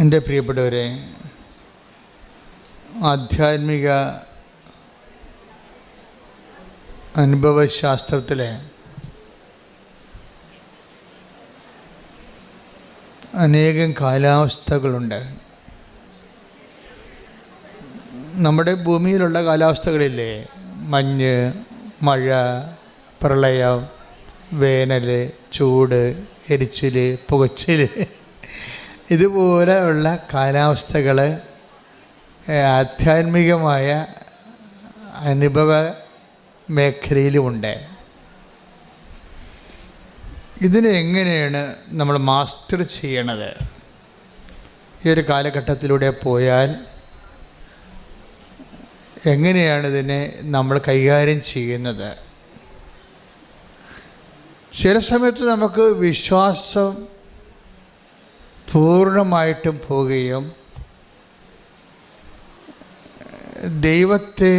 എൻ്റെ പ്രിയപ്പെട്ടവരെ, ആധ്യാത്മിക അനുഭവശാസ്ത്രത്തിലെ അനേകം കാലാവസ്ഥകളുണ്ട്. നമ്മുടെ ഭൂമിയിലുള്ള കാലാവസ്ഥകളില്ലേ, മഞ്ഞ്, മഴ, പ്രളയം, വേനൽ, ചൂട്, എരിച്ചിൽ, പുകച്ചിൽ, ഇതുപോലെയുള്ള കാലാവസ്ഥകൾ ആധ്യാത്മികമായ അനുഭവ മേഖലയിലുമുണ്ട്. ഇതിനെ എങ്ങനെയാണ് നമ്മൾ മാസ്റ്റർ ചെയ്യണത്? ഈ ഒരു കാലഘട്ടത്തിലൂടെ പോയാൽ എങ്ങനെയാണ് ഇതിനെ നമ്മൾ കൈകാര്യം ചെയ്യുന്നത്? ചില സമയത്ത് നമുക്ക് വിശ്വാസം പൂർണ്ണമായിട്ടും പോവുകയും ദൈവത്തെ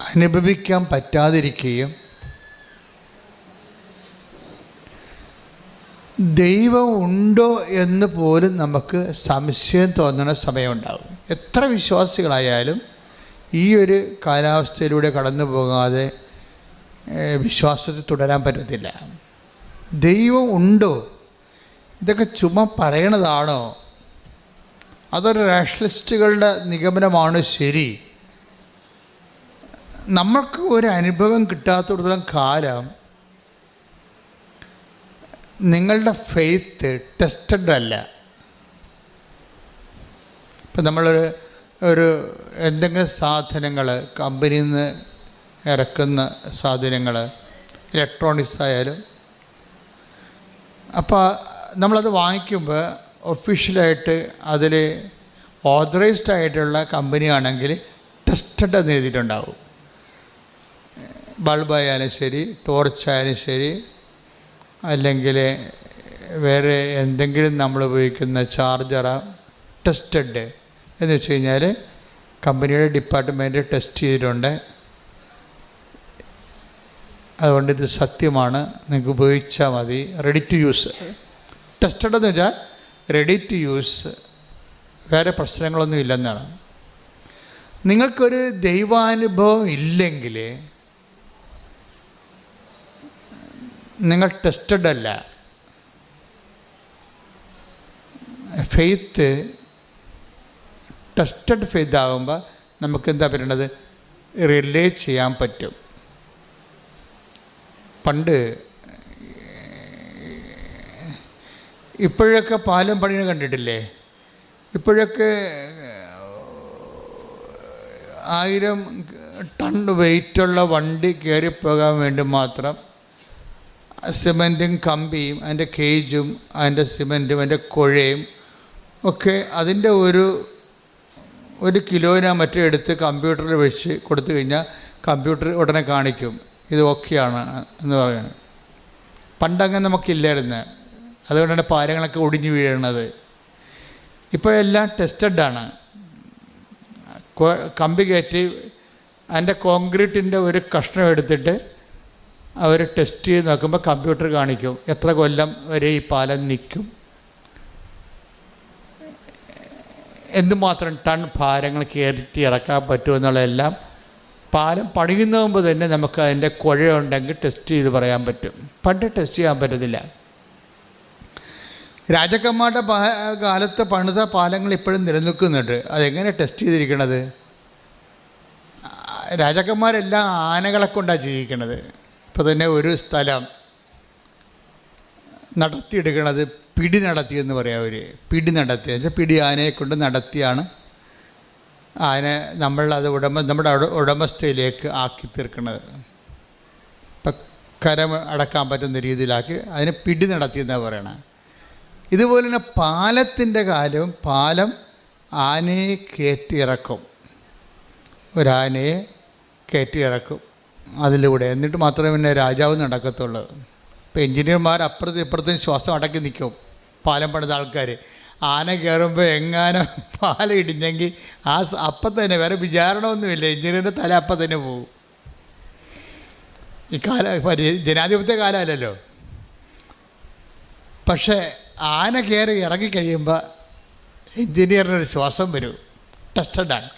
അനുഭവിക്കാൻ പറ്റാതിരിക്കുകയും ദൈവം ഉണ്ടോ എന്ന് പോലും നമുക്ക് സംശയം തോന്നുന്ന സമയമുണ്ടാകും. എത്ര വിശ്വാസികളായാലും ഈ ഒരു കാലാവസ്ഥയിലൂടെ കടന്നു പോകാതെ വിശ്വാസത്തിൽ തുടരാൻ പറ്റത്തില്ല. ദൈവം ഉണ്ടോ? ഇതൊക്കെ ചുമ്മാ പറയണതാണോ? അതൊരു റാഷണലിസ്റ്റുകളുടെ നിഗമനമാണ് ശരി? നമ്മൾക്ക് ഒരു അനുഭവം കിട്ടാത്തിടത്തോളം കാലം നിങ്ങളുടെ ഫെയ്ത്ത് ടെസ്റ്റഡ് അല്ല. ഇപ്പം നമ്മളൊരു എന്തെങ്കിലും സാധനങ്ങൾ, കമ്പനിയിൽ നിന്ന് ഇറക്കുന്ന സാധനങ്ങൾ, ഇലക്ട്രോണിക്സ് ആയാലും, അപ്പോൾ നമ്മളത് വാങ്ങിക്കുമ്പോൾ ഒഫീഷ്യലായിട്ട് അതിൽ ഓതറൈസ്ഡ് ആയിട്ടുള്ള കമ്പനിയാണെങ്കിൽ ടെസ്റ്റഡ് എന്ന് എഴുതിയിട്ടുണ്ടാവും. ബൾബായാലും ശരി, ടോർച്ചായാലും ശരി, അല്ലെങ്കിൽ വേറെ എന്തെങ്കിലും നമ്മൾ ഉപയോഗിക്കുന്ന ചാർജറ ടെസ്റ്റഡ് എന്ന് വെച്ച് കഴിഞ്ഞാൽ കമ്പനിയുടെ ഡിപ്പാർട്ട്മെൻറ്റ് ടെസ്റ്റ് ചെയ്തിട്ടുണ്ട്, അതുകൊണ്ട് ഇത് സത്യമാണ്, നിങ്ങൾക്ക് ഉപയോഗിച്ചാൽ മതി, റെഡി ടു യൂസ്. ടെസ്റ്റഡ് എന്ന് വെച്ചാൽ റെഡി ടു യൂസ്, വേറെ പ്രശ്നങ്ങളൊന്നും ഇല്ലെന്നാണ്. നിങ്ങൾക്കൊരു ദൈവാനുഭവം ഇല്ലെങ്കിൽ നിങ്ങൾ ടെസ്റ്റഡ് അല്ല. ഫെയ്ത്ത് ടെസ്റ്റഡ് ഫെയ്ത്ത് ആകുമ്പോൾ നമുക്ക് എന്താ പറയണത്? റിലേ ചെയ്യാൻ പറ്റും. പണ്ട് ഇപ്പോഴൊക്കെ പാലം പണിയെ കണ്ടിട്ടില്ലേ? ഇപ്പോഴൊക്കെ 1000 ടൺ വെയിറ്റുള്ള വണ്ടി കയറിപ്പോകാൻ വേണ്ടി മാത്രം സിമൻറ്റും കമ്പിയും അതിൻ്റെ കേജും അതിൻ്റെ സിമൻറ്റും അതിൻ്റെ കുഴയും ഒക്കെ അതിൻ്റെ ഒരു കിലോനാ മറ്റേ എടുത്ത് കമ്പ്യൂട്ടറിൽ വെച്ച് കൊടുത്തു കഴിഞ്ഞാൽ കമ്പ്യൂട്ടർ ഉടനെ കാണിക്കും ഇത് ഓക്കെയാണ് എന്ന് പറയുന്നത്. പണ്ടങ്ങനെ നമുക്കില്ലായിരുന്നു, അതുകൊണ്ടാണ് പാലങ്ങളൊക്കെ ഒടിഞ്ഞു വീഴുന്നത്. ഇപ്പോഴെല്ലാം ടെസ്റ്റഡാണ്. കമ്പി കയറ്റി അതിൻ്റെ കോൺക്രീറ്റിൻ്റെ ഒരു കഷ്ണം എടുത്തിട്ട് അവർ ടെസ്റ്റ് ചെയ്ത് നോക്കുമ്പോൾ കമ്പ്യൂട്ടർ കാണിക്കും എത്ര കൊല്ലം വരെ ഈ പാലം നിൽക്കും, എന്തുമാത്രം ടൺ ഭാരങ്ങൾ കയറ്റി ഇറക്കാൻ പറ്റുമെന്നുള്ളതെല്ലാം പാലം പണിയുന്ന മുമ്പ് തന്നെ നമുക്ക് അതിൻ്റെ കുഴയുണ്ടെങ്കിൽ ടെസ്റ്റ് ചെയ്ത് പറയാൻ പറ്റും. പണ്ട് ടെസ്റ്റ് ചെയ്യാൻ പറ്റത്തില്ല. രാജാക്കന്മാരുടെ കാലത്ത് പണിത പാലങ്ങൾ ഇപ്പോഴും നിലനിൽക്കുന്നുണ്ട്. അതെങ്ങനെ ടെസ്റ്റ് ചെയ്തിരിക്കണത്? രാജാക്കന്മാരെല്ലാം ആനകളെ കൊണ്ടാണ് ജീവിക്കണത്. ഇപ്പോൾ തന്നെ ഒരു സ്ഥലം നടത്തിയെടുക്കണത് പിടി നടത്തിയെന്ന് പറയാം. അവർ പിടി നടത്തി വെച്ചാൽ പിടി ആനയെ കൊണ്ട് നടത്തിയാണ് ആന നമ്മളത് നമ്മുടെ ഉടമസ്ഥയിലേക്ക് ആക്കി തീർക്കുന്നത്. ഇപ്പം കരം അടക്കാൻ പറ്റുന്ന രീതിയിലാക്കി അതിന് പിടി നടത്തിയെന്നാണ് പറയണത്. ഇതുപോലെ തന്നെ പാലത്തിൻ്റെ കാലവും പാലം ആനയെ കയറ്റിയിറക്കും, ഒരാനയെ കയറ്റിയിറക്കും അതിലൂടെ, എന്നിട്ട് മാത്രമേ പിന്നെ രാജാവ് നടക്കത്തുള്ളൂ. ഇപ്പം എഞ്ചിനീയർമാർ അപ്പുറത്തും ഇപ്പുറത്തും ശ്വാസം അടക്കി നിൽക്കും. പാലം പണിത ആൾക്കാർ ആന കയറുമ്പോൾ എങ്ങാനും പാലം ഇടിഞ്ഞെങ്കിൽ അപ്പം തന്നെ, വേറെ വിചാരണമൊന്നുമില്ല, എഞ്ചിനീയറിൻ്റെ തല അപ്പം തന്നെ പോകും. ഈ ജനാധിപത്യ കാലമല്ലല്ലോ. പക്ഷേ ആന കയറി ഇറങ്ങിക്കഴിയുമ്പോൾ എൻജിനീയറിനൊരു ശ്വാസം വരും. ടെസ്റ്റഡാണ്.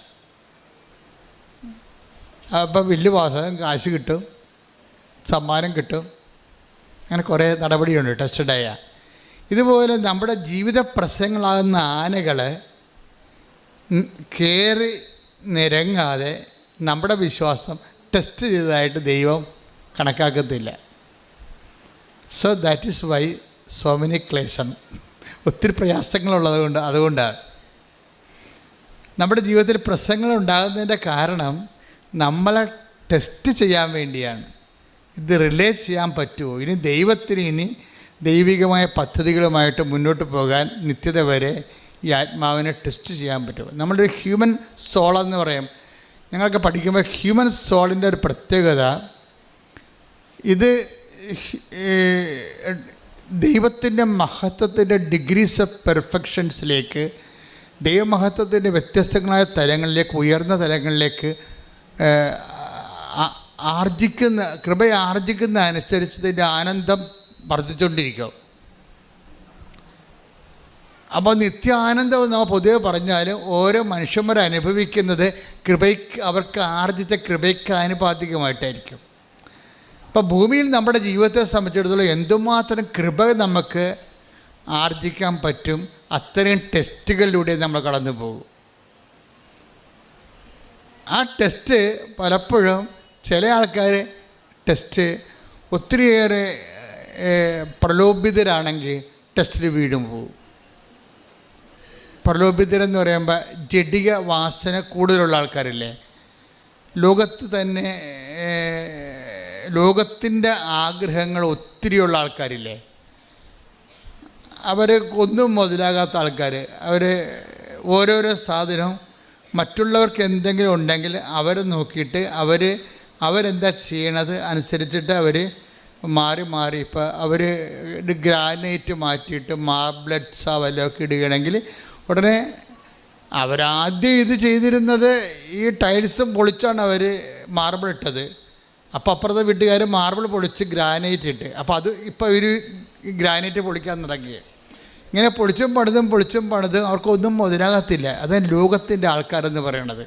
അപ്പോൾ ബില്ല് പാസ്സാകും, കാശ് കിട്ടും, സമ്മാനം കിട്ടും. അങ്ങനെ കുറേ നടപടിയുണ്ട് ടെസ്റ്റഡായ. ഇതുപോലെ നമ്മുടെ ജീവിത പ്രശ്നങ്ങളാകുന്ന ആനകൾ കയറി നിരങ്ങാതെ നമ്മുടെ വിശ്വാസം ടെസ്റ്റ് ചെയ്തതായിട്ട് ദൈവം കണക്കാക്കത്തില്ല. So that is why so many ക്ലേശം. ഒത്തിരി പ്രയാസങ്ങളുള്ളത് അതുകൊണ്ടാണ് നമ്മുടെ ജീവിതത്തിൽ പ്രശ്നങ്ങൾ ഉണ്ടാകുന്നതിൻ്റെ കാരണം നമ്മളെ ടെസ്റ്റ് ചെയ്യാൻ വേണ്ടിയാണ്. ഇത് റിലേറ്റ് ചെയ്യാൻ പറ്റുമോ, ഇനി ദൈവത്തിന് ഇനി ദൈവികമായ പദ്ധതികളുമായിട്ട് മുന്നോട്ട് പോകാൻ നിത്യത വരെ ഈ ആത്മാവിനെ ടെസ്റ്റ് ചെയ്യാൻ പറ്റുമോ? നമ്മുടെ ഒരു ഹ്യൂമൻ സോളെന്ന് പറയും. ഞങ്ങൾക്ക് പഠിക്കുമ്പോൾ ഹ്യൂമൻ സോളിൻ്റെ ഒരു പ്രത്യേകത, ഇത് ദൈവത്തിൻ്റെ മഹത്വത്തിൻ്റെ ഡിഗ്രീസ് ഓഫ് പെർഫെക്ഷൻസിലേക്ക്, ദൈവമഹത്വത്തിൻ്റെ വ്യത്യസ്തങ്ങളായ തലങ്ങളിലേക്ക്, ഉയർന്ന തലങ്ങളിലേക്ക് കൃപയെ ആർജിക്കുന്ന അനുസരിച്ച് ഇതിൻ്റെ ആനന്ദം വർദ്ധിച്ചുകൊണ്ടിരിക്കും. അപ്പോൾ നിത്യ ആനന്ദം നമ്മൾ പൊതുവെ പറഞ്ഞാലും ഓരോ മനുഷ്യന്മാർ അനുഭവിക്കുന്നത് കൃപയ്ക്ക്, അവർക്ക് ആർജിച്ച കൃപയ്ക്ക് ആനുപാതികമായിട്ടായിരിക്കും. അപ്പോൾ ഭൂമിയിൽ നമ്മുടെ ജീവിതത്തെ സംബന്ധിച്ചിടത്തോളം എന്തുമാത്രം കൃപ നമുക്ക് ആർജിക്കാൻ പറ്റും, അത്രയും ടെസ്റ്റുകളിലൂടെ നമ്മൾ കടന്നു പോകും. ആ ടെസ്റ്റ് പലപ്പോഴും ചില ആൾക്കാർ ടെസ്റ്റ് ഒത്തിരിയേറെ പ്രലോഭിതരാണെങ്കിൽ ടെസ്റ്റിൽ വീഴും പോകും. പ്രലോഭിതരെന്ന് പറയുമ്പോൾ ജഡിക വാസന കൂടുതലുള്ള ആൾക്കാരില്ലേ, ലോകത്ത് തന്നെ ലോകത്തിൻ്റെ ആഗ്രഹങ്ങൾ ഒത്തിരിയുള്ള ആൾക്കാരില്ലേ, അവർ ഒന്നും മുതലാകാത്ത ആൾക്കാർ. അവർ ഓരോരോ സാധനവും മറ്റുള്ളവർക്ക് എന്തെങ്കിലും ഉണ്ടെങ്കിൽ അവർ നോക്കിയിട്ട് അവരെന്താ ചെയ്യണത് അനുസരിച്ചിട്ട് അവർ മാറി മാറി, ഇപ്പോൾ അവർ ഗ്രാനൈറ്റ് മാറ്റിയിട്ട് മാർബിൾസാ വല്ലതൊക്കെ ഇടുകയാണെങ്കിൽ ഉടനെ അവരാദ്യം ഇത് ചെയ്തിരുന്നത് ഈ ടൈൽസും പൊളിച്ചാണ് അവർ മാർബിൾ ഇട്ടത്. അപ്പോൾ അപ്പുറത്തെ വീട്ടുകാർ മാർബിൾ പൊളിച്ച് ഗ്രാനൈറ്റ് ഇട്ട്, അപ്പോൾ അത് ഇപ്പോൾ ഇവർ ഗ്രാനൈറ്റ് പൊളിക്കാൻ തുടങ്ങി. ഇങ്ങനെ പൊളിച്ചും പണിതും അവർക്കൊന്നും മുതലാകത്തില്ല. അതാണ് ലോകത്തിൻ്റെ ആൾക്കാരെന്ന് പറയണത്.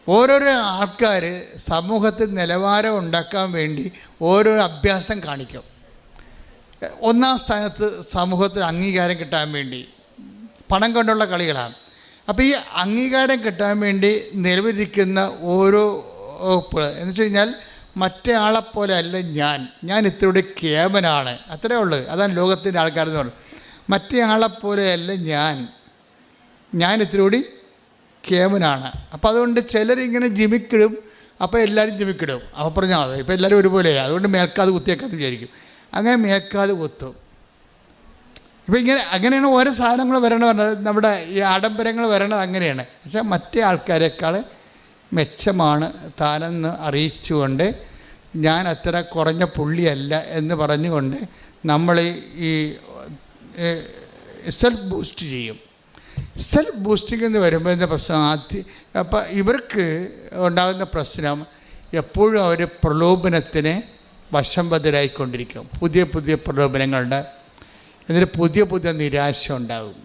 ഓരോരോ ആൾക്കാർ സമൂഹത്തിൽ നിലവാരം ഉണ്ടാക്കാൻ വേണ്ടി ഓരോരോ അഭ്യാസം കാണിക്കും. ഒന്നാം സ്ഥാനത്ത് സമൂഹത്തിൽ അംഗീകാരം കിട്ടാൻ വേണ്ടി പണം കൊണ്ടുള്ള കളികളാണ്. അപ്പോൾ ഈ അംഗീകാരം കിട്ടാൻ വേണ്ടി നിലവിലിരിക്കുന്ന ഓരോ എന്ന് വെച്ച് കഴിഞ്ഞാൽ മറ്റേ ആളെപ്പോലെ അല്ല ഞാൻ ഇത്തിരി കേവനാണ്, അത്രേ ഉള്ളൂ. അതാണ് ലോകത്തിൻ്റെ ആൾക്കാരെന്ന് പറയുന്നത്. മറ്റേ ആളെപ്പോലെയല്ല ഞാൻ ഇത്തിരി കേവനാണ്. അപ്പോൾ അതുകൊണ്ട് ചിലരിങ്ങനെ ജിമിക്കിടും, അപ്പോൾ എല്ലാവരും ജിമിക്കിടും. അപ്പോൾ പറഞ്ഞാൽ മതി, ഇപ്പോൾ എല്ലാവരും ഒരുപോലെയാണ്, അതുകൊണ്ട് മേൽക്കാതെ കുത്തിയേക്കാന്ന് വിചാരിക്കും. അങ്ങനെ മേൽക്കാതെ കുത്തും. ഇപ്പോൾ അങ്ങനെയാണ് ഓരോ സാധനങ്ങൾ വരണത്. നമ്മുടെ ഈ ആഡംബരങ്ങൾ വരണത് അങ്ങനെയാണ്. പക്ഷേ മറ്റേ ആൾക്കാരെക്കാൾ മെച്ചമാണ് താനെന്ന് അറിയിച്ചുകൊണ്ട് ഞാൻ അത്ര കുറഞ്ഞ പുള്ളിയല്ല എന്ന് പറഞ്ഞുകൊണ്ട് നമ്മൾ ഈ സെൽഫ് ബൂസ്റ്റ് ചെയ്യും. സെൽഫ് ബൂസ്റ്റിംഗ് എന്ന് വരുമ്പോൾ എന്താ പ്രശ്നം? അപ്പം ഇവർക്ക് ഉണ്ടാകുന്ന പ്രശ്നം എപ്പോഴും അവർ പ്രലോഭനത്തിന് വശംവദരായിക്കൊണ്ടിരിക്കും. പുതിയ പ്രലോഭനങ്ങളുണ്ട്, എന്നിട്ട് പുതിയ നിരാശ ഉണ്ടാകും.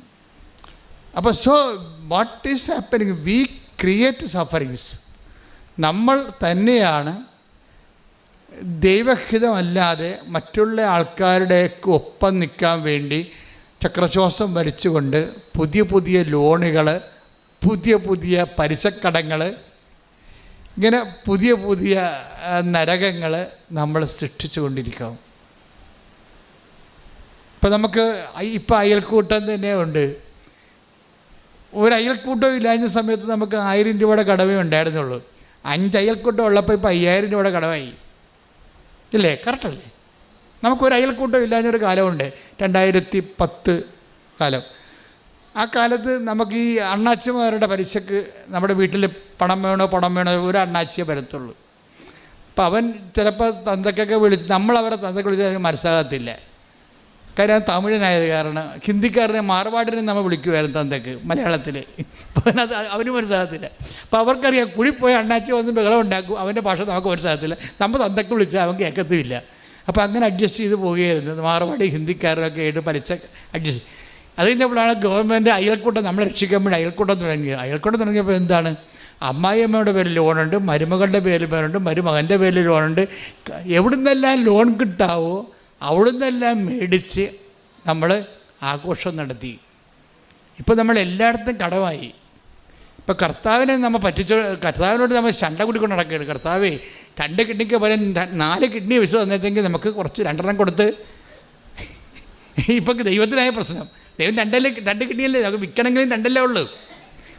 അപ്പോൾ so what is happening? We create sufferings. നമ്മൾ തന്നെയാണ് ദൈവഹിതമല്ലാതെ മറ്റുള്ള ആൾക്കാരുടെയൊക്കെ ഒപ്പം നിൽക്കാൻ വേണ്ടി ചക്രശ്വാസം വലിച്ചുകൊണ്ട് പുതിയ ലോണുകൾ, പുതിയ പലിശക്കടങ്ങൾ, ഇങ്ങനെ പുതിയ നരകങ്ങൾ നമ്മൾ സൃഷ്ടിച്ചു കൊണ്ടിരിക്കും. ഇപ്പം നമുക്ക് ഇപ്പം അയൽക്കൂട്ടം തന്നെ ഉണ്ട്. ഒരു അയൽക്കൂട്ടം ഇല്ലാഞ്ഞ സമയത്ത് നമുക്ക് 1000 രൂപയുടെ കടവേ ഉണ്ടായിരുന്നുള്ളൂ. 5 അയൽക്കൂട്ടം ഉള്ളപ്പോൾ ഇപ്പോൾ 5000 രൂപയുടെ കടവായി ഇല്ലേ? കറക്റ്റല്ലേ? നമുക്കൊരു അയൽക്കൂട്ടം ഇല്ലാഞ്ഞൊരു കാലമുണ്ട്, 2010 കാലം. ആ കാലത്ത് നമുക്ക് ഈ അണ്ണാച്ചിമാരുടെ പലിശക്ക് നമ്മുടെ വീട്ടിൽ പണം വേണോ ഒരു അണ്ണാച്ചിയെ വരത്തുള്ളൂ. അപ്പം അവൻ ചിലപ്പോൾ തന്തക്കൊക്കെ വിളിച്ച്, നമ്മളവരെ തന്തക്ക് വിളിച്ചാൽ മനസ്സിലാകത്തില്ല. കാര്യം തമിഴനായത് കാരണം. ഹിന്ദിക്കാരനെ മാർവാടിനെ നമ്മൾ വിളിക്കുമായിരുന്നു തന്തക്ക് മലയാളത്തിൽ. അപ്പം അവന് മനസ്സിലാകത്തില്ല. അപ്പോൾ അവർക്കറിയാം കുഴിപ്പോയി അണ്ണാച്ചി വന്ന് ബഹളം ഉണ്ടാക്കും, അവൻ്റെ ഭാഷ നമുക്ക് മനസ്സിലാകത്തില്ല. നമ്മൾ തന്തക്ക് വിളിച്ചാൽ അവൻ കേൾക്കത്തുമില്ല. അപ്പോൾ അങ്ങനെ അഡ്ജസ്റ്റ് ചെയ്ത് പോവുകയായിരുന്നു. മാർവാടി ഹിന്ദിക്കാരൊക്കെ ആയിട്ട് അഡ്ജസ്റ്റ്. അത് കഴിഞ്ഞപ്പോഴാണ് ഗവൺമെൻറ് അയൽക്കൂട്ടം നമ്മളെ രക്ഷിക്കാൻ വേണ്ടി അയൽക്കൂട്ടം തുടങ്ങിയത്. അയൽക്കൂട്ടം തുടങ്ങിയപ്പോൾ എന്താണ്, അമ്മായിയമ്മയുടെ പേരിൽ ലോണുണ്ട്, മരുമകളുടെ പേരിൽ ലോണുണ്ട്, മരുമകൻ്റെ പേരിൽ ലോണുണ്ട്. എവിടുന്നെല്ലാം ലോൺ കിട്ടാവോ അവിടുന്നെല്ലാം മേടിച്ച് നമ്മൾ ആഘോഷം നടത്തി. ഇപ്പോൾ നമ്മൾ എല്ലായിടത്തും കടമായി. ഇപ്പോൾ കർത്താവിനെ നമ്മൾ കർത്താവിനോട് നമ്മൾ ശണ്ട കൂടിക്കൊണ്ട് നടക്കുകയാണ്. കർത്താവേ 2 കിഡ്നിക്ക് പകരം 4 കിഡ്നി വെച്ച് തന്നേക്കെങ്കിൽ നമുക്ക് കുറച്ച് 2 കൊടുത്ത്. ഇപ്പം ദൈവത്തിനായ പ്രശ്നം, ദൈവം 2 കിഡ്നിയല്ലേ, നമുക്ക് വിൽക്കണമെങ്കിലും 2 ഉള്ളൂ.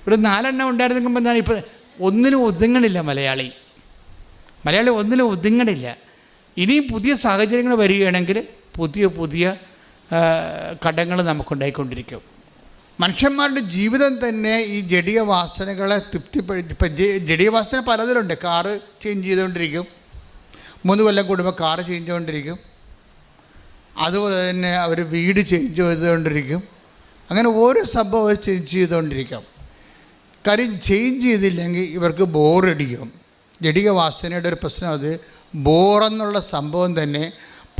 ഇവിടെ 4 ഉണ്ടായിരുന്നെങ്കിൽ എന്താണ്, ഇപ്പോൾ ഒന്നിനും ഒതുങ്ങണില്ല മലയാളി ഒന്നിനും ഒതുങ്ങണില്ല. ഇനിയും പുതിയ സാഹചര്യങ്ങൾ വരികയാണെങ്കിൽ പുതിയ കടങ്ങൾ നമുക്കുണ്ടായിക്കൊണ്ടിരിക്കും. മനുഷ്യന്മാരുടെ ജീവിതം തന്നെ ഈ ജഡീയ വാസനകളെ ഇപ്പം ജഡീയ വാസന പലതിലുണ്ട്. കാറ് ചേഞ്ച് ചെയ്തുകൊണ്ടിരിക്കും, 3 കൊല്ലം കൂടുമ്പോൾ കാറ് ചേഞ്ച് ചെയ്തുകൊണ്ടിരിക്കും. അതുപോലെ തന്നെ അവർ വീട് ചേഞ്ച് ചെയ്തുകൊണ്ടിരിക്കും. അങ്ങനെ ഓരോ സംഭവം അവർ ചേഞ്ച് ചെയ്തുകൊണ്ടിരിക്കും. കാര്യം ചേഞ്ച് ചെയ്തില്ലെങ്കിൽ ഇവർക്ക് ബോറടിക്കും. ജഡിക വാസനയുടെ ഒരു പ്രശ്നം അത് ബോറെന്നുള്ള സംഭവം തന്നെ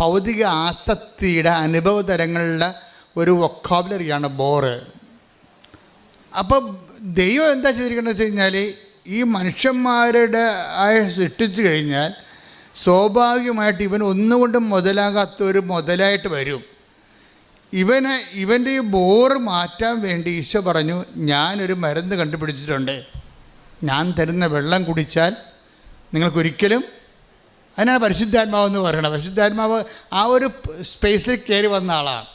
ഭൗതിക ആസക്തിയുടെ അനുഭവ തരങ്ങളുടെ ഒരു വൊക്കാബുലറിയാണ് ബോറ്. അപ്പം ദൈവം എന്താ ചെയ്തിരിക്കുന്നത് വെച്ച് കഴിഞ്ഞാൽ, ഈ മനുഷ്യന്മാരുടെ സൃഷ്ടിച്ചു കഴിഞ്ഞാൽ സ്വാഭാവികമായിട്ട് ഇവൻ ഒന്നുകൊണ്ടും മുതലാകാത്ത ഒരു മുതലായിട്ട് വരും. ഇവൻ്റെ ഈ ബോറ് മാറ്റാൻ വേണ്ടി ഈശോ പറഞ്ഞു, ഞാനൊരു മരുന്ന് കണ്ടുപിടിച്ചിട്ടുണ്ട്. ഞാൻ തരുന്ന വെള്ളം കുടിച്ചാൽ നിങ്ങൾക്കൊരിക്കലും, അതിനാണ് പരിശുദ്ധാത്മാവെന്ന് പറയുന്നത്. പരിശുദ്ധാത്മാവ് ആ ഒരു സ്പേസിൽ കയറി വന്ന ആളാണ്.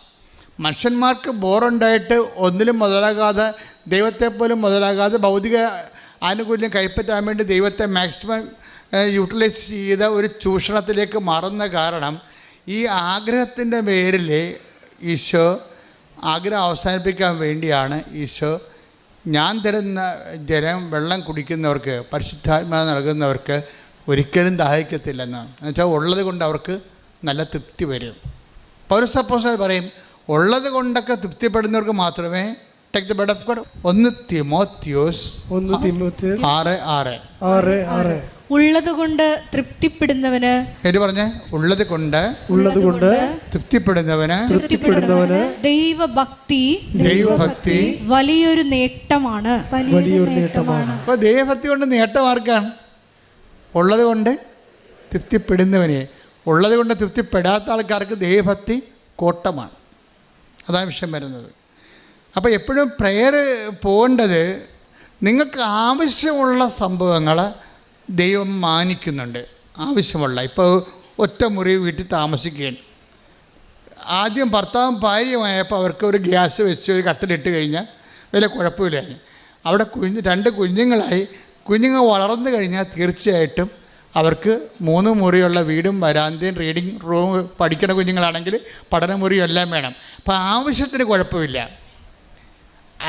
മനുഷ്യന്മാർക്ക് ബോറുണ്ടായിട്ട് ഒന്നിലും മുതലാകാതെ, ദൈവത്തെപ്പോലും മുതലാകാതെ ഭൗതിക ആനുകൂല്യം കൈപ്പറ്റാൻ വേണ്ടി ദൈവത്തെ മാക്സിമം യൂട്ടിലൈസ് ചെയ്ത ഒരു ചൂഷണത്തിലേക്ക് മാറുന്ന കാരണം ഈ ആഗ്രഹത്തിൻ്റെ പേരിൽ ഈശോ ആഗ്രഹം അവസാനിപ്പിക്കാൻ വേണ്ടിയാണ് ഈശോ ഞാൻ തരുന്ന വെള്ളം കുടിക്കുന്നവർക്ക്, പരിശുദ്ധാത്മാവ് നൽകുന്നവർക്ക് ഒരിക്കലും ദാഹിക്കത്തില്ലെന്നാണ്. എന്നുവെച്ചാൽ ഉള്ളത് കൊണ്ട് അവർക്ക് നല്ല തൃപ്തി വരും. പൗലോസ് അപ്പോസ്തലൻ പറയും, ഉള്ളത് കൊണ്ടൊക്കെ തൃപ്തിപ്പെടുന്നവർക്ക് മാത്രമേ take the bread of God. 1 തിമോത്തിയോസ് 6:6 ഉള്ളത് കൊണ്ട് തൃപ്തിപ്പെടുന്നവന്, പറഞ്ഞേ, ഉള്ളത് കൊണ്ട് തൃപ്തിപ്പെടുന്നവന് ദൈവഭക്തി വലിയൊരു നേട്ടമാണ്. അപ്പോൾ ദൈവഭക്തി കൊണ്ട് നേട്ടം ആർക്കാണ്? ഉള്ളത് കൊണ്ട് തൃപ്തിപ്പെടുന്നവനെ. ഉള്ളത് കൊണ്ട് തൃപ്തിപ്പെടാത്ത ആൾക്കാർക്ക് ദൈവഭക്തി കോട്ടമാണ്. അതാണ് വിഷയം വരുന്നത്. അപ്പോൾ എപ്പോഴും പ്രെയർ പോകേണ്ടത്, നിങ്ങൾക്ക് ആവശ്യമുള്ള സംഭവങ്ങൾ ദൈവം മാനിക്കുന്നുണ്ട്. ആവശ്യമുള്ള, ഇപ്പോൾ ഒറ്റ മുറി വീട്ടിൽ താമസിക്കുകയാണ്. ആദ്യം ഭർത്താവും ഭാര്യയുമായപ്പോൾ അവർക്ക് ഒരു ഗ്യാസ് വെച്ച് ഒരു കട്ടിലിട്ട് കഴിഞ്ഞാൽ വലിയ കുഴപ്പമില്ലായിരുന്നു. അവിടെ 2 കുഞ്ഞുങ്ങളായി. കുഞ്ഞുങ്ങൾ വളർന്നു കഴിഞ്ഞാൽ തീർച്ചയായിട്ടും അവർക്ക് 3 മുറിയുള്ള വീടും വരാന്തയും റീഡിങ് റൂം, പഠിക്കുന്ന കുഞ്ഞുങ്ങളാണെങ്കിൽ പഠനമുറിയും എല്ലാം വേണം. അപ്പോൾ ആവശ്യത്തിന് കുഴപ്പമില്ല,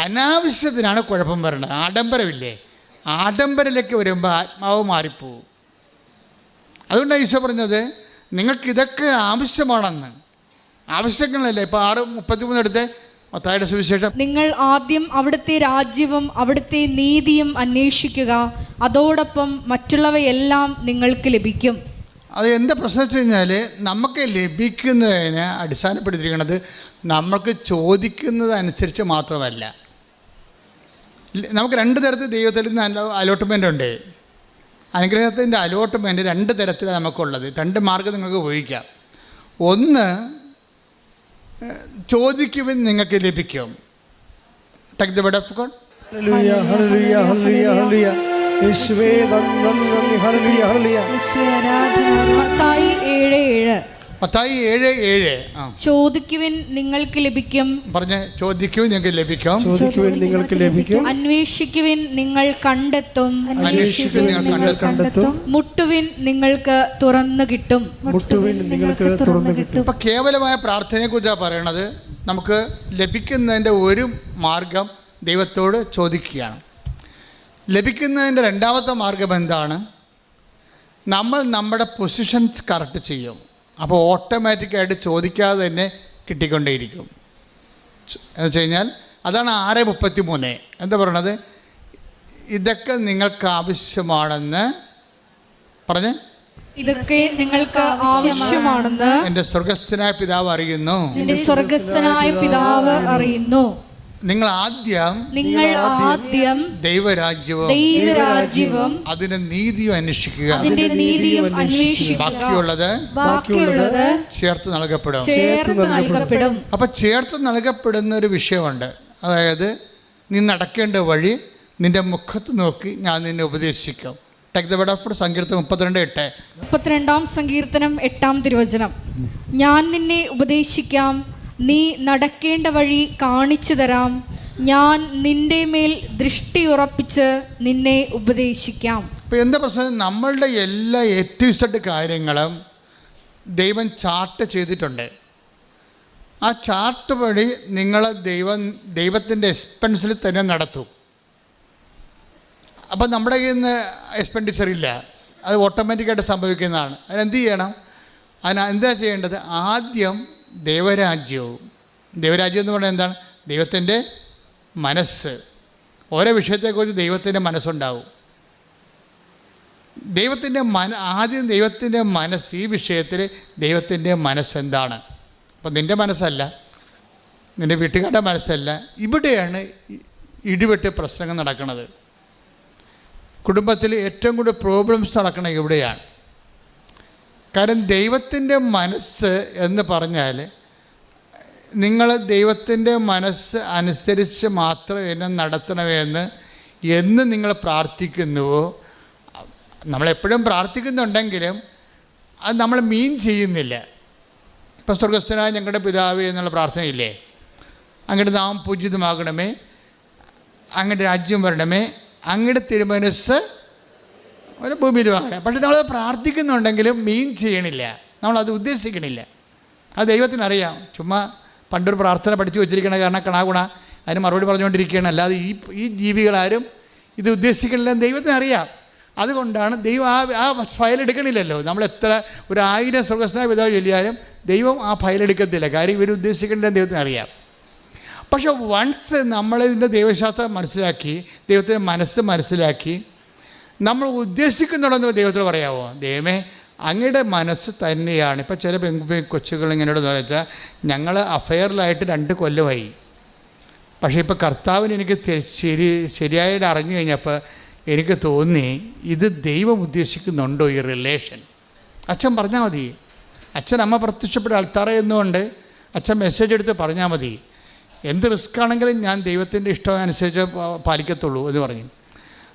അനാവശ്യത്തിനാണ് കുഴപ്പം വരുന്നത്. ആഡംബരമില്ലേ, ആഡംബരത്തിലേക്ക് വരുമ്പോൾ ആത്മാവ് മാറിപ്പോവും. അതുകൊണ്ടാണ് ഈശോ പറഞ്ഞത് നിങ്ങൾക്കിതൊക്കെ ആവശ്യമാണെന്ന്. ആവശ്യങ്ങളല്ലേ. ഇപ്പോൾ 6:33 എടുത്ത് മത്തായിയുടെ സുവിശേഷം, നിങ്ങൾ ആദ്യം അവിടുത്തെ രാജ്യവും അവിടുത്തെ നീതിയും അന്വേഷിക്കുക, അതോടൊപ്പം മറ്റുള്ളവയെല്ലാം നിങ്ങൾക്ക് ലഭിക്കും. അത് എന്താ പ്രശ്നം വെച്ച് കഴിഞ്ഞാൽ, നമുക്ക് ലഭിക്കുന്നതിന് അടിസ്ഥാനപ്പെടുത്തിയിരിക്കുന്നത് നമുക്ക് ചോദിക്കുന്നതനുസരിച്ച് മാത്രമല്ല. നമുക്ക് 2 തരത്തിൽ ദൈവത്തിൽ നിന്ന് അലോട്ട്മെൻ്റ് ഉണ്ട്. അനുഗ്രഹത്തിൻ്റെ അലോട്ട്മെൻറ്റ് 2 തരത്തിലാണ് നമുക്കുള്ളത്. 2 മാർഗ്ഗം നിങ്ങൾക്ക് ഉപയോഗിക്കാം. ഒന്ന്, ചോദിക്കുവിൻ നിങ്ങൾക്ക് ലഭിക്കും. Take the word of God. Hallelujah ഹല്ലേലൂയ ഹല്ലേലൂയ ഹല്ലേലൂയ. യേശുവേ നന്ദി ഹല്ലേലൂയ ഹല്ലേലൂയ. മത്തായി 7:7. മത്തായി 7:7. ചോദിക്കുവിൻ നിങ്ങൾക്ക് ലഭിക്കും. പറഞ്ഞേ, ചോദിക്കുവിൻ നിങ്ങൾക്ക് ലഭിക്കും. ചോദിക്കുവിൻ നിങ്ങൾക്ക് ലഭിക്കും. അന്വേഷിക്കുവിൻ നിങ്ങൾ കണ്ടെത്തും. അന്വേഷിക്കുവിൻ നിങ്ങൾ കണ്ടെത്തും. മുട്ടുവിൻ നിങ്ങൾക്ക് തുറന്നു കിട്ടും. മുട്ടുവിൻ നിങ്ങൾക്ക് തുറന്നു കിട്ടും. ഇപ്പം കേവലമായ പ്രാർത്ഥനയെക്കുറിച്ചാണ് പറയണത്. നമുക്ക് ലഭിക്കുന്നതിൻ്റെ ഒരു മാർഗം ദൈവത്തോട് ചോദിക്കുകയാണ്. ലഭിക്കുന്നതിൻ്റെ 2ാമത്തെ മാർഗം എന്താണ്? നമ്മൾ നമ്മുടെ പൊസിഷൻസ് കറക്റ്റ് ചെയ്യും. അപ്പോൾ ഓട്ടോമാറ്റിക്കായിട്ട് ചോദിക്കാതെ തന്നെ കിട്ടിക്കൊണ്ടേയിരിക്കും. എന്ന് വെച്ച് കഴിഞ്ഞാൽ അതാണ് 6:33 എന്താ പറയണത്? ഇതൊക്കെ നിങ്ങൾക്ക് ആവശ്യമാണെന്ന് പറഞ്ഞ് ഇതൊക്കെ നിങ്ങൾക്ക് ആവശ്യമാണെന്ന് എൻ്റെ സ്വർഗസ്ഥനായ പിതാവ് അറിയുന്നു. നിന്റെ സ്വർഗസ്ഥനായ പിതാവ് അറിയുന്നു. നിങ്ങൾ ആദ്യം ദൈവരാജ്യവും അതിന്റെ നീതിയും അന്വേഷിക്കുക. അതിന്റെ നീതിയും അന്വേഷിക്കുക. ബാക്കിയുള്ളത് ചേർത്ത് നൽകപ്പെടും. അപ്പൊ ചേർത്ത് നൽകപ്പെടുന്ന ഒരു വിഷയമുണ്ട്. അതായത് നീ നടക്കേണ്ട വഴി നിന്റെ മുഖത്ത് നോക്കി ഞാൻ നിന്നെ ഉപദേശിക്കും. സങ്കീർത്തനം 32:8. സങ്കീർത്തനം 8-ാം തിരുവചനം. ഞാൻ നിന്നെ ഉപദേശിക്കാം, നീ നടക്കേണ്ട വഴി കാണിച്ചു തരാം, ഞാൻ നിന്റെ മേൽ ദൃഷ്ടി ഉറപ്പിച്ച് നിന്നെ ഉപദേശിക്കാം. ഇപ്പം എന്താ പ്രശ്നം? നമ്മളുടെ എല്ലാ A-Z കാര്യങ്ങളും ദൈവം ചാർട്ട് ചെയ്തിട്ടുണ്ട്. ആ ചാർട്ട് വഴി നിങ്ങളെ ദൈവത്തിൻ്റെ എക്സ്പെൻസിൽ തന്നെ നടത്തും. അപ്പം നമ്മുടെ കയ്യിൽ നിന്ന് എക്സ്പെൻഡിച്ചർ ഇല്ല, അത് ഓട്ടോമാറ്റിക്കായിട്ട് സംഭവിക്കുന്നതാണ്. അതിനെന്ത് ചെയ്യണം? എന്താ ചെയ്യേണ്ടത്? ആദ്യം ദൈവരാജ്യം എന്ന് പറഞ്ഞാൽ എന്താണ്? ദൈവത്തിൻ്റെ മനസ്സ്. ഓരോ വിഷയത്തെക്കുറിച്ച് ദൈവത്തിൻ്റെ മനസ്സുണ്ടാവും. ആദ്യം ദൈവത്തിൻ്റെ മനസ്സ്. ഈ വിഷയത്തിൽ ദൈവത്തിൻ്റെ മനസ്സെന്താണ്? അപ്പം നിൻ്റെ മനസ്സല്ല, നിൻ്റെ വീട്ടുകാരുടെ മനസ്സല്ല. ഇവിടെയാണ് ഇടിവെട്ട് പ്രശ്നങ്ങൾ നടക്കുന്നത്. കുടുംബത്തിൽ ഏറ്റവും കൂടുതൽ പ്രോബ്ലംസ് നടക്കുന്നത് ഇവിടെയാണ്. കാരണം ദൈവത്തിൻ്റെ മനസ്സ് എന്ന് പറഞ്ഞാൽ നിങ്ങൾ ദൈവത്തിൻ്റെ മനസ്സ് അനുസരിച്ച് മാത്രം എന്നെ നടത്തണമെന്ന് എന്ന് നിങ്ങൾ പ്രാർത്ഥിക്കുന്നുവോ, നമ്മളെപ്പോഴും പ്രാർത്ഥിക്കുന്നുണ്ടെങ്കിലും അത് നമ്മൾ മീൻ ചെയ്യുന്നില്ല. ഇപ്പം സ്വർഗസ്ഥനായ ഞങ്ങളുടെ പിതാവേ എന്നുള്ള പ്രാർത്ഥനയില്ലേ? അങ്ങയുടെ നാമം പൂജിതമാകണമേ, അങ്ങയുടെ രാജ്യം വരണമേ, അങ്ങയുടെ തിരുമനസ്സ് ഒരു ഭൂമിയിലുമാണ്. പക്ഷേ നമ്മളത് പ്രാർത്ഥിക്കുന്നുണ്ടെങ്കിലും മീൻ ചെയ്യണില്ല, നമ്മളത് ഉദ്ദേശിക്കണില്ല. അത് ദൈവത്തിനറിയാം. ചുമ്മാ പണ്ടൊരു പ്രാർത്ഥന പഠിച്ചു വെച്ചിരിക്കണ കാരണം കണാഗുണ അതിന് മറുപടി പറഞ്ഞുകൊണ്ടിരിക്കുകയാണ്. അല്ലാതെ ഈ ജീവികളാരും ഇത് ഉദ്ദേശിക്കണില്ല, ദൈവത്തിനറിയാം. അതുകൊണ്ടാണ് ദൈവം ആ ഫയൽ എടുക്കണില്ലല്ലോ. നമ്മൾ എത്ര 1000 സ്വർഗസ്ഥനായ പിതാവ് ചൊല്ലിയാലും ദൈവം ആ ഫയൽ എടുക്കത്തില്ല. കാര്യം ഇവർ ഉദ്ദേശിക്കണില്ല, ദൈവത്തിനറിയാം. പക്ഷെ വൺസ് നമ്മളിതിൻ്റെ ദൈവശാസ്ത്രം മനസ്സിലാക്കി, ദൈവത്തിൻ്റെ മനസ്സ് മനസ്സിലാക്കി, നമ്മൾ ഉദ്ദേശിക്കുന്നുണ്ടെന്ന് ദൈവത്തിന് പറയാമോ? ദൈവമേ അങ്ങയുടെ മനസ്സ് തന്നെയാണ്. ഇപ്പം ചില കൊച്ചുകൾ ഇങ്ങനെയോടെന്ന് വെച്ചാൽ ഞങ്ങൾ അഫെയറിലായിട്ട് 2 കൊല്ലമായി, പക്ഷേ ഇപ്പോൾ കർത്താവിന് എനിക്ക് ശരിയായിട്ട് അറിഞ്ഞു കഴിഞ്ഞപ്പോൾ എനിക്ക് തോന്നി ഇത് ദൈവം ഉദ്ദേശിക്കുന്നുണ്ടോ ഈ റിലേഷൻ. അച്ഛൻ പറഞ്ഞാൽ മതി. അച്ഛൻ അമ്മ പ്രത്യക്ഷപ്പെട്ട ആൾത്താറയെന്നുകൊണ്ട് അച്ഛൻ മെസ്സേജ് എടുത്ത് പറഞ്ഞാൽ മതി. എന്ത് റിസ്ക് ആണെങ്കിലും ഞാൻ ദൈവത്തിൻ്റെ ഇഷ്ടം അനുസരിച്ച് പാലിക്കത്തുള്ളൂ എന്ന് പറഞ്ഞു.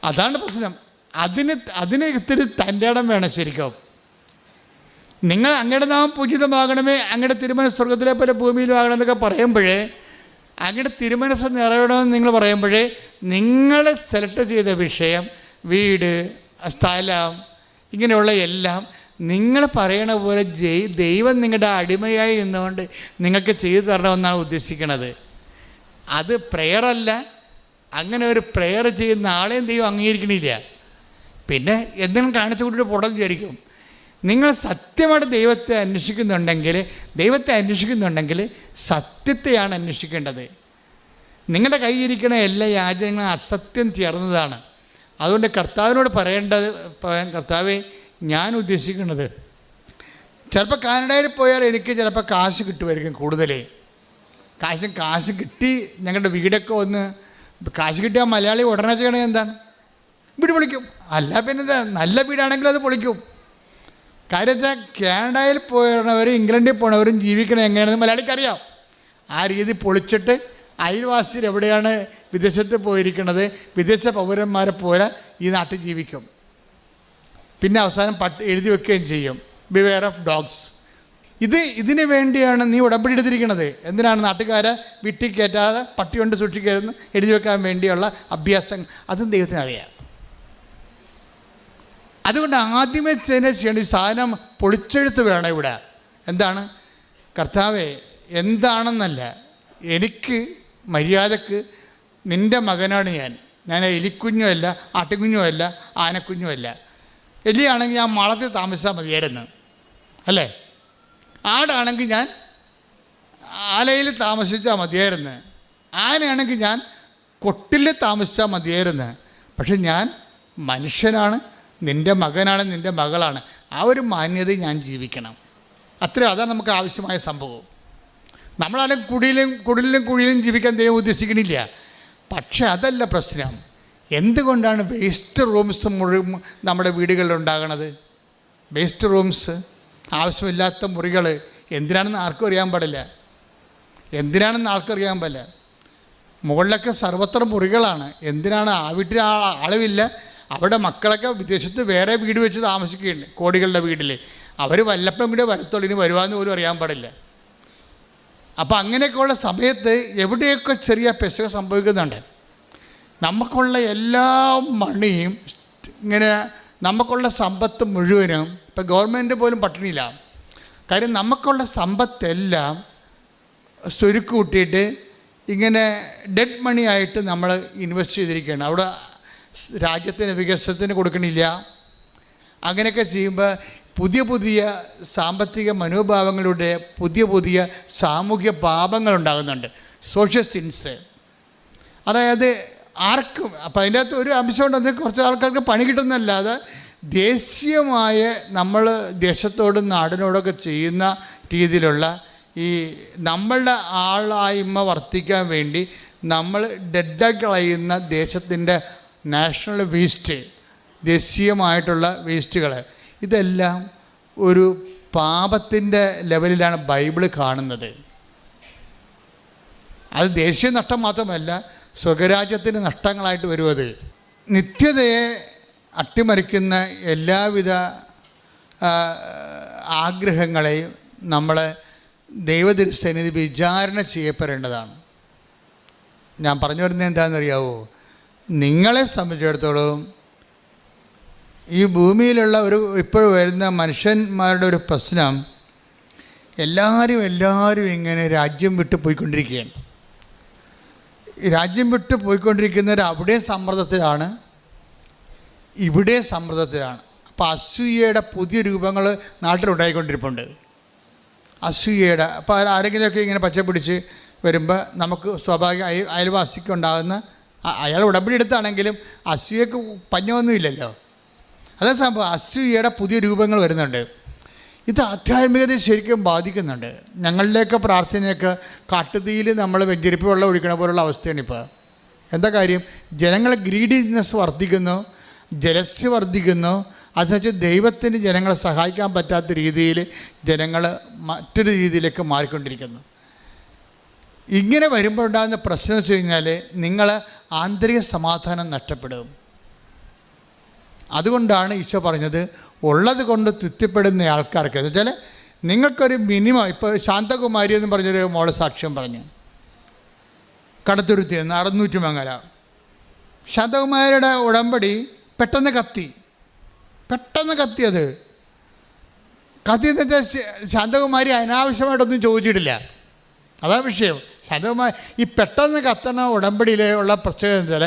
അതാണ് പ്രശ്നം. അതിന് ഇത്തിരി തൻ്റെ ഇടം വേണം ശരിക്കും. നിങ്ങൾ അങ്ങയുടെ നാമം പൂജിതമാകണമേ, അങ്ങയുടെ തിരുമനസ് സ്വർഗത്തിലെ പോലെ ഭൂമിയിലും ആകണം എന്നൊക്കെ പറയുമ്പോഴേ, അങ്ങയുടെ തിരുമനസ് നിറവേണമെന്ന് നിങ്ങൾ പറയുമ്പോഴേ, നിങ്ങൾ സെലക്ട് ചെയ്ത വിഷയം, വീട്, സ്ഥലം, ഇങ്ങനെയുള്ള എല്ലാം നിങ്ങൾ പറയണ പോലെ ദൈവം നിങ്ങളുടെ അടിമയായി നിന്നുകൊണ്ട് നിങ്ങൾക്ക് ചെയ്തു തരണമെന്നാണ് ഉദ്ദേശിക്കുന്നത്. അത് പ്രെയറല്ല. അങ്ങനെ ഒരു പ്രെയർ ചെയ്യുന്ന ആളെയും ദൈവം അംഗീകരിക്കണില്ല. പിന്നെ എന്തെങ്കിലും കാണിച്ചു കൂട്ടിയിട്ട് പോടെന്ന് വിചാരിക്കും. നിങ്ങൾ സത്യമായിട്ട് ദൈവത്തെ അന്വേഷിക്കുന്നുണ്ടെങ്കിൽ സത്യത്തെയാണ് അന്വേഷിക്കേണ്ടത്. നിങ്ങളുടെ കയ്യിരിക്കണ എല്ലാ യാചനകളും അസത്യം ചേർന്നതാണ്. അതുകൊണ്ട് കർത്താവിനോട് പറയാൻ, കർത്താവേ ഞാൻ ഉദ്ദേശിക്കുന്നത്, ചിലപ്പോൾ കാനഡയിൽ പോയാൽ എനിക്ക് ചിലപ്പോൾ കാശ് കിട്ടുമായിരിക്കും കൂടുതൽ. കാശ് കിട്ടി ഞങ്ങളുടെ വീടൊക്കെ കാശ് കിട്ടിയാൽ മലയാളി ഉടനെ ചെയ്യണത് എന്താണ്? വീട് പൊളിക്കും. അല്ല പിന്നെ എന്താ, നല്ല വീടാണെങ്കിലും അത് പൊളിക്കും. കാര്യം വെച്ചാൽ കാനഡയിൽ പോയവരും ഇംഗ്ലണ്ടിൽ പോണവരും ജീവിക്കണം എങ്ങനെയാണെന്ന് മലയാളിക്കറിയാം. ആ രീതി പൊളിച്ചിട്ട് അയൽവാസിയിൽ എവിടെയാണ് വിദേശത്ത് പോയിരിക്കുന്നത്, വിദേശ പൗരന്മാരെ പോലെ ഈ നാട്ടിൽ ജീവിക്കും. പിന്നെ അവസാനം എഴുതി വെക്കുകയും ചെയ്യും, ബിവെയർ ഓഫ് ഡോഗ്സ്. ഇതിന് വേണ്ടിയാണ് നീ ഉടമ്പടി എടുത്തിരിക്കുന്നത്. എന്തിനാണ്? നാട്ടുകാരെ വീട്ടിൽ കയറ്റാതെ പട്ടി കൊണ്ട് സൂക്ഷിക്കരുതെന്ന് എഴുതി വെക്കാൻ വേണ്ടിയുള്ള അഭ്യാസം. അതും ദൈവത്തിനറിയാം. അതുകൊണ്ട് ആദ്യമേ തന്നെ ചെയ്യേണ്ട ഈ സാധനം പൊളിച്ചെഴുത്ത് വേണം ഇവിടെ. എന്താണ്? കർത്താവേ എന്താണെന്നല്ല, എനിക്ക് മര്യാദക്ക് നിൻ്റെ മകനാണ് ഞാൻ എലിക്കുഞ്ഞുമല്ല, ആട്ടിക്കുഞ്ഞുമല്ല, ആനക്കുഞ്ഞുമല്ല. എലിയാണെങ്കിൽ ഞാൻ മാളത്തിൽ താമസിച്ചാൽ മതിയായിരുന്നു, അല്ലേ? ആടാണെങ്കിൽ ഞാൻ ആലയിൽ താമസിച്ചാൽ മതിയായിരുന്നു, ആനയാണെങ്കിൽ ഞാൻ കൊട്ടിൽ താമസിച്ചാൽ മതിയായിരുന്നു. പക്ഷെ ഞാൻ മനുഷ്യനാണ്, നിൻ്റെ മകനാണ്, നിൻ്റെ മകളാണ്. ആ ഒരു മാന്യതയിൽ ഞാൻ ജീവിക്കണം. അതാണ് നമുക്ക് ആവശ്യമായ സംഭവം. നമ്മളാലും കുടിലും ജീവിക്കാൻ ദൈവം ഉദ്ദേശിക്കണില്ല. പക്ഷെ അതല്ല പ്രശ്നം. എന്തുകൊണ്ടാണ് വേസ്റ്റ് റൂംസ് നമ്മുടെ വീടുകളിൽ ഉണ്ടാകണത്? വേസ്റ്റ് റൂംസ്, ആവശ്യമില്ലാത്ത മുറികൾ എന്തിനാണെന്ന് ആർക്കും അറിയാൻ പാടില്ല. മുകളിലൊക്കെ സർവത്ര മുറികളാണ്. എന്തിനാണ്? ആ വീട്ടിൽ ആളുമില്ല. അവിടെ മക്കളൊക്കെ വിദേശത്ത് വേറെ വീട് വെച്ച് താമസിക്കുകയുണ്ട്, കോടികളുടെ വീട്ടിൽ. അവർ വല്ലപ്പോഴും കൂടെ വരത്തുള്ളൂ, ഇനി വരുവാന്ന് പോലും അറിയാൻ പാടില്ല. അപ്പോൾ അങ്ങനെയൊക്കെയുള്ള സമയത്ത് എവിടെയൊക്കെ ചെറിയ പെശക സംഭവിക്കുന്നുണ്ട്. നമുക്കുള്ള എല്ലാ മണിയും ഇങ്ങനെ, നമുക്കുള്ള സമ്പത്ത് മുഴുവനും, ഇപ്പോൾ ഗവൺമെൻറ് പോലും പട്ടിണിയില്ല. കാര്യം നമുക്കുള്ള സമ്പത്തെല്ലാം സ്വരുക്ക് കൂട്ടിയിട്ട് ഇങ്ങനെ ഡെഡ് മണി ആയിട്ട് നമ്മൾ ഇൻവെസ്റ്റ് ചെയ്തിരിക്കുകയാണ്. അവിടെ രാജ്യത്തിന് വികസനത്തിന് കൊടുക്കണില്ല. അങ്ങനെയൊക്കെ ചെയ്യുമ്പോൾ പുതിയ സാമ്പത്തിക മനോഭാവങ്ങളുടെ പുതിയ സാമൂഹ്യ പാപങ്ങളുണ്ടാകുന്നുണ്ട്, സോഷ്യൽ സിൻസ്. അതായത് ആർക്കും, അപ്പം അതിൻ്റെ അകത്ത് ഒരു അംശം ഉണ്ടെന്ന് കുറച്ച് ആൾക്കാർക്ക് പണി കിട്ടുന്നല്ലാതെ ദേശീയമായ നമ്മൾ ദേശത്തോടും നാടിനോടൊക്കെ ചെയ്യുന്ന രീതിയിലുള്ള ഈ നമ്മളുടെ ആളായ്മ വർദ്ധിക്കാൻ വേണ്ടി നമ്മൾ ഡെഡാക്കി കളയുന്ന ദേശത്തിൻ്റെ നാഷണൽ വേസ്റ്റ്, ദേശീയമായിട്ടുള്ള വേസ്റ്റുകൾ, ഇതെല്ലാം ഒരു പാപത്തിൻ്റെ ലെവലിലാണ് ബൈബിൾ കാണുന്നത്. അത് ദേശീയ നഷ്ടം മാത്രമല്ല, സ്വകരാജ്യത്തിന് നഷ്ടങ്ങളായിട്ട് വരുന്നത്. നിത്യതയെ അട്ടിമറിക്കുന്ന എല്ലാവിധ ആഗ്രഹങ്ങളെയും നമ്മൾ ദൈവതിരുസന്നിധി വിചാരണ ചെയ്യപ്പെടേണ്ടതാണ്. ഞാൻ പറഞ്ഞു വരുന്നത് എന്താണെന്നറിയാവോ? നിങ്ങളെ സംബന്ധിച്ചിടത്തോളം ഈ ഭൂമിയിലുള്ള ഇപ്പോൾ വരുന്ന മനുഷ്യന്മാരുടെ ഒരു പ്രശ്നം, എല്ലാവരും ഇങ്ങനെ രാജ്യം വിട്ട് പോയിക്കൊണ്ടിരിക്കുകയാണ്. രാജ്യം വിട്ട് പോയിക്കൊണ്ടിരിക്കുന്നവർ അവിടെയും സമ്മർദ്ദത്തിലാണ്, ഇവിടെ സമ്മർദ്ദത്തിലാണ്. അപ്പോൾ അസൂയയുടെ പുതിയ രൂപങ്ങൾ നാട്ടിലുണ്ടായിക്കൊണ്ടിരിപ്പുണ്ട്. അസൂയയുടെ, അപ്പോൾ ആരെങ്കിലുമൊക്കെ ഇങ്ങനെ പച്ച പിടിച്ച് വരുമ്പോൾ നമുക്ക് സ്വാഭാവിക അയൽവാസിക്ക് ഉണ്ടാകുന്ന, അയാൾ ഉടമ്പടി എടുത്താണെങ്കിലും അസൂയക്ക് പഞ്ഞമൊന്നുമില്ലല്ലോ. അതേ സംഭവം അസൂയയുടെ പുതിയ രൂപങ്ങൾ വരുന്നുണ്ട്. ഇത് ആധ്യാത്മികതയെ ശരിക്കും ബാധിക്കുന്നുണ്ട്. ഞങ്ങളിലേക്ക് പ്രാർത്ഥനയൊക്കെ കാട്ടുതീയിൽ നമ്മൾ വെഞ്ചരിപ്പ് വെള്ളം ഒഴിക്കണ പോലുള്ള അവസ്ഥയാണ് ഇപ്പോൾ. എന്താ കാര്യം? ജനങ്ങളെ ഗ്രീഡിനെസ് വർദ്ധിക്കുന്നു, ജലസ്യ വർദ്ധിക്കുന്നു. അതുവെച്ച് ദൈവത്തിന് ജനങ്ങളെ സഹായിക്കാൻ പറ്റാത്ത രീതിയിൽ ജനങ്ങൾ മറ്റൊരു രീതിയിലേക്ക് മാറിക്കൊണ്ടിരിക്കുന്നു. ഇങ്ങനെ വരുമ്പോൾ ഉണ്ടാകുന്ന പ്രശ്നം വെച്ച് കഴിഞ്ഞാൽ നിങ്ങൾ ആന്തരിക സമാധാനം നഷ്ടപ്പെടും. അതുകൊണ്ടാണ് ഈശോ പറഞ്ഞത്, ഉള്ളത് കൊണ്ട് തൃപ്തിപ്പെടുന്ന ആൾക്കാർക്ക്, എന്ന് വെച്ചാൽ നിങ്ങൾക്കൊരു മിനിമം. ഇപ്പോൾ ശാന്തകുമാരി എന്ന് പറഞ്ഞൊരു മോള് സാക്ഷ്യം പറഞ്ഞു, കടത്തുരുത്തി നിന്ന് 600 മംഗല. ശാന്തകുമാരിയുടെ ഉടമ്പടി പെട്ടെന്ന് കത്തിയത് കത്തിയെന്ന് വെച്ചാൽ ശാന്തകുമാരി അനാവശ്യമായിട്ടൊന്നും ചോദിച്ചിട്ടില്ല. അതാണ് വിഷയം. ശാന്തകുമാരി ഈ പെട്ടെന്ന് കത്തണ ഉടമ്പടിയിലുള്ള പ്രത്യേകത എന്ന് വെച്ചാൽ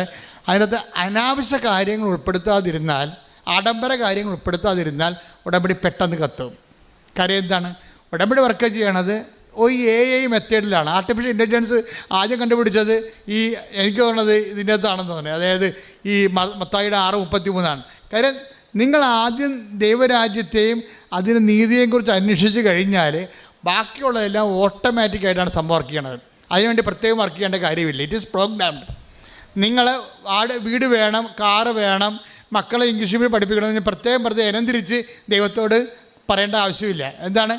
അതിനകത്ത് അനാവശ്യ കാര്യങ്ങൾ ഉൾപ്പെടുത്താതിരുന്നാൽ, ആഡംബര കാര്യങ്ങൾ ഉൾപ്പെടുത്താതിരുന്നാൽ ഉടമ്പടി പെട്ടെന്ന് കത്തും. കാര്യം എന്താണ്? ഉടമ്പടി വർക്ക് ചെയ്യണത് AI മെത്തേഡിലാണ്. ആർട്ടിഫിഷ്യൽ ഇൻ്റലിജൻസ് ആദ്യം കണ്ടുപിടിച്ചത് എനിക്ക് തോന്നുന്നത് ഇതിൻ്റെ അകത്താണെന്ന് തോന്നുന്നത്. അതായത് ഈ മത്തായിയുടെ 6:33. കാര്യം നിങ്ങൾ ആദ്യം ദൈവരാജ്യത്തെയും അതിന് നീതിയെയും കുറിച്ച് അന്വേഷിച്ച് കഴിഞ്ഞാൽ ബാക്കിയുള്ളതെല്ലാം ഓട്ടോമാറ്റിക്കായിട്ടാണ് സംഭവം വർക്ക് ചെയ്യണത്. അതിനുവേണ്ടി പ്രത്യേകം വർക്ക് ചെയ്യേണ്ട കാര്യമില്ല. It is programmed. നിങ്ങൾ വീട് വേണം, കാറ് വേണം, മക്കളെ ഇംഗ്ലീഷ് മീഡിയം പഠിപ്പിക്കണമെന്ന് പ്രത്യേകം ഇനം തിരിച്ച് ദൈവത്തോട് പറയേണ്ട ആവശ്യമില്ല. എന്താണ്?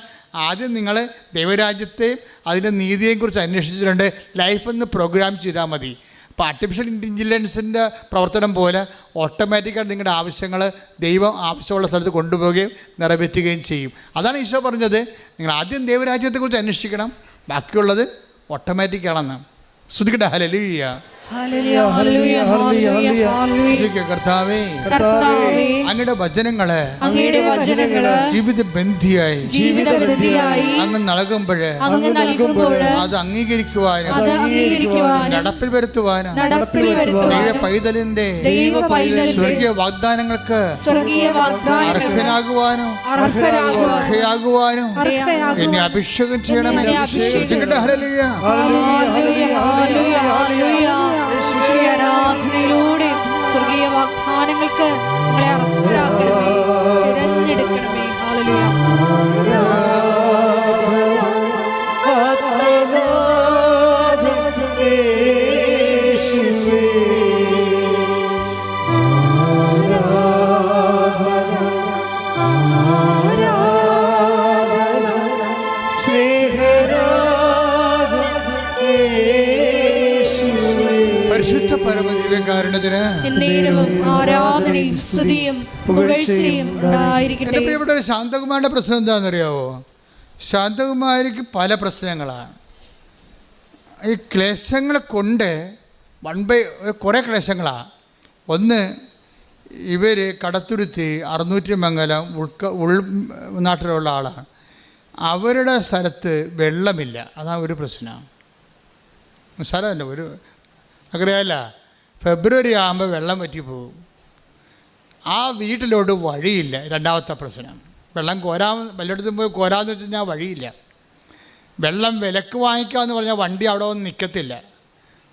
ആദ്യം നിങ്ങൾ ദൈവരാജ്യത്തെയും അതിൻ്റെ നീതിയെയും കുറിച്ച് അന്വേഷിച്ചിട്ടുണ്ട്. ലൈഫൊന്ന് പ്രോഗ്രാം ചെയ്താൽ മതി. അപ്പോൾ ആർട്ടിഫിഷ്യൽ ഇൻ്റലിജൻസിൻ്റെ പ്രവർത്തനം പോലെ ഓട്ടോമാറ്റിക്കായിട്ട് നിങ്ങളുടെ ആവശ്യങ്ങൾ ദൈവം ആവശ്യമുള്ള സ്ഥലത്ത് കൊണ്ടുപോവുകയും നിറവേറ്റുകയും ചെയ്യും. അതാണ് ഈശോ പറഞ്ഞത്, നിങ്ങൾ ആദ്യം ദൈവരാജ്യത്തെക്കുറിച്ച് അന്വേഷിക്കണം, ബാക്കിയുള്ളത് ഓട്ടോമാറ്റിക്കാണെന്ന്. ശ്രുതിക്കട്ടെ. ഹല്ലേലൂയ. കർത്താവേ, അങ്ങയുടെ വചനങ്ങള് ജീവിത ബന്ധിയായി അങ്ങ് നൽകുമ്പോൾ അത് അംഗീകരിക്കുവാനും നടപ്പിൽ വരുത്തുവാനും ദൈവ പൈതലിന്റെ സ്വർഗീയ വാഗ്ദാനങ്ങൾക്ക് അർഹനാകുവാനും എന്നെ അഭിഷേകം ചെയ്യണമേ. ഹല്ലേലൂയ. ആരാധനയിലൂടെ സ്വർഗീയ വാഗ്ദാനങ്ങൾക്ക് നിങ്ങളെ അർഹരാക്കണമേ, തിരഞ്ഞെടുക്കണമേ. പരിശുദ്ധ പരമദിവ്യകാരുണ്യത്തിന് എന്നേരവും ആരാധനയും സ്തുതിയും പുകഴ്ചയും ഉണ്ടായിരിക്കട്ടെ. എൻ്റെ പ്രിയപ്പെട്ട ശാന്തകുമാരിയുടെ പ്രശ്നം എന്താണെന്നറിയാവോ? ശാന്തകുമാരിക്ക് പല പ്രശ്നങ്ങളാണ്. ഈ ക്ലേശങ്ങളെ കൊണ്ട് കുറേ ക്ലേശങ്ങളാണ്. ഒന്ന്, ഇവർ കടത്തുരുത്തി 600 മംഗലം ഉൾനാട്ടിലുള്ള ആളാണ്. അവരുടെ സ്ഥലത്ത് വെള്ളമില്ല. അതാണ് ഒരു പ്രശ്നം. സ്ഥലമല്ല, ഒരു അറിയാമല്ല, ഫെബ്രുവരി ആകുമ്പോൾ വെള്ളം വറ്റി പോകും. ആ വീട്ടിലോട്ട് വഴിയില്ല. രണ്ടാമത്തെ പ്രശ്നം, വെള്ളം വല്ലയിടത്തും പോയി കോരാമെന്ന് വെച്ച് കഴിഞ്ഞാൽ വഴിയില്ല. വെള്ളം വിലക്ക് വാങ്ങിക്കാമെന്ന് പറഞ്ഞാൽ വണ്ടി അവിടെ വന്ന് നിൽക്കത്തില്ല.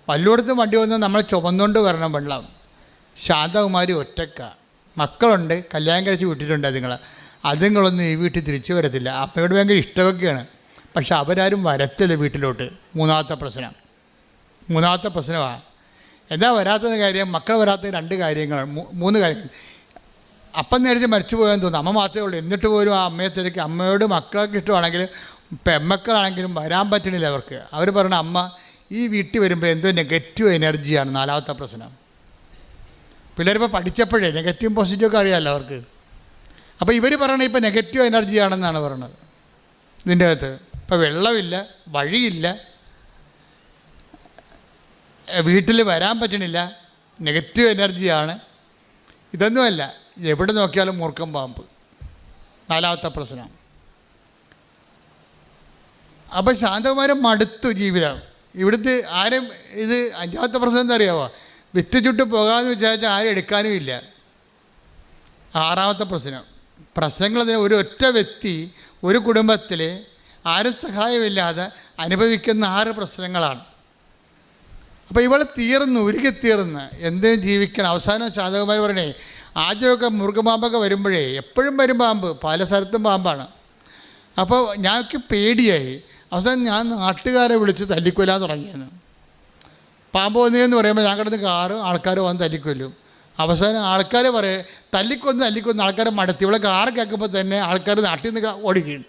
വല്ലയിടത്തും വണ്ടി വന്ന് നമ്മൾ ചുമന്നുകൊണ്ട് വരണം വെള്ളം. ശാന്തകുമാരി ഒറ്റക്ക, മക്കളുണ്ട്, കല്യാണം കഴിച്ച് വിട്ടിട്ടുണ്ട്. അതുങ്ങളൊന്നും ഈ വീട്ടിൽ തിരിച്ചു വരത്തില്ല. അമ്മയോട് ഭയങ്കര ഇഷ്ടമൊക്കെയാണ്, പക്ഷെ അവരാരും വരത്തില്ല വീട്ടിലോട്ട്. മൂന്നാമത്തെ പ്രശ്നമാണ്. എന്താ വരാത്തത് കാര്യം? മക്കൾ വരാത്ത 2 കാര്യങ്ങളാണ്, 3 കാര്യങ്ങൾ. അപ്പം നേരിച്ച് മരിച്ചു പോകാൻ തോന്നുന്നു. അമ്മ മാത്രമേ ഉള്ളൂ. എന്നിട്ട് പോലും ആ അമ്മയെ തിരക്കി. അമ്മയോട് മക്കൾക്ക് ഇഷ്ടമാണെങ്കിലും പെമ്മക്കളാണെങ്കിലും വരാൻ പറ്റണില്ല അവർക്ക്. അവർ പറയണ, അമ്മ ഈ വീട്ടിൽ വരുമ്പോൾ എന്തോ നെഗറ്റീവ് എനർജിയാണ്. 4ാമത്തെ പ്രശ്നം. പിള്ളേരിപ്പോൾ പഠിച്ചപ്പോഴേ നെഗറ്റീവും പോസിറ്റീവൊക്കെ അറിയാമല്ലോ അവർക്ക്. അപ്പോൾ ഇവർ പറയണത് ഇപ്പോൾ നെഗറ്റീവ് എനർജിയാണെന്നാണ് പറയണത്. ഇതിൻ്റെ അകത്ത് ഇപ്പോൾ വെള്ളമില്ല, വഴിയില്ല, വീട്ടിൽ വരാൻ പറ്റണില്ല, നെഗറ്റീവ് എനർജിയാണ്. ഇതൊന്നുമല്ല, എവിടെ നോക്കിയാലും മൂർഖം പാമ്പ്. 4ാമത്തെ പ്രശ്നം. അപ്പോൾ ശാന്തകുമാരി മടുത്തു ജീവിതം. ഇവിടുത്തെ ആരും ഇത് 5ാമത്തെ പ്രശ്നം എന്താ അറിയാമോ? വിറ്റ് ചുട്ട് പോകാമെന്ന് വിചാരിച്ചാൽ ആരും എടുക്കാനും ഇല്ല. 6ാമത്തെ പ്രശ്നങ്ങൾ ഒരു ഒറ്റ വ്യക്തി ഒരു കുടുംബത്തിൽ ആരും സഹായമില്ലാതെ അനുഭവിക്കുന്ന 6 പ്രശ്നങ്ങളാണ്. അപ്പോൾ ഇവൾ ഉരുകിത്തീർന്ന് എന്തും ജീവിക്കണം. അവസാനം ശാന്തകുമാരി പറയണേ, ആദ്യമൊക്കെ മുറുകപാമ്പൊക്കെ വരുമ്പോഴേ, എപ്പോഴും വരും പാമ്പ്, പല സ്ഥലത്തും പാമ്പാണ്. അപ്പോൾ ഞങ്ങൾക്ക് പേടിയായി. അവസാനം ഞാൻ നാട്ടുകാരെ വിളിച്ച് തല്ലിക്കൊല്ലാൻ തുടങ്ങിയെന്ന്. പാമ്പ് വന്നതെന്ന് പറയുമ്പോൾ ഞാൻ കിടന്ന് ആൾക്കാർ വന്ന് തല്ലിക്കൊല്ലും. അവസാനം ആൾക്കാർ പറയും തല്ലിക്കൊന്ന് ആൾക്കാരെ മടുത്ത്. ഇവിടെ കാറ് കേൾക്കുമ്പോൾ തന്നെ ആൾക്കാർ നാട്ടിൽ നിന്ന് ഓടിക്കുകയാണ്.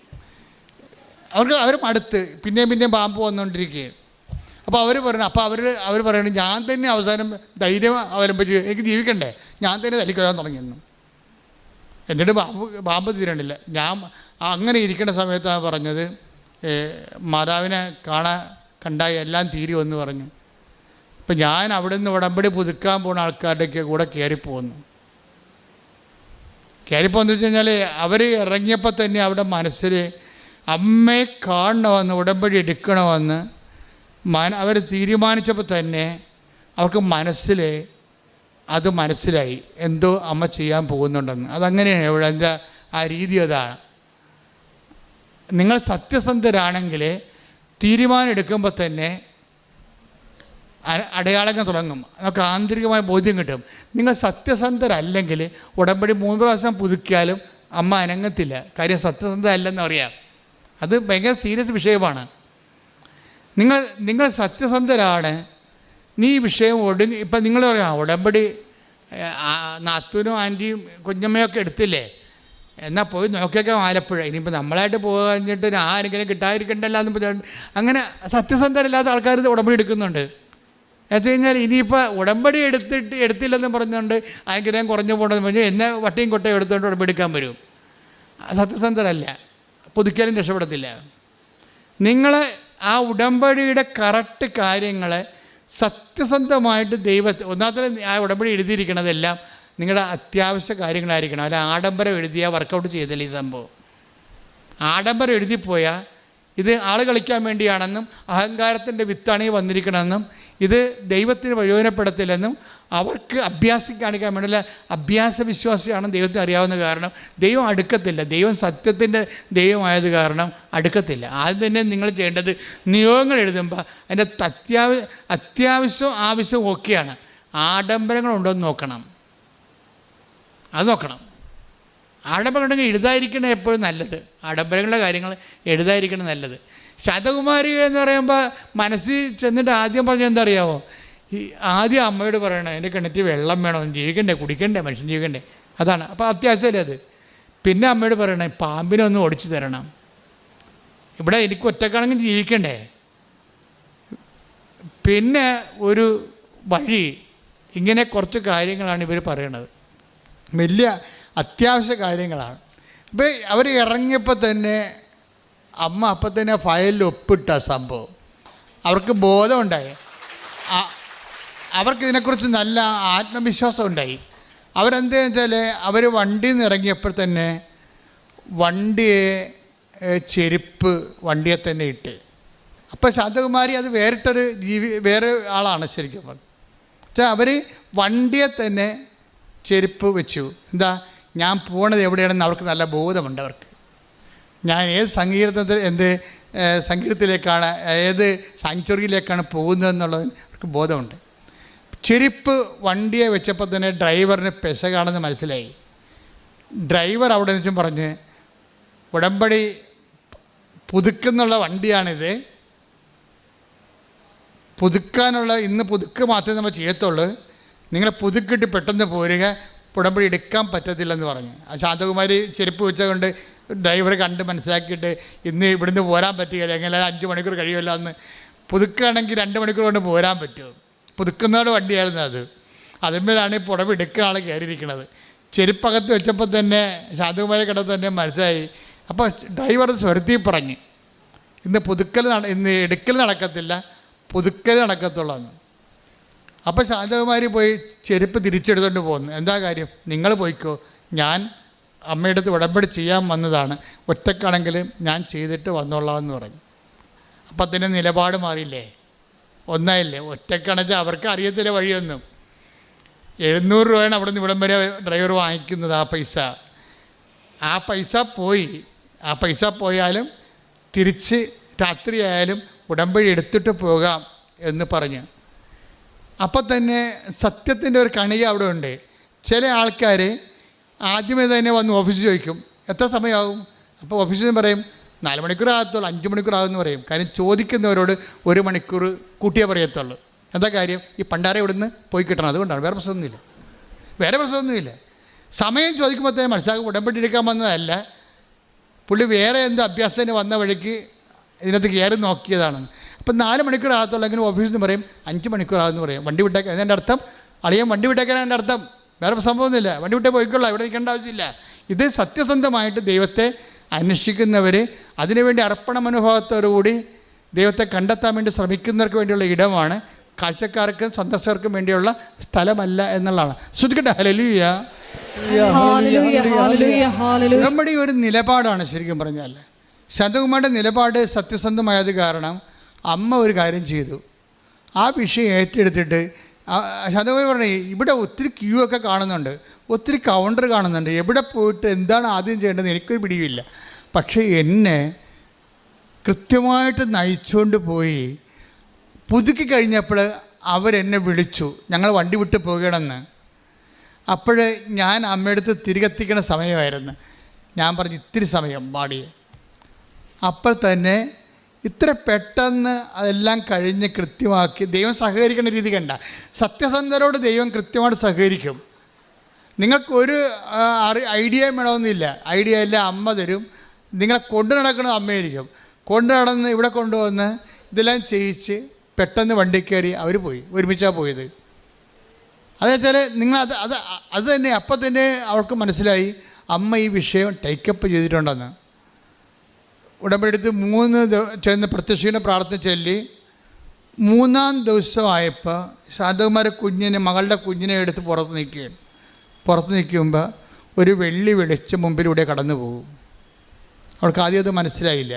അവർ മടുത്ത് പിന്നെയും പാമ്പ് വന്നുകൊണ്ടിരിക്കുകയാണ്. അപ്പോൾ അവർ പറയണം, ഞാൻ തന്നെ അവസാനം ധൈര്യം അവലംബിച്ച് എനിക്ക് ജീവിക്കണ്ടേ, ഞാൻ തന്നെ തല്ലിക്കൊല്ലാൻ തുടങ്ങിയെന്നു. എന്നിട്ട് പാമ്പ് തീരണില്ല. ഞാൻ അങ്ങനെ ഇരിക്കുന്ന സമയത്താണ് പറഞ്ഞത്, മാതാവിനെ കണ്ടാൽ എല്ലാം തീരുമെന്ന് പറഞ്ഞു. അപ്പം ഞാൻ അവിടെ നിന്ന് ഉടമ്പടി പുതുക്കാൻ പോകുന്ന ആൾക്കാരുടെയൊക്കെ കൂടെ കയറിപ്പോകുന്നു വെച്ച് കഴിഞ്ഞാൽ അവർ ഇറങ്ങിയപ്പോൾ തന്നെ അവിടെ മനസ്സിൽ അമ്മയെ കാണണമെന്ന്, ഉടമ്പടി എടുക്കണമെന്ന് അവർ തീരുമാനിച്ചപ്പോൾ തന്നെ അവർക്ക് മനസ്സിലായി എന്തോ അമ്മ ചെയ്യാൻ പോകുന്നുണ്ടെന്ന്. അതങ്ങനെയാണ് ഇവിടെ എന്താ ആ രീതി. അതാണ്, നിങ്ങൾ സത്യസന്ധരാണെങ്കിൽ തീരുമാനം എടുക്കുമ്പോൾ തന്നെ അടയാളങ്ങൾ തുടങ്ങും. നമുക്ക് ആന്തരികമായ ബോധ്യം കിട്ടും. നിങ്ങൾ സത്യസന്ധരല്ലെങ്കിൽ ഉടമ്പടി 3 പ്രാവശ്യം പുതുക്കിയാലും അമ്മ അനങ്ങത്തില്ല. കാര്യം സത്യസന്ധത അല്ലെന്ന് അറിയാം. അത് ഭയങ്കര സീരിയസ് വിഷയമാണ്. നിങ്ങൾ സത്യസന്ധരാണ്. നീ വിഷയം ഇപ്പം നിങ്ങൾ പറയാം, ഉടമ്പടി നാത്തൂനും ആൻറ്റിയും കുഞ്ഞമ്മയൊക്കെ എടുത്തില്ലേ, എന്നാൽ പോയി നോക്കിയൊക്കെ ആലപ്പുഴ. ഇനിയിപ്പോൾ നമ്മളായിട്ട് പോകാഞ്ഞിട്ട് ആരെങ്കിലും കിട്ടാതിരിക്കണ്ടല്ലോ എന്ന് പറഞ്ഞു. അങ്ങനെ സത്യസന്ധരല്ലാത്ത ആൾക്കാർ ഉടമ്പടി എടുക്കുന്നുണ്ട്. എന്ന് കഴിഞ്ഞാൽ ഇനിയിപ്പോൾ ഉടമ്പടി എടുത്തില്ലെന്ന് പറഞ്ഞുകൊണ്ട് അനുഗ്രഹം കുറഞ്ഞു പോകണമെന്ന് പറഞ്ഞാൽ എന്നെ വട്ടിയും കൊട്ടയും എടുത്തുകൊണ്ട് ഉടമ്പടി എടുക്കാൻ വരും. സത്യസന്ധരല്ല, പുതുക്കിയാലും രക്ഷപ്പെടത്തില്ല. നിങ്ങൾ ആ ഉടമ്പടിയുടെ കറക്റ്റ് കാര്യങ്ങൾ സത്യസന്ധമായിട്ട് ഒന്നാമത്തെ ആ ഉടമ്പടി എഴുതിയിരിക്കണതെല്ലാം നിങ്ങളുടെ അത്യാവശ്യ കാര്യങ്ങളായിരിക്കണം. അല്ല ആഡംബരം എഴുതിയാൽ വർക്കൗട്ട് ചെയ്തില്ല ഈ സംഭവം. ആഡംബരം എഴുതിപ്പോയാൽ ഇത് ആൾ കളിക്കാൻ വേണ്ടിയാണെന്നും അഹങ്കാരത്തിൻ്റെ വിത്താണ് ഈ വന്നിരിക്കണമെന്നും ഇത് ദൈവത്തിന് പ്രയോജനപ്പെടത്തില്ലെന്നും അവർക്ക് അഭ്യാസം കാണിക്കാൻ വേണ്ടിയുള്ള അഭ്യാസ വിശ്വാസിയാണെന്ന് ദൈവത്തിന് അറിയാവുന്ന കാരണം ദൈവം അടുക്കത്തില്ല. ദൈവം സത്യത്തിൻ്റെ ദൈവമായത് കാരണം അടുക്കത്തില്ല. ആദ്യം തന്നെ നിങ്ങൾ ചെയ്യേണ്ടത് നിയോഗങ്ങൾ എഴുതുമ്പോൾ അതിൻ്റെ അത്യാവശ്യവും ആവശ്യവും ഒക്കെയാണ്. ആഡംബരങ്ങളുണ്ടോ എന്ന് നോക്കണം. അത് നോക്കണം. ആഡംബരം ഉണ്ടെങ്കിൽ എഴുതാതിരിക്കണം എപ്പോഴും നല്ലത്. ആഡംബരങ്ങളുടെ കാര്യങ്ങൾ എഴുതാതിരിക്കണം നല്ലത്. ശാന്തകുമാരി എന്ന് പറയുമ്പോൾ മനസ്സിൽ ചെന്നിട്ട് ആദ്യം പറഞ്ഞാൽ എന്താ അറിയാമോ? ആദ്യം അമ്മയോട് പറയണം, എൻ്റെ കിണറ്റിൽ വെള്ളം വേണം, ജീവിക്കണ്ടേ, കുടിക്കണ്ടേ, മനുഷ്യൻ ജീവിക്കണ്ടേ. അതാണ്. അപ്പോൾ അത്യാവശ്യമല്ലേ അത്. പിന്നെ അമ്മയോട് പറയണേ, പാമ്പിനെ ഒന്ന് ഓടിച്ചു തരണം. ഇവിടെ എനിക്ക് ഒറ്റക്കാണെങ്കിൽ ജീവിക്കണ്ടേ. പിന്നെ ഒരു വഴി, ഇങ്ങനെ കുറച്ച് കാര്യങ്ങളാണ് ഇവർ പറയണത്. വലിയ അത്യാവശ്യ കാര്യങ്ങളാണ്. അപ്പോൾ അവർ ഇറങ്ങിയപ്പോൾ തന്നെ അമ്മ അപ്പം തന്നെ ഫയലിൽ ഒപ്പിട്ട സംഭവം. അവർക്ക് ബോധമുണ്ടായി, അവർക്ക് ഇതിനെക്കുറിച്ച് നല്ല ആത്മവിശ്വാസം ഉണ്ടായി. അവരെന്താണെന്ന് വെച്ചാൽ അവർ വണ്ടിയിൽ നിന്ന് ഇറങ്ങിയപ്പോൾ തന്നെ വണ്ടിയെ ചെരുപ്പ് വണ്ടിയെ തന്നെ ഇട്ട്. അപ്പോൾ ശാന്തകുമാരി അത് വേറിട്ടൊരു വേറെ ആളാണ് ശരിക്കും പറഞ്ഞത്. വെച്ചാൽ അവർ വണ്ടിയെ തന്നെ ചെരുപ്പ് വെച്ചു. എന്താ, ഞാൻ പോണത് എവിടെയാണെന്ന് അവർക്ക് നല്ല ബോധമുണ്ട്. അവർക്ക് ഞാൻ ഏത് സംഗീതത്തിലേക്കാണ്, ഏത് സാങ്ച്വറിയിലേക്കാണ് പോകുന്നതെന്നുള്ളതിന് അവർക്ക് ബോധമുണ്ട്. ചെരുപ്പ് വണ്ടിയെ വെച്ചപ്പോൾ തന്നെ ഡ്രൈവറിന് പെശകാണെന്ന് മനസ്സിലായി. ഡ്രൈവർ അവിടെ നിന്നും പറഞ്ഞ്, ഉടമ്പടി പുതുക്കുന്നുള്ള വണ്ടിയാണിത്, പുതുക്കാനുള്ള ഇന്ന് പുതുക്ക് മാത്രമേ നമ്മൾ ചെയ്യത്തുള്ളൂ, നിങ്ങൾ പുതുക്കിട്ട് പെട്ടെന്ന് പോരുക, ഉടമ്പടി എടുക്കാൻ പറ്റത്തില്ലെന്ന് പറഞ്ഞു. ആ ശാന്തകുമാരി ചെരുപ്പ് വെച്ചുകൊണ്ട് ഡ്രൈവറെ കണ്ട് മനസ്സിലാക്കിയിട്ട് ഇന്ന് ഇവിടുന്ന് പോരാൻ പറ്റുകയില്ല, എങ്ങനെ 5 മണിക്കൂർ കഴിയുമല്ലോ, അന്ന് പുതുക്കുകയാണെങ്കിൽ 2 മണിക്കൂർ കൊണ്ട് പോരാൻ പറ്റുമോ. പുതുക്കുന്നവരുടെ വണ്ടിയായിരുന്നു അത്. അതിന്മേലാണ് ഈ ഉടമ്പടി എടുക്കുന്ന ആൾ കയറിയിരിക്കുന്നത്. ചെരുപ്പകത്ത് വെച്ചപ്പോൾ തന്നെ ശാന്തകുമാരി കിടന്ന് തന്നെ മനസ്സിലായി. അപ്പോൾ ഡ്രൈവർ സ്വരത്തി പറഞ്ഞ്, ഇന്ന് എടുക്കൽ നടക്കത്തില്ല, പുതുക്കൽ നടക്കത്തുള്ളൂ. അപ്പോൾ ശാന്തകുമാരി പോയി ചെരുപ്പ് തിരിച്ചെടുത്തുകൊണ്ട് പോകുന്നു. എന്താ കാര്യം, നിങ്ങൾ പോയിക്കോ, ഞാൻ അമ്മയുടെ അടുത്ത് ഉടമ്പടി ചെയ്യാൻ വന്നതാണ്, ഒറ്റക്കാണെങ്കിലും ഞാൻ ചെയ്തിട്ട് വന്നോളാം എന്ന് പറഞ്ഞു. അപ്പം അതിൻ്റെ നിലപാട് മാറിയില്ലേ, ഒന്നായില്ലേ. ഒറ്റക്കാണെന്ന് വെച്ചാൽ അവർക്ക് അറിയത്തില്ല വഴിയൊന്നും. 700 രൂപയാണ് അവിടെ നിന്ന് ഇവിടം വരെ ഡ്രൈവർ വാങ്ങിക്കുന്നത്. ആ പൈസ പോയാലും തിരിച്ച് രാത്രിയായാലും ഉടമ്പടി എടുത്തിട്ട് പോകാം എന്ന് പറഞ്ഞു. അപ്പോൾ തന്നെ സത്യത്തിൻ്റെ ഒരു കണിക അവിടെ ഉണ്ട്. ചില ആൾക്കാർ ആദ്യമേ തന്നെ വന്ന് ഓഫീസിൽ ചോദിക്കും, എത്ര സമയമാകും? അപ്പോൾ ഓഫീസിൽ നിന്ന് പറയും 4 മണിക്കൂർ ആകത്തുള്ളൂ, 5 മണിക്കൂർ ആകുമെന്ന് പറയും. കാര്യം ചോദിക്കുന്നവരോട് 1 മണിക്കൂർ കൂട്ടിയേ പറയത്തുള്ളൂ. എന്താ കാര്യം, ഈ പണ്ടാര ഇവിടുന്ന് പോയി കിട്ടണം, അതുകൊണ്ടാണ്. വേറെ പ്രശ്നമൊന്നുമില്ല. സമയം ചോദിക്കുമ്പോൾ തന്നെ മനസ്സിലാക്കും ഉടമ്പടി എടുക്കാൻ വന്നതല്ല, പുള്ളി വേറെ എന്തോ അഭ്യാസത്തിന് വന്ന വഴിക്ക് ഇതിനകത്ത് കയറി നോക്കിയതാണെന്ന്. അപ്പം 4 മണിക്കൂർ ആകത്തുള്ളെങ്കിലും ഓഫീസിൽ നിന്ന് പറയും 5 മണിക്കൂർ ആകുമെന്ന് പറയും. വണ്ടി വിട്ടേക്കാൻ എൻ്റെ അർത്ഥം, അളിയൻ വണ്ടി വിട്ടേക്കാൻ എൻ്റെ അർത്ഥം, വേറെ സംഭവമൊന്നുമില്ല. വണ്ടി വിട്ടേ പോയിക്കൊള്ളാം, ഇവിടെ നിൽക്കേണ്ട ആവശ്യമില്ല. ഇത് സത്യസന്ധമായിട്ട് ദൈവത്തെ അന്വേഷിക്കുന്നവർ, അതിനുവേണ്ടി അർപ്പണ മനോഭാവത്തോടുകൂടി ദൈവത്തെ കണ്ടെത്താൻ വേണ്ടി ശ്രമിക്കുന്നവർക്ക് വേണ്ടിയുള്ള ഇടമാണ്, കാഴ്ചക്കാർക്കും സന്ദർശകർക്കും വേണ്ടിയുള്ള സ്ഥലമല്ല എന്നുള്ളതാണ്. ശ്രദ്ധിക്കട്ടെ. ഹല്ലേലൂയ. നമ്മുടെ ഒരു നിലപാടാണ് ശരിക്കും പറഞ്ഞാൽ. ശാന്തകുമാരിയുടെ നിലപാട് സത്യസന്ധമായത് കാരണം അമ്മ ഒരു കാര്യം ചെയ്തു, ആ വിഷയം ഏറ്റെടുത്തിട്ട് ശാന്തകുമാരി പറഞ്ഞു, ഇവിടെ ഒത്തിരി ക്യൂ ഒക്കെ കാണുന്നുണ്ട്, ഒത്തിരി കൗണ്ടർ കാണുന്നുണ്ട്, എവിടെ പോയിട്ട് എന്താണ് ആദ്യം ചെയ്യേണ്ടത് എനിക്കൊരു പിടിയുമില്ല. പക്ഷേ എന്നെ കൃത്യമായിട്ട് നയിച്ചുകൊണ്ട് പോയി പുതുക്കി കഴിഞ്ഞപ്പോൾ അവരെന്നെ വിളിച്ചു, ഞങ്ങൾ വണ്ടി വിട്ട് പോകണമെന്ന്. അപ്പോൾ ഞാൻ അമ്മയടുത്ത് തിരികെത്തിക്കണ സമയമായിരുന്നു. ഞാൻ പറഞ്ഞു ഇത്തിരി സമയം പാടി. അപ്പോൾ തന്നെ ഇത്ര പെട്ടെന്ന് അതെല്ലാം കഴിഞ്ഞ് കൃത്യമാക്കി ദൈവം സഹകരിക്കുന്ന രീതി കണ്ട. സത്യസന്ധരോട് ദൈവം കൃത്യമായിട്ട് സഹകരിക്കും. നിങ്ങൾക്കൊരു ഐഡിയയും വേണമെന്നില്ല, ഐഡിയ എല്ലാം അമ്മ തരും. നിങ്ങളെ കൊണ്ടു നടക്കുന്നത് അമ്മയായിരിക്കും. കൊണ്ടു നടന്ന് ഇവിടെ കൊണ്ടുവന്ന് ഇതെല്ലാം ചെയ്യിച്ച് പെട്ടെന്ന് വണ്ടി കയറി അവർ പോയി, ഒരുമിച്ചാണ് പോയത്. അതെന്നുവെച്ചാൽ നിങ്ങൾ അത് തന്നെ അപ്പം തന്നെ അവൾക്ക് മനസ്സിലായി അമ്മ ഈ വിഷയം ടേക്കപ്പ് ചെയ്തിട്ടുണ്ടെന്ന്. ഉടമ്പടി എടുത്ത് 3 ചെന്ന് പ്രത്യക്ഷീണ പ്രാർത്ഥന ചൊല്ലി 3-ാം ദിവസമായപ്പോൾ ശാന്തകുമാരി മകളുടെ കുഞ്ഞിനെ എടുത്ത് പുറത്ത് നിൽക്കുമ്പോൾ ഒരു വെള്ളി വെളിച്ചം മുമ്പിലൂടെ കടന്നു പോകും. അവൾക്ക് ആദ്യം അത് മനസ്സിലായില്ല.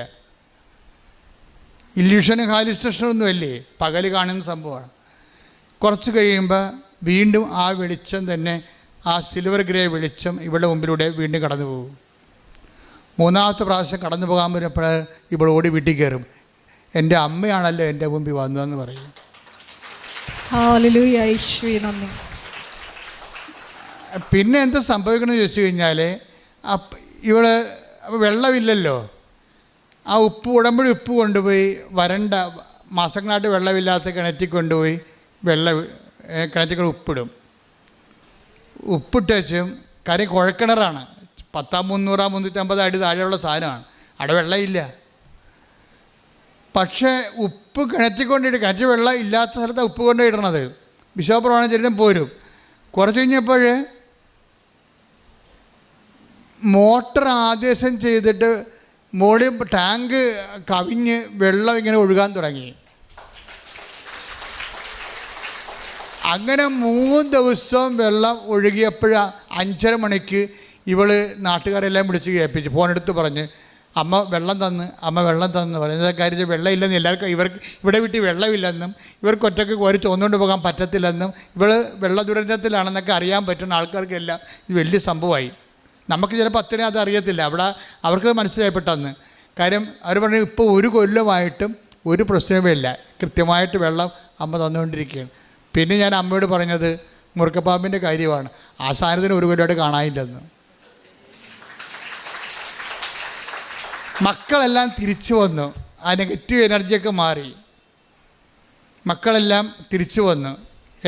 ഇല്യൂഷനും ഹാലുസിനേഷനൊന്നും അല്ലേ, പകൽ കാണുന്ന സംഭവമാണ്. കുറച്ച് കഴിയുമ്പോൾ വീണ്ടും ആ വെളിച്ചം തന്നെ, ആ സിൽവർ ഗ്രേ വെളിച്ചം ഇവളുടെ മുമ്പിലൂടെ വീണ്ടും കടന്നു പോകും. 3-ാമത്തെ പ്രാവശ്യം കടന്നു പോകാൻ വരുമ്പോൾ ഇവൾ ഓടി വീട്ടിൽ കയറും, എൻ്റെ അമ്മയാണല്ലോ എൻ്റെ മുമ്പിൽ വന്നതെന്ന് പറയും. പിന്നെ എന്താ സംഭവിക്കണമെന്ന് ചോദിച്ചു കഴിഞ്ഞാൽ, ഇവള് വെള്ളമില്ലല്ലോ, ആ ഉടമ്പടി ഉപ്പ് കൊണ്ടുപോയി വരണ്ട മാസങ്ങളായിട്ട് വെള്ളമില്ലാത്ത കിണറ്റിൽ കൊണ്ടുപോയി കിണറ്റിൽ ഉപ്പിടും. ഉപ്പിട്ടും കാര്യം കുഴക്കിണറാണ്, 300-350 അടി താഴെയുള്ള സാധനമാണ്, അവിടെ വെള്ളമില്ല. പക്ഷേ ഉപ്പ് കിണറ്റിൽ കൊണ്ടിട്ട്, കിണറ്റിൽ വെള്ളം ഇല്ലാത്ത സ്ഥലത്താണ് ഉപ്പ് കൊണ്ടിടണത്. ബിഷപ്പ് പ്രമാണം ചൊല്ലിയിട്ടും പോരും. കുറച്ച് കഴിഞ്ഞപ്പോൾ മോട്ടർ ആദേശം ചെയ്തിട്ട് മോളിൽ ടാങ്ക് കവിഞ്ഞ് വെള്ളം ഇങ്ങനെ ഒഴുകാൻ തുടങ്ങി. അങ്ങനെ 3 ദിവസം വെള്ളം ഒഴുകിയപ്പോഴാണ് 5:30 മണിക്ക് ഇവള് നാട്ടുകാരെല്ലാം വിളിച്ച് കേൾപ്പിച്ച് ഫോണെടുത്ത് പറഞ്ഞ് അമ്മ വെള്ളം തന്ന് പറയുന്നത് കാര്യം വെള്ളം ഇല്ലെന്ന് എല്ലാവർക്കും ഇവിടെ വീട്ടിൽ വെള്ളമില്ലെന്നും ഇവർക്ക് ഒറ്റയ്ക്ക് കോരി ചോന്നുകൊണ്ട് പോകാൻ പറ്റത്തില്ലെന്നും ഇവൾ വെള്ള ദുരന്തത്തിലാണെന്നൊക്കെ അറിയാൻ പറ്റുന്ന ആൾക്കാർക്കെല്ലാം ഇത് വലിയ സംഭവമായി. നമുക്ക് ചിലപ്പോൾ അത്രയും അത് അറിയത്തില്ല. അവിടെ അവർക്ക് മനസ്സിലായിപ്പെട്ടന്ന് കാര്യം അവർ പറഞ്ഞു ഇപ്പോൾ 1 കൊല്ലമായിട്ടും ഒരു പ്രശ്നവുമില്ല, കൃത്യമായിട്ട് വെള്ളം അമ്മ തന്നുകൊണ്ടിരിക്കുകയാണ്. പിന്നെ ഞാൻ അമ്മയോട് പറഞ്ഞത് മുറുക്കപ്പാമ്പിൻ്റെ കാര്യമാണ്. ആ സാധനത്തിന് 1 കൊല്ലമായിട്ട് കാണാനില്ലെന്ന്. മക്കളെല്ലാം തിരിച്ചു വന്നു, ആ നെഗറ്റീവ് എനർജിയൊക്കെ മാറി, മക്കളെല്ലാം തിരിച്ചു വന്നു.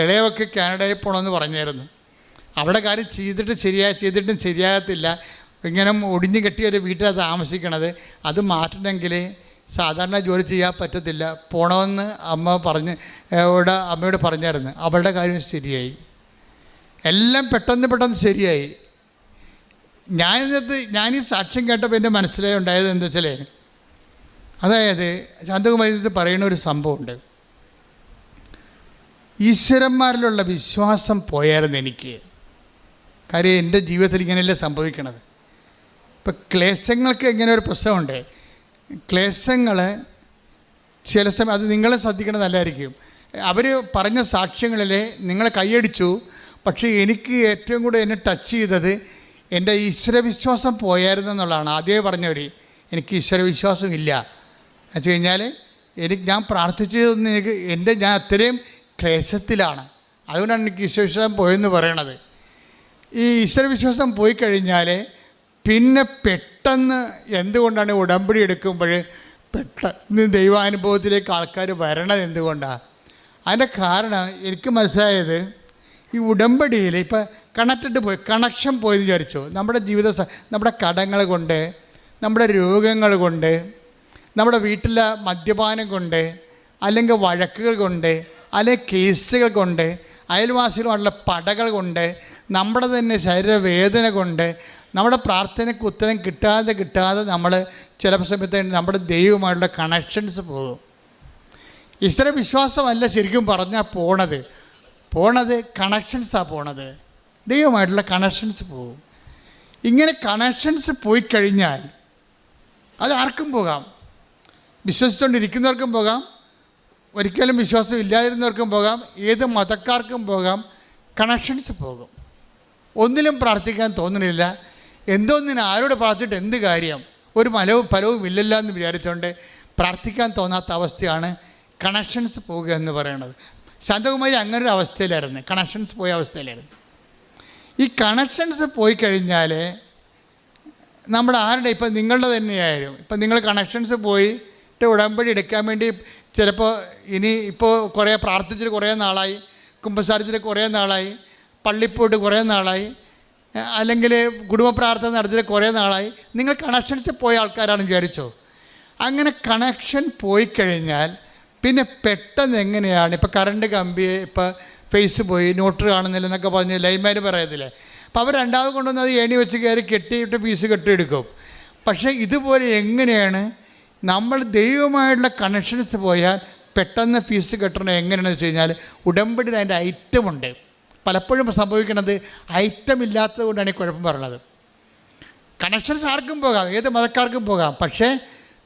ഇളയവൊക്കെ കാനഡയിൽ പോകണമെന്ന് പറഞ്ഞായിരുന്നു. അവിടെ കാര്യം ചെയ്തിട്ടും ശരിയാകത്തില്ല. ഇങ്ങനെ ഒടിഞ്ഞു കെട്ടിയൊരു വീട്ടിലാണ് താമസിക്കണത്. അത് മാറ്റണമെങ്കിൽ സാധാരണ ജോലി ചെയ്യാൻ പറ്റത്തില്ല, പോകണമെന്ന് അമ്മയോട് പറഞ്ഞായിരുന്നു. അവളുടെ കാര്യം ശരിയായി, എല്ലാം പെട്ടെന്ന് ശരിയായി. ഞാനീ സാക്ഷ്യം കേട്ടപ്പോൾ എൻ്റെ മനസ്സിലായി ഉണ്ടായത് എന്താ വെച്ചാൽ, അതായത് ശാന്തകുമാരി പറയുന്ന ഒരു സംഭവമുണ്ട്. ഈശ്വരന്മാരിലുള്ള വിശ്വാസം പോയായിരുന്നു എനിക്ക്. കാര്യം എൻ്റെ ജീവിതത്തിൽ ഇങ്ങനെയല്ലേ സംഭവിക്കണത്. ഇപ്പം ക്ലേശങ്ങൾക്ക് ഇങ്ങനെ ഒരു പ്രശ്നമുണ്ട്. ക്ലേശങ്ങൾ ചില സമയം അത് നിങ്ങളെ ശ്രദ്ധിക്കണത് നല്ലതായിരിക്കും. അവർ പറഞ്ഞ സാക്ഷ്യങ്ങളിൽ നിങ്ങൾ കൈയടിച്ചു, പക്ഷേ എനിക്ക് ഏറ്റവും കൂടുതൽ എന്നെ ടച്ച് ചെയ്തത് എൻ്റെ ഈശ്വരവിശ്വാസം പോയായിരുന്നു എന്നുള്ളതാണ്. ആദ്യമേ പറഞ്ഞവർ എനിക്ക് ഈശ്വരവിശ്വാസം ഇല്ല എന്ന് വെച്ച് കഴിഞ്ഞാൽ ഞാൻ പ്രാർത്ഥിച്ചതൊന്നും ഞാൻ അത്രയും ക്ലേശത്തിലാണ്, അതുകൊണ്ടാണ് എനിക്ക് ഈശ്വരവിശ്വാസം പോയെന്ന് പറയണത്. ഈ ഈശ്വരവിശ്വാസം പോയി കഴിഞ്ഞാൽ പിന്നെ പെട്ടെന്ന് എന്തുകൊണ്ടാണ് ഉടമ്പടി എടുക്കുമ്പോൾ പെട്ടെന്ന് ദൈവാനുഭവത്തിലേക്ക് ആൾക്കാർ വരണത് എന്തുകൊണ്ടാണ്? അതിൻ്റെ കാരണം എനിക്ക് മനസ്സിലായത്, ഈ ഉടമ്പടിയിൽ ഇപ്പം കണക്ഷൻ പോയെന്ന് വിചാരിച്ചു. നമ്മുടെ നമ്മുടെ കടങ്ങൾ കൊണ്ട്, നമ്മുടെ രോഗങ്ങൾ കൊണ്ട്, നമ്മുടെ വീട്ടിലെ മദ്യപാനം കൊണ്ട്, അല്ലെങ്കിൽ വഴക്കുകൾ കൊണ്ട്, അല്ലെങ്കിൽ കേസുകൾ കൊണ്ട്, അയൽവാസികളുമായുള്ള പടകൾ കൊണ്ട്, നമ്മുടെ തന്നെ ശരീരവേദന കൊണ്ട്, നമ്മുടെ പ്രാർത്ഥനയ്ക്ക് ഉത്തരം കിട്ടാതെ നമ്മൾ ചില സമയത്ത് നമ്മുടെ ദൈവമായിട്ടുള്ള കണക്ഷൻസ് പോകും. ഈശ്വര വിശ്വാസമല്ല ശരിക്കും പറഞ്ഞാൽ പോണത് കണക്ഷൻസാണ് പോണത്. ദൈവമായിട്ടുള്ള കണക്ഷൻസ് പോകും. ഇങ്ങനെ കണക്ഷൻസ് പോയി കഴിഞ്ഞാൽ അത് ആർക്കും പോകാം, വിശ്വസിച്ചുകൊണ്ടിരിക്കുന്നവർക്കും പോകാം, ഒരിക്കലും വിശ്വാസം ഇല്ലാതിരുന്നവർക്കും പോകാം, ഏത് മതക്കാർക്കും പോകാം. കണക്ഷൻസ് പോകും. ഒന്നിലും പ്രാർത്ഥിക്കാൻ തോന്നുന്നില്ല. എന്തോന്നിന് ആരോട് പ്രാർത്ഥിച്ചിട്ട് എന്ത് കാര്യം, ഒരു ഫലവും ഇല്ലല്ലോ എന്ന് വിചാരിച്ചുകൊണ്ട് പ്രാർത്ഥിക്കാൻ തോന്നാത്ത അവസ്ഥയാണ് കണക്ഷൻസ് പോവുക എന്ന് പറയുന്നത്. ശാന്തകുമാരി അങ്ങനൊരു അവസ്ഥയിലായിരുന്നു, കണക്ഷൻസ് പോയ അവസ്ഥയിലായിരുന്നു. ഈ കണക്ഷൻസ് പോയി കഴിഞ്ഞാൽ നമ്മുടെ ആരുടെ, ഇപ്പം നിങ്ങളുടെ തന്നെയായിരുന്നു. ഇപ്പം നിങ്ങൾ കണക്ഷൻസ് പോയിട്ട് ഉടമ്പടി എടുക്കാൻ വേണ്ടി ചിലപ്പോൾ ഇപ്പോൾ കുറേ പ്രാർത്ഥിച്ചിട്ട് കുറേ നാളായി, കുമ്പസാരിച്ചിട്ട് കുറേ നാളായി, പള്ളിപ്പോയിട്ട് കുറേ നാളായി, അല്ലെങ്കിൽ കുടുംബ പ്രാർത്ഥന നടത്തിയിട്ട് കുറേ നാളായി, നിങ്ങൾ കണക്ഷൻസ് പോയ ആൾക്കാരാണെന്ന് വിചാരിച്ചോ. അങ്ങനെ കണക്ഷൻ പോയി കഴിഞ്ഞാൽ പിന്നെ പെട്ടെന്ന് എങ്ങനെയാണ്, ഇപ്പോൾ കറണ്ട് കമ്പി, ഇപ്പോൾ ഫേസ് പോയി, ന്യൂട്രൽ കാണുന്നില്ല എന്നൊക്കെ പറഞ്ഞ് ലൈൻമാൻ പറയത്തില്ലേ. അപ്പോൾ അവർ രണ്ടാമത് കൊണ്ടുവന്നത് ഏണി വെച്ച് കയറി കെട്ടിയിട്ട് പീസ് കെട്ടിയെടുക്കും. പക്ഷേ ഇതുപോലെ എങ്ങനെയാണ് നമ്മൾ ദൈവമായിട്ടുള്ള കണക്ഷൻസ് പോയാൽ പെട്ടെന്ന് ഫീസ് കെട്ടണം എങ്ങനെയാണെന്ന് വെച്ച് കഴിഞ്ഞാൽ, ഉടമ്പടിയിൽ അതിൻ്റെ ഐറ്റമുണ്ട്. പലപ്പോഴും സംഭവിക്കുന്നത് ഐറ്റം ഇല്ലാത്തത് കൊണ്ടാണ് ഈ കുഴപ്പം പറയുന്നത്. കണക്ഷൻസ് ആർക്കും പോകാം, ഏത് മതക്കാർക്കും പോകാം, പക്ഷേ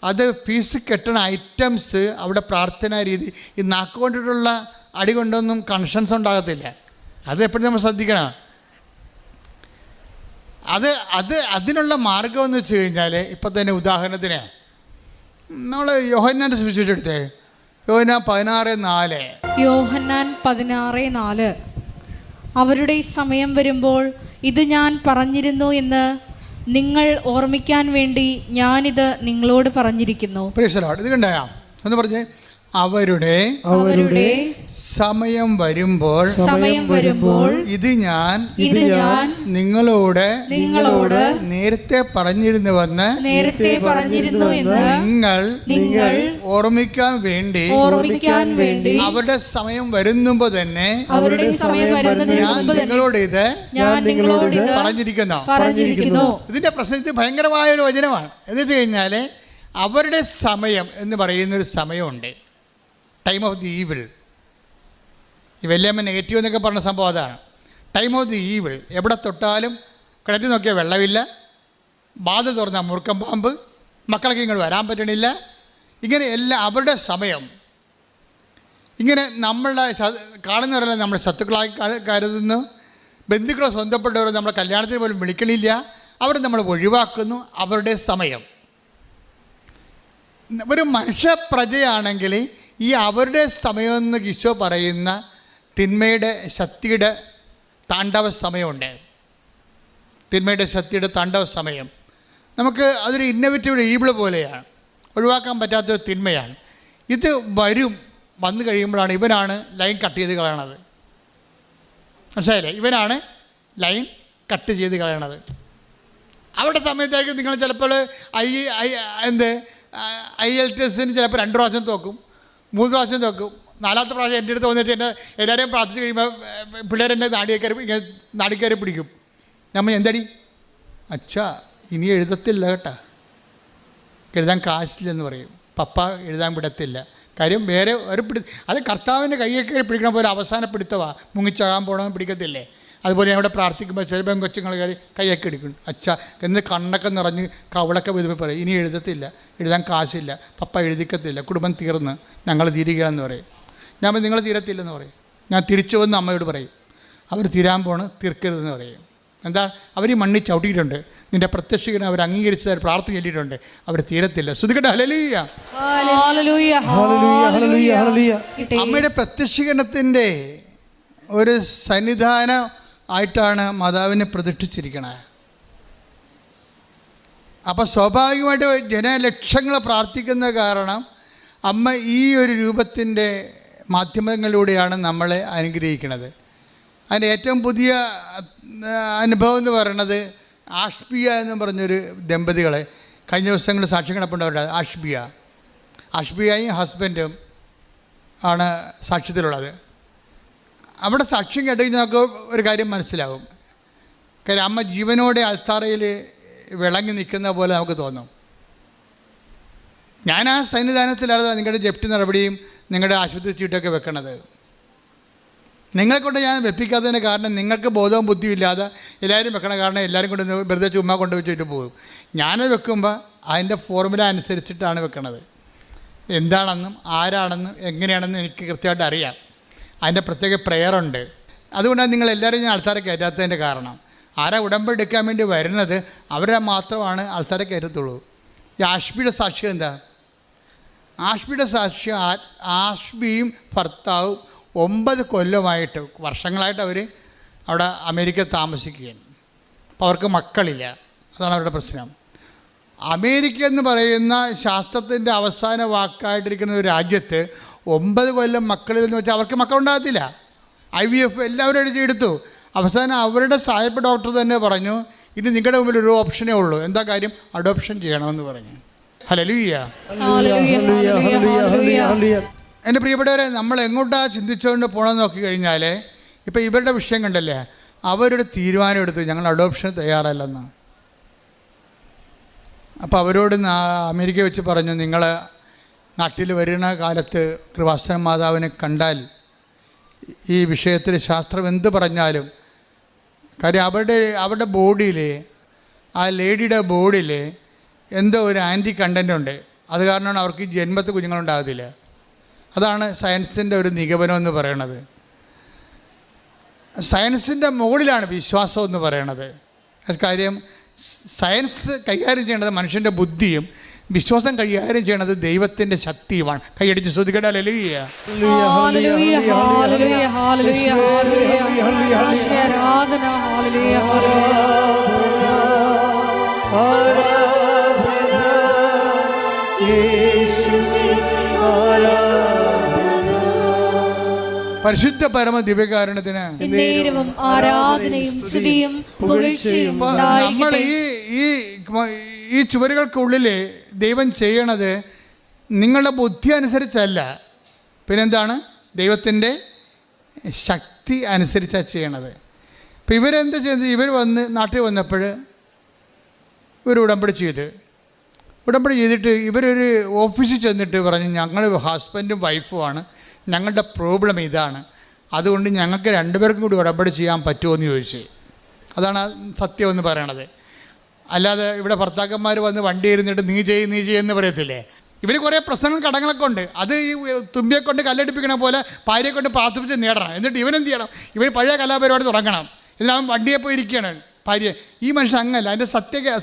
അത് ഫീസ് കെട്ടണ ഐറ്റംസ് അവിടെ പ്രാർത്ഥനാ രീതി, ഈ നാക്കുകൊണ്ടിട്ടുള്ള അടി കൊണ്ടൊന്നും കണക്ഷൻസ് ഉണ്ടാകത്തില്ല. അത് എപ്പോഴും നമ്മൾ ശ്രദ്ധിക്കണം. അതിനുള്ള മാർഗം എന്ന് വെച്ച് കഴിഞ്ഞാൽ, ഇപ്പം തന്നെ ഉദാഹരണത്തിന് നമ്മൾ യോഹന്നാൻ്റെ സുവിശേഷം എടുത്തേ, യോഹന്നാൻ 16:4. യോഹന്നാൻ 16:4. അവരുടെ സമയം വരുമ്പോൾ ഇത് ഞാൻ പറഞ്ഞിരുന്നു എന്ന് നിങ്ങൾ ഓർമ്മിക്കാൻ വേണ്ടി ഞാനിത് നിങ്ങളോട് പറഞ്ഞിരിക്കുന്നു. ഇത് കണ്ടാ എന്ന് പറഞ്ഞേ, അവരുടെ സമയം വരുമ്പോൾ ഇത് ഞാൻ നിങ്ങളോട് നേരത്തെ പറഞ്ഞിരുന്നുവെന്ന് നിങ്ങൾ ഓർമ്മിക്കാൻ വേണ്ടി അവരുടെ സമയം വരുന്നുമ്പോ തന്നെ ഞാൻ നിങ്ങളോട് ഇത് പറഞ്ഞിരിക്കുന്നു. ഇതിന്റെ പ്രശ്നത്തിൽ ഭയങ്കരമായ ഒരു വചനമാണ്. എന്ന് വെച്ച് കഴിഞ്ഞാല് അവരുടെ സമയം എന്ന് പറയുന്നൊരു സമയമുണ്ട്, ടൈം ഓഫ് ദി ഈവിൾ. ഈ വല്യമ്മ നെഗറ്റീവ് എന്നൊക്കെ പറഞ്ഞ സംഭവം അതാണ്. Time of the evil. എവിടെ തൊട്ടാലും കിണറ്റിൽ നോക്കിയാൽ വെള്ളമില്ല, ബാധ തുറന്നാൽ മുറുക്കം പാമ്പ്, മക്കളൊക്കെ ഇങ്ങോട്ട് വരാൻ പറ്റണില്ല, ഇങ്ങനെ എല്ലാം അവരുടെ സമയം. ഇങ്ങനെ നമ്മളെ കാണുന്നവരെല്ലാം നമ്മുടെ ശത്രുക്കളായി കരുതുന്നു. ബന്ധുക്കളെ സ്വന്തപ്പെട്ടവരെ നമ്മളെ കല്യാണത്തിന് പോലും വിളിക്കണില്ല, അവർ നമ്മൾ ഒഴിവാക്കുന്നു. അവരുടെ സമയം. ഒരു മനുഷ്യപ്രജയാണെങ്കിൽ ഈ അവരുടെ സമയമെന്ന് ഈശോ പറയുന്ന തിന്മയുടെ ശക്തിയുടെ താണ്ഡവ സമയമുണ്ട്. തിന്മയുടെ ശക്തിയുടെ താണ്ഡവ സമയം നമുക്ക് അതൊരു ഇന്നോവേറ്റീവ് ഈബിൾ പോലെയാണ്, ഒഴിവാക്കാൻ പറ്റാത്തൊരു തിന്മയാണ്. ഇത് വന്നു കഴിയുമ്പോഴാണ് ഇവനാണ് ലൈൻ കട്ട് ചെയ്ത് കളയണത്. മനസ്സിലായില്ലേ? ഇവനാണ് ലൈൻ കട്ട് ചെയ്ത് കളയണത്. അവരുടെ സമയത്തായിരിക്കും നിങ്ങൾ ചിലപ്പോൾ IELTS ചിലപ്പോൾ 2 പ്രാവശ്യം തോക്കും, 3 പ്രാവശ്യം തോക്കും, 4ാമത്തെ പ്രാവശ്യം എൻ്റെ അടുത്ത് വന്നിട്ട് എന്നെ എല്ലാവരെയും പ്രാർത്ഥിച്ച് കഴിയുമ്പോൾ പിള്ളേരെന്നെ നാടിക്കയറി പിടിക്കും. നമ്മൾ എന്തടി അച്ഛാ ഇനി എഴുതത്തില്ല കേട്ടാ, എഴുതാൻ കാശില്ലെന്ന് പറയും. പപ്പ എഴുതാൻ വിടത്തില്ല. കാര്യം വേറെ ഒരു അത് കർത്താവിൻ്റെ കയ്യൊക്കെ പിടിക്കണ പോലെ അവസാന പിടുത്തവാ, മുങ്ങിച്ചാകാൻ പോകണമെന്ന് പിടിക്കത്തില്ലേ. അതുപോലെ ഞാൻ ഇവിടെ പ്രാർത്ഥിക്കുമ്പോൾ ചെറുപ്പം കൊച്ചുങ്ങൾ കയറി കൈയൊക്കെ എടുക്കും. അച്ഛാ എന്ന് കണ്ണൊക്കെ നിറഞ്ഞ് കവളൊക്കെ വരുമ്പോൾ പറയും ഇനി എഴുതത്തില്ല, എഴുതാൻ കാശില്ല, പപ്പ എഴുതിക്കത്തില്ല, കുടുംബം തീർന്ന് ഞങ്ങൾ തീരുകയാണെന്ന് പറയും. ഞാൻ നിങ്ങൾ തീരത്തില്ലെന്ന് പറയും. ഞാൻ തിരിച്ചു വന്ന് അമ്മയോട് പറയും അവർ തീരാൻ തീർക്കരുതെന്ന് പറയും. എന്താ അവർ ഈ മണ്ണി ചവിട്ടിയിട്ടുണ്ട്, നിൻ്റെ പ്രത്യക്ഷീകരണം അവർ അംഗീകരിച്ചതായി പ്രാർത്ഥന ചൊല്ലിയിട്ടുണ്ട്, അവർ തീരത്തില്ല. ശ്രുതികട്ടെ ഹല്ലേലൂയ. അമ്മയുടെ പ്രത്യക്ഷീകരണത്തിൻ്റെ ഒരു സന്നിധാനം ആയിട്ടാണ് മാതാവിനെ പ്രതിഷ്ഠിച്ചിരിക്കണത്. അപ്പോൾ സ്വാഭാവികമായിട്ട് ജനലക്ഷങ്ങൾ പ്രാർത്ഥിക്കുന്ന കാരണം അമ്മ ഈ ഒരു രൂപത്തിൻ്റെ മാധ്യമങ്ങളിലൂടെയാണ് നമ്മളെ അനുഗ്രഹിക്കുന്നത്. അതിൻ്റെ ഏറ്റവും പുതിയ അനുഭവം എന്ന് പറയുന്നത് ആഷ്ബിയ എന്ന് പറഞ്ഞൊരു ദമ്പതികളെ കഴിഞ്ഞ ദിവസങ്ങളിൽ സാക്ഷ്യം കിടപ്പുണ്ടവരുടെ. ആഷ്ബിയയും ഹസ്ബൻഡും ആണ് സാക്ഷ്യത്തിലുള്ളത്. അവിടെ സാക്ഷ്യം കേട്ട് കഴിഞ്ഞാൽ നമുക്ക് ഒരു കാര്യം മനസ്സിലാവും. കാര്യം അമ്മ ജീവനോടെ അൾത്താറയിൽ വിളങ്ങി നിൽക്കുന്ന പോലെ നമുക്ക് തോന്നും. ഞാൻ ആ സന്നിധാനത്തിലാണ് നിങ്ങളുടെ ജപ്തി നടപടിയും നിങ്ങളുടെ ആശുപത്രി ചീട്ടൊക്കെ വെക്കണത്. നിങ്ങളെക്കൊണ്ട് ഞാൻ വെപ്പിക്കാത്തതിന് കാരണം നിങ്ങൾക്ക് ബോധവും ബുദ്ധിയും ഇല്ലാതെ എല്ലാവരും വെക്കണ കാരണം എല്ലാവരും കൊണ്ട് വെറുതെ ചുമ്മാ കൊണ്ട് വെച്ചിട്ട് പോകും. ഞാൻ വെക്കുമ്പോൾ അതിൻ്റെ ഫോർമുല അനുസരിച്ചിട്ടാണ് വെക്കണത്. എന്താണെന്നും ആരാണെന്നും എങ്ങനെയാണെന്നും എനിക്ക് കൃത്യമായിട്ട് അറിയാം. അതിൻ്റെ പ്രത്യേക പ്രെയറുണ്ട്. അതുകൊണ്ടാണ് നിങ്ങളെല്ലാവരും ഞാൻ ആൾക്കാരെ കയറ്റാത്തതിൻ്റെ കാരണം. ആരാ ഉടമ്പടി എടുക്കാൻ വേണ്ടി വരുന്നത് അവരെ മാത്രമാണ് ആൾക്കാരെ കയറ്റത്തുള്ളൂ. ഈ ആഷ്ബിയുടെ സാക്ഷ്യം എന്താ? ആഷ്ബിയുടെ സാക്ഷ്യം ആഷ്ബിയും ഭർത്താവും 9 കൊല്ലമായിട്ട് വർഷങ്ങളായിട്ട് അവർ അവിടെ അമേരിക്കയിൽ താമസിക്കുകയാണ്. അപ്പോൾ അവർക്ക് മക്കളില്ല. അതാണ് അവരുടെ പ്രശ്നം. അമേരിക്ക എന്ന് പറയുന്ന ശാസ്ത്രത്തിൻ്റെ അവസാന വാക്കായിട്ടിരിക്കുന്ന ഒരു രാജ്യത്ത് 9 കൊല്ലം മക്കളില്ലെന്ന് വെച്ചാൽ അവർക്ക് മക്കളുണ്ടാകത്തില്ല. IVF എല്ലാവരും എടുത്തു. അവസാനം അവരുടെ സായപ്പ ഡോക്ടർ തന്നെ പറഞ്ഞു ഇനി നിങ്ങളുടെ മുമ്പിൽ ഒരു ഓപ്ഷനേ ഉള്ളൂ. എന്താ കാര്യം? അഡോപ്ഷൻ ചെയ്യണമെന്ന് പറഞ്ഞു. ഹല്ലേലൂയ. എൻ്റെ പ്രിയപ്പെട്ടവരെ, നമ്മൾ എങ്ങോട്ടാണ് ചിന്തിച്ചുകൊണ്ട് പോകണമെന്ന് നോക്കി കഴിഞ്ഞാൽ ഇപ്പം ഇവരുടെ വിഷയം കണ്ടല്ലേ, അവരുടെ തീരുമാനം എടുത്തു ഞങ്ങൾ അഡോപ്ഷൻ തയ്യാറല്ലെന്ന്. അപ്പോൾ അവരോട് അമേരിക്ക വെച്ച് പറഞ്ഞു നിങ്ങൾ നാട്ടിൽ വരുന്ന കാലത്ത് കൃപാസന മാതാവിനെ കണ്ടാൽ ഈ വിഷയത്തിൽ ശാസ്ത്രം എന്ത് പറഞ്ഞാലും, കാര്യം അവരുടെ ബോഡിയിൽ, ആ ലേഡിയുടെ ബോഡിയിൽ എന്തോ ഒരു ആൻറ്റി കണ്ടൻ്റ് ഉണ്ട്. അത് കാരണമാണ് അവർക്ക് ജന്മത്തിൽ കുഞ്ഞുങ്ങളുണ്ടാകത്തില്ല. അതാണ് സയൻസിൻ്റെ ഒരു നിഗമനം എന്ന് പറയണത്. സയൻസിൻ്റെ മുകളിലാണ് വിശ്വാസം എന്ന് പറയണത്. കാര്യം സയൻസ് കൈകാര്യം ചെയ്യേണ്ടത് മനുഷ്യൻ്റെ ബുദ്ധിയും, വിശ്വാസം കൈകാര്യം ചെയ്യണത് ദൈവത്തിൻ്റെ ശക്തിയുമാണ്. കൈയടിച്ച് ശ്രദ്ധിക്കട്ടെ. ഹല്ലേലൂയ. യേശുവേ ആരാധന. പരിശുദ്ധ പരമ ദിവ്യകാരുണ്യത്തിന് എന്നേരവും ആരാധനയും സ്തുതിയും പുകഴ്ചയും നമ്മൾ ഈ ചുവരുകൾക്കുള്ളിൽ ദൈവം ചെയ്യണത് നിങ്ങളുടെ ബുദ്ധി അനുസരിച്ചല്ല, പിന്നെന്താണ്? ദൈവത്തിൻ്റെ ശക്തി അനുസരിച്ചാണ് ചെയ്യണത്. ഇപ്പം ഇവരെന്താ ചെയ്തത്? ഇവർ നാട്ടിൽ വന്നപ്പോൾ ഒരു ഉടമ്പടി ചെയ്തിട്ട് ഇവരൊരു ഓഫീസിൽ ചെന്നിട്ട് പറഞ്ഞു, ഞങ്ങൾ ഹസ്ബൻഡും വൈഫുമാണ്, ഞങ്ങളുടെ പ്രോബ്ലം ഇതാണ്, അതുകൊണ്ട് ഞങ്ങൾക്ക് രണ്ടുപേർക്കും കൂടി ഉടമ്പടി ചെയ്യാൻ പറ്റുമോ എന്ന് ചോദിച്ചു. അതാണ് സത്യം എന്ന് പറയണത്. അല്ലാതെ ഇവിടെ ഭർത്താക്കന്മാർ വന്ന് വണ്ടി ഇരുന്നിട്ട് നീ ചെയ്യുമെന്ന് പറയത്തില്ലേ. ഇവർ കുറേ പ്രശ്നങ്ങൾ കടങ്ങളൊക്കെ ഉണ്ട്. അത് ഈ തുമ്പിയെ കൊണ്ട് കല്ലടിപ്പിക്കണ പോലെ ഭാര്യയെ കൊണ്ട് പ്രാർത്ഥിപ്പിച്ച് നേടണം. എന്നിട്ട് ഇവനെന്ത് ചെയ്യണം? ഇവർ പഴയ കലാപരിപാടി തുടങ്ങണം. ഇതിനവൻ വണ്ടിയെ പോയി ഇരിക്കുകയാണ് ഭാര്യ. ഈ മനുഷ്യൻ അങ്ങല്ല, അതിൻ്റെ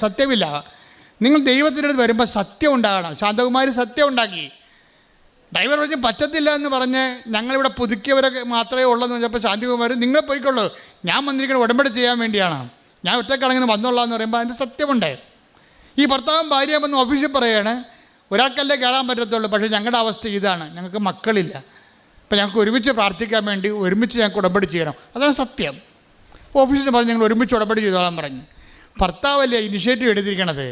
സത്യമില്ല. നിങ്ങൾ ദൈവത്തിൻ്റെ അടുത്ത് വരുമ്പോൾ സത്യം ഉണ്ടാകണം. ശാന്തകുമാരി സത്യം ഉണ്ടാക്കി. ഡ്രൈവർ പറഞ്ഞ് പറ്റത്തില്ല എന്ന് പറഞ്ഞ് ഞങ്ങളിവിടെ പുതുക്കിയവരൊക്കെ മാത്രമേ ഉള്ളതെന്ന് പറഞ്ഞപ്പോൾ ശാന്തകുമാരി നിങ്ങൾ പോയിക്കൊള്ളൂ, ഞാൻ വന്നിരിക്കുന്നത് ഉടമ്പടി ചെയ്യാൻ വേണ്ടിയാണ്, ഞാൻ ഒറ്റക്കടങ്ങനെ വന്നോളാന്ന് പറയുമ്പോൾ അതിൻ്റെ സത്യമുണ്ട്. ഈ ഭർത്താവും ഭാര്യയും വന്ന് ഓഫീസിൽ പറയുകയാണ്, ഒരാൾക്കല്ലേ കയറാൻ പറ്റത്തുള്ളൂ, പക്ഷേ ഞങ്ങളുടെ അവസ്ഥ ഇതാണ്, ഞങ്ങൾക്ക് മക്കളില്ല, അപ്പം ഞങ്ങൾക്ക് ഒരുമിച്ച് പ്രാർത്ഥിക്കാൻ വേണ്ടി ഒരുമിച്ച് ഞങ്ങൾക്ക് ഉടമ്പടി ചെയ്യണം. അതാണ് സത്യം. ഓഫീസിൽ പറഞ്ഞ് ഞങ്ങൾ ഒരുമിച്ച് ഉടമ്പടി ചെയ്തോളാൻ പറഞ്ഞു. ഭർത്താവല്ലേ ഇനിഷ്യേറ്റീവ് എടുത്തിരിക്കണത്.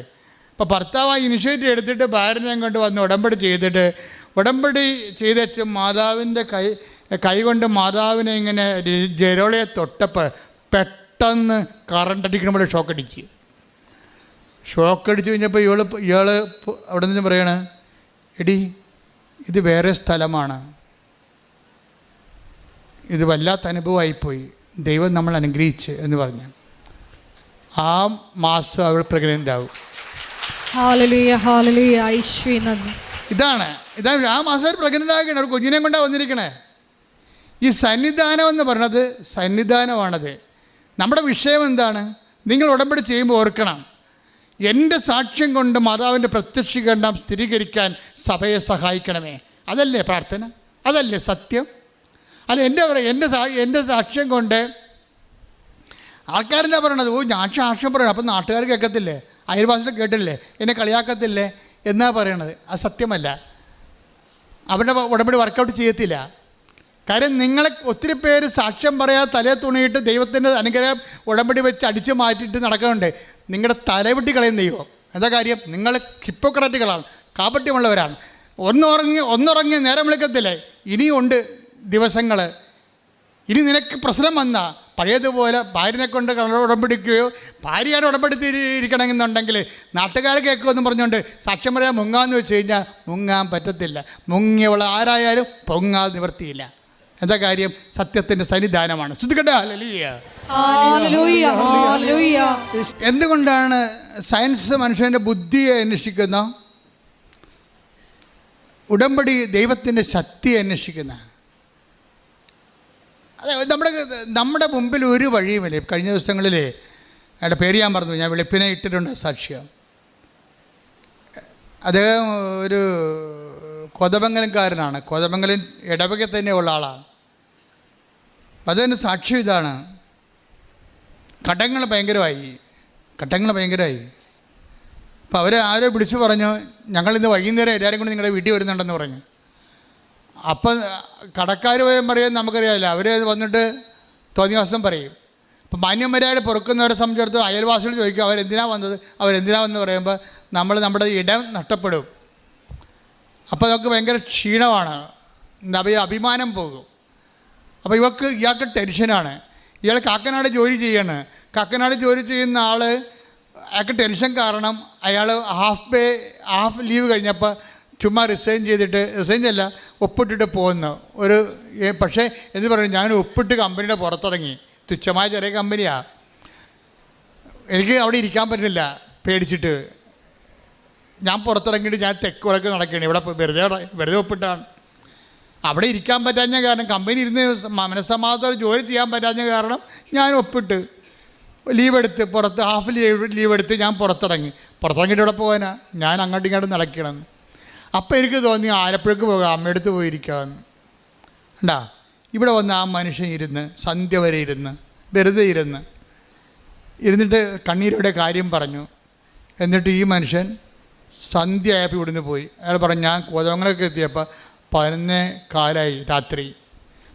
അപ്പോൾ ഭർത്താവ് ആ ഇനിഷ്യേറ്റീവ് എടുത്തിട്ട് ഭാര്യനെയും കൊണ്ട് വന്ന് ഉടമ്പടി ചെയ്തേച്ച് മാതാവിൻ്റെ കൈ കൊണ്ട് മാതാവിനെ ഇങ്ങനെ ജെരോളയെ തൊട്ടപ്പോൾ പെട്ടെന്ന് കറണ്ട് അടിക്കണ പോലെ ഷോക്കടിച്ച് കഴിഞ്ഞപ്പോൾ ഇയാൾ അവിടെ നിന്ന് പറയണേ, എടി ഇത് വേറെ സ്ഥലമാണ്, ഇത് വല്ലാത്ത അനുഭവമായിപ്പോയി, ദൈവം നമ്മൾ അനുഗ്രഹിച്ച് എന്ന് പറഞ്ഞു. ആ മാസം അവൾ പ്രഗ്നൻ്റ് ആവും. ഇതാണ് ആ മാസം അവർ പ്രഗ്നൻ്റ് ആകണം. അവർ കുഞ്ഞിനെ കൊണ്ടാണ് വന്നിരിക്കണേ. ഈ സന്നിധാനം എന്ന് പറഞ്ഞത് സന്നിധാനമാണത്. നമ്മുടെ വിഷയം എന്താണ്? നിങ്ങൾ ഉടമ്പടി ചെയ്യുമ്പോൾ ഓർക്കണം, എൻ്റെ സാക്ഷ്യം കൊണ്ട് മാതാവിൻ്റെ പ്രത്യക്ഷീകരണം സ്ഥിരീകരിക്കാൻ സഭയെ സഹായിക്കണമേ. അതല്ലേ പ്രാർത്ഥന? അതല്ലേ സത്യം? അല്ല എൻ്റെ സാക്ഷ്യം കൊണ്ട് ആൾക്കാരെന്താ പറയണത്? ഞാൻ സാക്ഷ്യം പറയണം, അപ്പം നാട്ടുകാർ കേൾക്കത്തില്ലേ, അയൽവാസികൾ കേട്ടില്ലേ, എന്നെ കളിയാക്കത്തില്ലേ എന്നാ പറയണത്. അത് സത്യമല്ല. അവരുടെ ഉടമ്പടി വർക്കൗട്ട് ചെയ്യത്തില്ല. കാര്യം നിങ്ങളെ ഒത്തിരി പേര് സാക്ഷ്യം പറയാൻ തലയെ തുണിയിട്ട് ദൈവത്തിൻ്റെ അനുഗ്രഹം ഉടമ്പടി വെച്ച് അടിച്ചു മാറ്റിയിട്ട് നടക്കുന്നുണ്ട്. നിങ്ങളുടെ തലവെട്ടി കളയും ദൈവം. എന്താ കാര്യം? നിങ്ങൾ ഹിപ്പോക്രാറ്റുകളാണ്, കാപട്യമുള്ളവരാണ്. ഒന്നുറങ്ങി നേരം വിളിക്കത്തില്ലേ? ഇനിയുണ്ട് ദിവസങ്ങൾ. ഇനി നിനക്ക് പ്രശ്നം വന്നാൽ പഴയതുപോലെ ഭാര്യനെ കൊണ്ട് ഉടമ്പടിക്കുകയോ ഭാര്യയാണ് ഉടമ്പടിത്തിരിക്കണമെന്നുണ്ടെങ്കിൽ നാട്ടുകാരെ കേൾക്കുമെന്ന് പറഞ്ഞുകൊണ്ട് സാക്ഷ്യം പറയാൻ മുങ്ങാന്ന് വെച്ച് കഴിഞ്ഞാൽ മുങ്ങാൻ പറ്റത്തില്ല. മുങ്ങിയവൾ ആരായാലും പൊങ്ങാൻ നിവർത്തിയില്ല. എന്താ കാര്യം? സത്യത്തിൻ്റെ സന്നിധാനമാണ്. ശ്രദ്ധിക്കട്ടെ. ഹല്ലേലൂയ. എന്തുകൊണ്ടാണ് സയൻസ് മനുഷ്യൻ്റെ ബുദ്ധിയെ അന്വേഷിക്കുന്ന, ഉടമ്പടി ദൈവത്തിൻ്റെ ശക്തിയെ അന്വേഷിക്കുന്ന? അതെ, നമ്മുടെ മുമ്പിൽ ഒരു വഴിയുമില്ലേ. കഴിഞ്ഞ ദിവസങ്ങളിൽ അയാളുടെ പേര് ഞാൻ പറഞ്ഞു, ഞാൻ വെളുപ്പിനെ ഇട്ടിട്ടുണ്ട് സാക്ഷ്യം. അദ്ദേഹം ഒരു കൊതമംഗലംകാരനാണ്, കൊതമംഗലം ഇടവക തന്നെയുള്ള ആളാണ്. അതിന് സാക്ഷ്യം ഇതാണ്, കടങ്ങൾ ഭയങ്കരമായി. അപ്പോൾ അവരെ ആരോ പിടിച്ചു പറഞ്ഞു, ഞങ്ങളിന്ന് വൈകുന്നേരം എല്ലാവരും കൂടി നിങ്ങളുടെ വീട്ടിൽ വരുന്നുണ്ടെന്ന് പറഞ്ഞു. അപ്പം കടക്കാർ പറയും, നമുക്കറിയാമല്ലോ, അവർ വന്നിട്ട് തോന്നിയ ദിവസം പറയും. അപ്പം മാന്യന്മാരായിട്ട് പൊറുക്കുന്നവരെ സംബന്ധിച്ചിടത്തോളം അയൽവാസികൾ ചോദിക്കും അവരെന്തിനാണ് വന്ന് പറയുമ്പോൾ നമ്മുടെ ഇടം നഷ്ടപ്പെടും. അപ്പോൾ അതൊക്കെ ഭയങ്കര ക്ഷീണമാണ്, അഭിമാനം പോകും. അപ്പോൾ ഇയാൾക്ക് ടെൻഷനാണ്. ഇയാൾ കാക്കനാട് ജോലി ചെയ്യാണ്. കാക്കനാട് ജോലി ചെയ്യുന്ന ആൾ, അയാൾക്ക് ടെൻഷൻ കാരണം അയാൾ ഹാഫ് ലീവ് കഴിഞ്ഞപ്പോൾ ചുമ്മാ റിസൈൻ ചെയ്യല്ല, ഒപ്പിട്ടിട്ട് പോകുന്നു. പക്ഷേ എന്ന് പറയും, ഞാൻ ഒപ്പിട്ട് കമ്പനിയുടെ പുറത്തിറങ്ങി. തുച്ഛമായ ചെറിയ കമ്പനിയാണ്. എനിക്ക് അവിടെ ഇരിക്കാൻ പറ്റില്ല പേടിച്ചിട്ട്. ഞാൻ പുറത്തിറങ്ങിയിട്ട് ഞാൻ തെക്ക് വടക്ക് നടക്കുകയാണ്. ഇവിടെ വെറുതെ ഒപ്പിട്ടാണ്. അവിടെ ഇരിക്കാൻ പറ്റാഞ്ഞ കാരണം, കമ്പനി ഇരുന്ന് മനസ്സമാധാനം ജോലി ചെയ്യാൻ പറ്റാഞ്ഞ കാരണം ഞാൻ ഒപ്പിട്ട് ലീവെടുത്ത് ഹാഫ് ലീവെടുത്ത് ഞാൻ പുറത്തിറങ്ങിയിട്ട് ഇവിടെ പോകാനാ, ഞാൻ അങ്ങോട്ടും ഇങ്ങോട്ടും നടക്കണം. അപ്പം എനിക്ക് തോന്നി ആലപ്പുഴക്ക് പോകാം, അമ്മയടുത്ത് പോയിരിക്കാമെന്ന്. കണ്ടാ, ഇവിടെ വന്ന് ആ മനുഷ്യൻ സന്ധ്യ വരെ വെറുതെ ഇരുന്നിട്ട് കണ്ണീരോടെ കാര്യം പറഞ്ഞു. എന്നിട്ട് ഈ മനുഷ്യൻ സന്ധ്യ ആയപ്പോൾ ഇവിടുന്ന് പോയി. അയാൾ പറഞ്ഞു, ഞാൻ കോതമംഗലൊക്കെ എത്തിയപ്പോൾ 11:15 രാത്രി.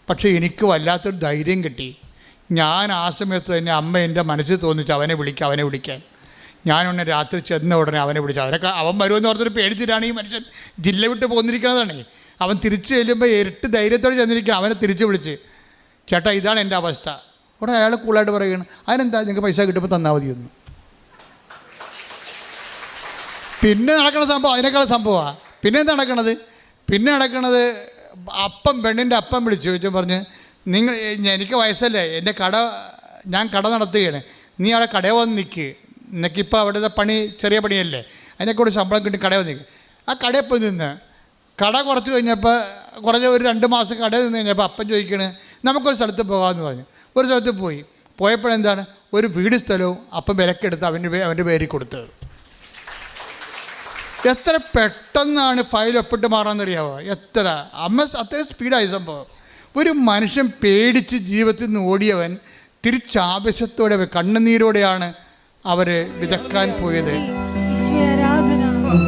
പക്ഷേ എനിക്ക് വല്ലാത്തൊരു ധൈര്യം കിട്ടി. ഞാൻ ആ സമയത്ത് തന്നെ അമ്മ എൻ്റെ മനസ്സിൽ തോന്നിച്ച് അവനെ വിളിക്കാൻ. ഞാനൊന്ന് രാത്രി ചെന്ന ഉടനെ അവനെ വിളിച്ചു. അവൻ വരുമെന്ന് ഓർത്തൊരു പേടിച്ചിട്ടാണ് ഈ മനുഷ്യൻ ജില്ല വിട്ട് പോന്നിരിക്കുന്നതാണ്. അവൻ തിരിച്ച് ചെല്ലുമ്പോൾ ഇരട്ട് ധൈര്യത്തോടെ ചെന്നിരിക്കുക. അവനെ തിരിച്ച് വിളിച്ച്, ചേട്ടാ ഇതാണ് എൻ്റെ അവസ്ഥ. ഉടനെ അയാൾ കൂളായിട്ട് പറയുകയാണ്, അതിനെന്താ നിങ്ങൾക്ക് പൈസ കിട്ടുമ്പോൾ തന്നാൽ മതിയൊന്നു. പിന്നെ നടക്കണ സംഭവം അതിനേക്കാൾ സംഭവമാണ്. പിന്നെ എന്താ നടക്കണത് പെണ്ണിൻ്റെ അപ്പം വിളിച്ചു ചോദിച്ചു പറഞ്ഞ്, എനിക്ക് വയസ്സല്ലേ, എൻ്റെ ഞാൻ കട നടത്തുകയാണ്, നീ അവിടെ കടയിൽ വന്ന് നിൽക്ക്, നിനക്കിപ്പോൾ അവിടുത്തെ പണി ചെറിയ പണിയല്ലേ, അതിനെക്കൂടെ ശമ്പളം കിട്ടി കടയിൽ വന്ന് നിൽക്കുക. ആ കടയിൽ പോയി നിന്ന് കട കുറച്ച് കഴിഞ്ഞപ്പോൾ ഒരു 2 മാസം കടയിൽ നിന്ന് കഴിഞ്ഞപ്പോൾ അപ്പം ചോദിക്കണേ നമുക്കൊരു സ്ഥലത്ത് പോകാമെന്ന് പറഞ്ഞു. ഒരു സ്ഥലത്ത് പോയപ്പോഴെന്താണ് ഒരു വീട് സ്ഥലവും അപ്പം വിലക്കെടുത്ത് അവൻ്റെ പേരിൽ കൊടുത്തത്. എത്ര പെട്ടെന്നാണ് ഫയൽ ഒപ്പിട്ട് മാറാമെന്നറിയാമോ? അത്രയും സ്പീഡായി സംഭവം. ഒരു മനുഷ്യൻ പേടിച്ച് ജീവിതത്തിൽ നിന്ന് ഓടിയവൻ തിരിച്ചാവശ്യത്തോടെ കണ്ണുനീരോടെയാണ് അവർ വിതക്കാൻ പോയത്.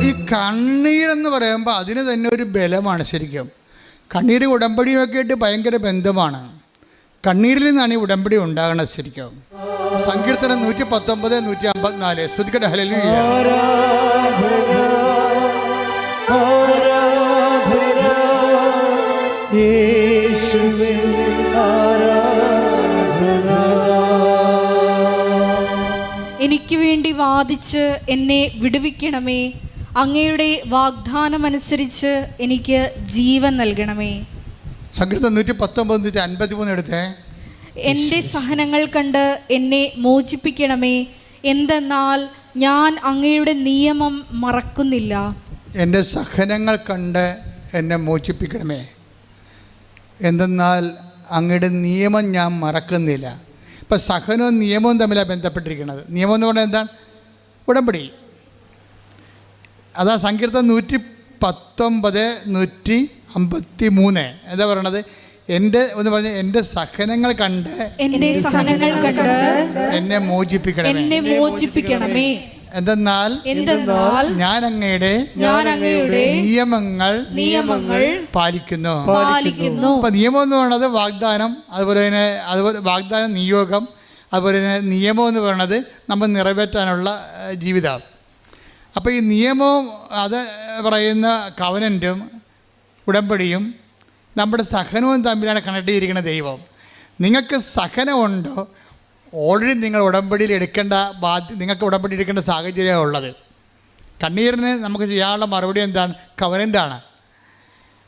ഈ കണ്ണീരെന്ന് പറയുമ്പോൾ അതിന് തന്നെ ഒരു ബലമാണ്. ശരിക്കും കണ്ണീര് ഉടമ്പടിയുമൊക്കെ ആയിട്ട് ഭയങ്കര ബന്ധമാണ്. കണ്ണീരിൽ നിന്നാണ് ഈ ഉടമ്പടി ഉണ്ടാകണത്. ശരിക്കും സങ്കീർത്തനം 119, 154 ശ്രുതിക്കട്ടെ. ഹല്ലേലൂയ. എനിക്ക് വേണ്ടി വാദിച്ച് എന്നെ വിടുവിക്കണമേ, അങ്ങയുടെ വാഗ്ദാനമനുസരിച്ച് എനിക്ക് ജീവൻ നൽകണമേ. സങ്കീർത്തനം 119, 153 എടുത്തേ. എൻ്റെ സഹനങ്ങൾ കണ്ട് എന്നെ മോചിപ്പിക്കണമേ, എന്തെന്നാൽ ഞാൻ അങ്ങയുടെ നിയമം മറക്കുന്നില്ല. എൻ്റെ സഹനങ്ങൾ കണ്ട് എന്നെ മോചിപ്പിക്കണമേ, എന്തെന്നാൽ അങ്ങയുടെ നിയമം ഞാൻ മറക്കുന്നില്ല. ഇപ്പം സഹനവും നിയമവും തമ്മിലാണ് ബന്ധപ്പെട്ടിരിക്കുന്നത്. നിയമം എന്ന് പറഞ്ഞാൽ എന്താണ്? ഉടമ്പടി. അതാ സങ്കീർത്തനം 119, 153 എന്താ പറയണത്? എൻ്റെ സഹനങ്ങൾ കണ്ട് എന്നെ മോചിപ്പിക്കണമേ, എന്തെന്നാൽ ഞാൻ അങ്ങയുടെ നിയമങ്ങൾ പാലിക്കുന്നു. അപ്പം നിയമം എന്ന് പറയുന്നത് വാഗ്ദാനം, അതുപോലെ വാഗ്ദാനം, നിയോഗം, അതുപോലെ തന്നെ നിയമം എന്ന് പറയുന്നത് നമ്മൾ നിറവേറ്റാനുള്ള ജീവിതം. അപ്പോൾ ഈ നിയമവും അത് പറയുന്ന കവനൻറ്റും ഉടമ്പടിയും നമ്മുടെ സഹനവും തമ്മിലാണ് കണക്ട് ചെയ്തിരിക്കുന്ന ദൈവം. നിങ്ങൾക്ക് സഹനമുണ്ടോ, ഓൾറെഡി നിങ്ങൾ ഉടമ്പടിയിൽ നിങ്ങൾക്ക് ഉടമ്പടി എടുക്കേണ്ട സാഹചര്യമാണ് ഉള്ളത്. കണ്ണീരിന് നമുക്ക് ചെയ്യാനുള്ള മറുപടി എന്താണ്? കവനൻ്റാണ്.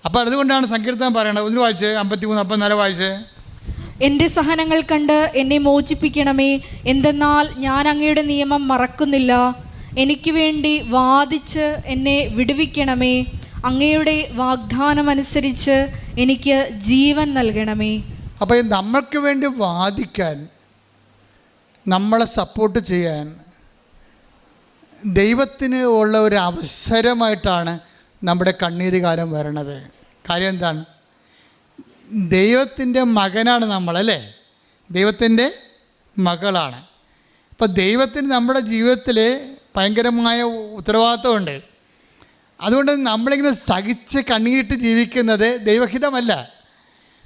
അപ്പോൾ അതുകൊണ്ടാണ് സങ്കീർത്തനം പറയണത്. ഒന്ന് വായിച്ച് 53, 54 വായിച്ച്. എൻ്റെ സഹനങ്ങൾ കണ്ട് എന്നെ മോചിപ്പിക്കണമേ, എന്തെന്നാൽ ഞാൻ അങ്ങയുടെ നിയമം മറക്കുന്നില്ല. എനിക്ക് വേണ്ടി വാദിച്ച് എന്നെ വിടുവിക്കണമേ, അങ്ങയുടെ വാഗ്ദാനമനുസരിച്ച് എനിക്ക് ജീവൻ നൽകണമേ. അപ്പോൾ നമ്മൾക്ക് വേണ്ടി വാദിക്കാൻ, നമ്മളെ സപ്പോർട്ട് ചെയ്യാൻ ദൈവത്തിന് ഉള്ള ഒരു അവസരമായിട്ടാണ് നമ്മുടെ കണ്ണീര് കാലം വരണത്. കാര്യം എന്താണ്? ദൈവത്തിൻ്റെ മകനാണ് നമ്മളല്ലേ, ദൈവത്തിൻ്റെ മകളാണ്. അപ്പോൾ ദൈവത്തിന് നമ്മുടെ ജീവിതത്തിൽ ഭയങ്കരമായ ഉത്തരവാദിത്വമുണ്ട്. അതുകൊണ്ട് നമ്മളിങ്ങനെ സഹിച്ച് കണ്ണീരിട്ട് ജീവിക്കുന്നത് ദൈവഹിതമല്ല.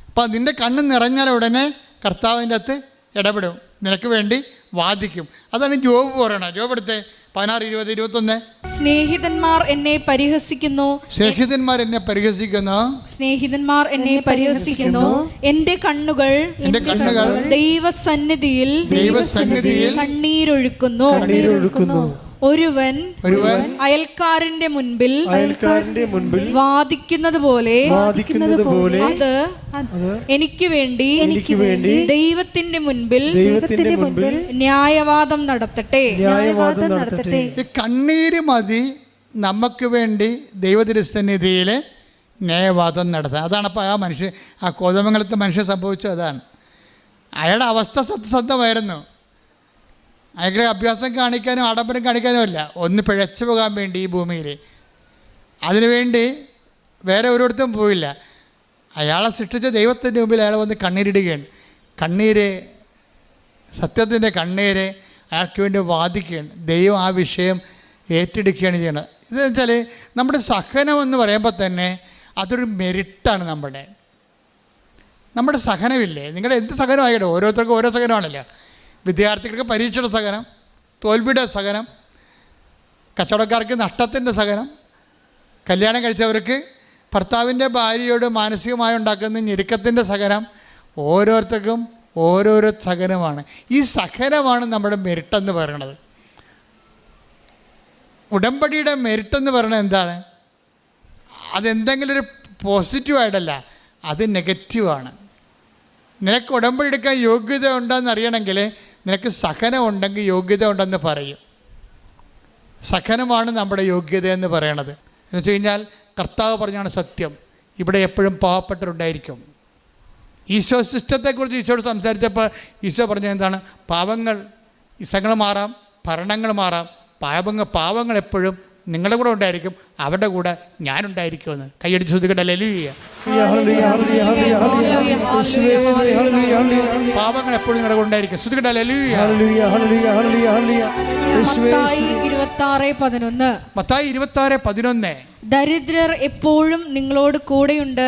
അപ്പം നിൻ്റെ കണ്ണ് നിറഞ്ഞാൽ ഉടനെ കർത്താവിൻ്റെ അകത്ത് ഇടപെടും, നിനക്ക് വേണ്ടി വാദിക്കും. അതാണ് ജോബ് പറയണത്. ജോബ് എടുത്തേ 16, 20, 21. സ്നേഹിതന്മാർ എന്നെ പരിഹസിക്കുന്നു, എന്റെ കണ്ണുകൾ ദൈവസന്നിധിയിൽ കണ്ണീരൊഴുക്കുന്നു. ഒരുവൻ അയൽക്കാരന്റെ മുൻപിൽ വാദിക്കുന്നത് പോലെ അത് എനിക്ക് വേണ്ടി ദൈവത്തിന്റെ മുൻപിൽ ന്യായവാദം നടത്തട്ടെ. കണ്ണീര് മതി നമുക്ക് വേണ്ടി ദൈവതിരുസന്നിധിയിൽ ന്യായവാദം നടത്താൻ. അതാണ് അപ്പോൾ ആ കോതമംഗലത്തെ മനുഷ്യൻ സംഭവിച്ചത്. അതാണ് അയാളുടെ അവസ്ഥ. സത്യസന്ധമായിരുന്നു. അയാളുടെ അഭ്യാസം കാണിക്കാനും ആഡംബരം കാണിക്കാനും അല്ല, ഒന്ന് പിഴച്ചു പോകാൻ വേണ്ടി ഈ ഭൂമിയിൽ. അതിനുവേണ്ടി വേറെ ഒരിടത്തും പോയില്ല. അയാളെ സൃഷ്ടിച്ച ദൈവത്തിൻ്റെ മുമ്പിൽ അയാൾ വന്ന് കണ്ണീരിടുകയാണ്. കണ്ണീര്, സത്യത്തിൻ്റെ കണ്ണീര് അയാൾക്ക് വേണ്ടി വാദിക്കുകയാണ്. ദൈവം ആ വിഷയം ഏറ്റെടുക്കുകയാണ് ചെയ്യണത്. ഇതെന്ന് വെച്ചാൽ നമ്മുടെ സഹനം എന്ന് പറയുമ്പോൾ തന്നെ അതൊരു മെരിറ്റാണ്. നമ്മുടെ സഹനമില്ലേ, നിങ്ങളുടെ എന്ത് സഹനമായിട്ടോ, ഓരോരുത്തർക്കും ഓരോ സഹനമാണല്ലോ. വിദ്യാർത്ഥികൾക്ക് പരീക്ഷയുടെ സഹനം, തോൽവിയുടെ സഹനം, കച്ചവടക്കാർക്ക് നഷ്ടത്തിൻ്റെ സഹനം, കല്യാണം കഴിച്ചവർക്ക് ഭർത്താവിൻ്റെ ഭാര്യയോട് മാനസികമായി ഉണ്ടാക്കുന്ന ഞെരുക്കത്തിൻ്റെ സഹനം, ഓരോരുത്തർക്കും ഓരോരോ സഹനമാണ്. ഈ സഹനമാണ് നമ്മുടെ മെരിട്ടെന്ന് പറയുന്നത്. ഉടമ്പടിയുടെ മെരിട്ടെന്ന് പറയുന്നത് എന്താണ്? അതെന്തെങ്കിലും ഒരു പോസിറ്റീവായിട്ടല്ല, അത് നെഗറ്റീവാണ്. നിനക്ക് ഉടമ്പടി എടുക്കാൻ യോഗ്യത ഉണ്ടെന്ന് അറിയണമെങ്കിൽ നിനക്ക് സഹനം ഉണ്ടെങ്കിൽ യോഗ്യത ഉണ്ടെന്ന് പറയും. സഹനമാണ് നമ്മുടെ യോഗ്യത എന്ന് പറയണത്. എന്ന് വെച്ച് കഴിഞ്ഞാൽ കർത്താവ് പറഞ്ഞാണ് സത്യം, ഇവിടെ എപ്പോഴും പാവപ്പെട്ടവരുണ്ടായിരിക്കും. ഈശോ സിസ്റ്റത്തെക്കുറിച്ച് ഈശോയോട് സംസാരിച്ചപ്പോൾ ഈശോ പറഞ്ഞത് എന്താണ്? പാവങ്ങൾ, ഇസങ്ങൾ മാറാം, ഭരണങ്ങൾ മാറാം, പാവങ്ങൾ എപ്പോഴും നിങ്ങളുടെ കൂടെ ഉണ്ടായിരിക്കും, അവരുടെ കൂടെ ഞാനുണ്ടായിരിക്കുമെന്ന്. കൈയടിച്ച് ശ്രദ്ധിക്കട്ടെ. ഹല്ലേലൂയ. പാവങ്ങൾ എപ്പോഴും നിങ്ങളുടെ കൂടെ ഉണ്ടായിരിക്കും. ശ്രദ്ധിക്കട്ടെ. ഹല്ലേലൂയ. മത്തായി 26:11 ദരിദ്രർ എപ്പോഴും നിങ്ങളോട് കൂടെയുണ്ട്,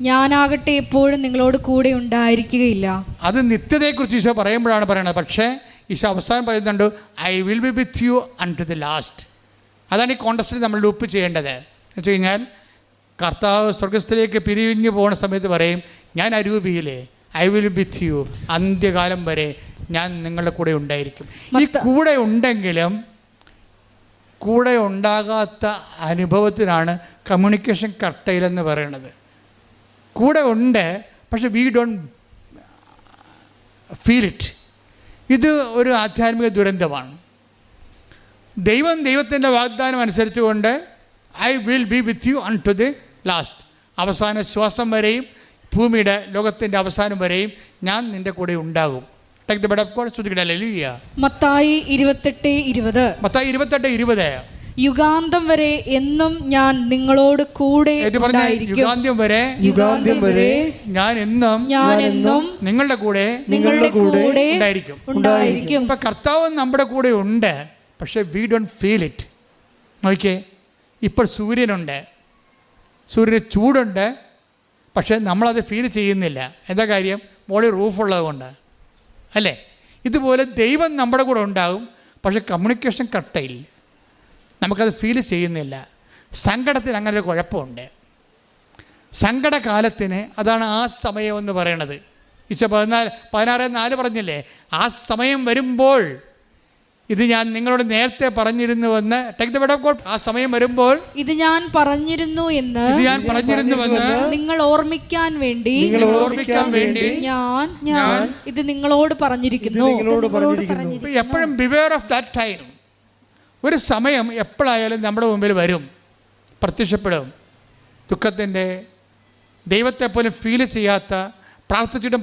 ഞാനാകട്ടെ എപ്പോഴും നിങ്ങളോട് കൂടെ ഉണ്ടായിരിക്കുകയില്ല. അത് നിത്യതയെക്കുറിച്ച് ഈശോ പറയുമ്പോഴാണ് പറയണത്. പക്ഷേ ഈശോ അവസാനം പറയുന്നുണ്ട്, I will be with you unto the last. അതാണ് ഈ കോണ്ടസ്റ്റിൽ നമ്മൾ ലൂപ്പ് ചെയ്യേണ്ടത്. എന്ന് വെച്ച് കഴിഞ്ഞാൽ കർത്താവ് സ്വർഗസ്ഥയിലേക്ക് പിരിഞ്ഞു പോകുന്ന സമയത്ത് പറയും, ഞാൻ അരൂപിയിലെ ഐ വിൽ വിത്ത് യു, അന്ത്യകാലം വരെ ഞാൻ നിങ്ങളുടെ കൂടെ ഉണ്ടായിരിക്കും. ഈ കൂടെ ഉണ്ടെങ്കിലും കൂടെ ഉണ്ടാകാത്ത അനുഭവത്തിനാണ് കമ്മ്യൂണിക്കേഷൻ കർട്ടയിലെന്ന് പറയുന്നത്. കൂടെ ഉണ്ട്, പക്ഷെ വി ഡോണ്ട് ഫീൽ ഇറ്റ്. ഇത് ഒരു ആധ്യാത്മിക ദുരന്തമാണ്. ദൈവത്തിൻ്റെ വാഗ്ദാനം അനുസരിച്ചുകൊണ്ട് I will be with you unto the last, അവസാന ശ്വാസം വരെയും ഭൂമിയുടെ ലോകത്തിൻ്റെ അവസാനം വരെയും ഞാൻ നിൻ്റെ കൂടെ ഉണ്ടാകും. Take the bed of God. ശ്രദ്ധിക്കട്ടെ. ഹല്ലേലൂയ. മത്തായി 28:20 യുഗാന്തം വരെ എന്നും ഞാൻ നിങ്ങളോട് കൂടെ ഉണ്ടായിരിക്കും. യുഗാന്ത്യം വരെ ഞാൻ എന്നും നിങ്ങളുടെ കൂടെ ഉണ്ടായിരിക്കും. ഇപ്പം കർത്താവ് നമ്മുടെ കൂടെ ഉണ്ട്, പക്ഷേ വി ഡോണ്ട് ഫീൽ ഇറ്റ്. നോക്കിയേ, ഇപ്പോൾ സൂര്യനുണ്ട്, സൂര്യന് ചൂടുണ്ട്, പക്ഷേ നമ്മളത് ഫീൽ ചെയ്യുന്നില്ല. എന്താ കാര്യം? മോളിൽ റൂഫുള്ളത് കൊണ്ട് അല്ലേ? ഇതുപോലെ ദൈവം നമ്മുടെ കൂടെ ഉണ്ടാകും, പക്ഷേ കമ്മ്യൂണിക്കേഷൻ കട്ടയില്ല, നമുക്കത് ഫീൽ ചെയ്യുന്നില്ല. സങ്കടത്തിന് അങ്ങനെ ഒരു കുഴപ്പമുണ്ട്. സങ്കടകാലത്തിന് അതാണ് ആ സമയം എന്ന് പറയണത്. ഈശോ 16:4 പറഞ്ഞില്ലേ, ആ സമയം വരുമ്പോൾ ഇത് ഞാൻ നിങ്ങളോട് നേരത്തെ പറഞ്ഞിരുന്നുവെന്ന്. Take the word of God. ആ സമയം വരുമ്പോൾ ഇത് ഞാൻ പറഞ്ഞിരുന്നുവെന്ന് നിങ്ങൾ ഓർമ്മിക്കാൻ വേണ്ടി ഞാൻ ഇത് നിങ്ങളോട് പറഞ്ഞിരിക്കുന്നു. എപ്പോഴും ബിവെയർ ഓഫ് ദാറ്റ് ടൈം. ഒരു സമയം എപ്പോഴായാലും നമ്മുടെ മുമ്പിൽ വരും, പ്രത്യക്ഷപ്പെടും. ദുഃഖത്തിൻ്റെ, ദൈവത്തെ പോലും ഫീൽ ചെയ്യാത്ത, പ്രാർത്ഥിച്ചിട്ടും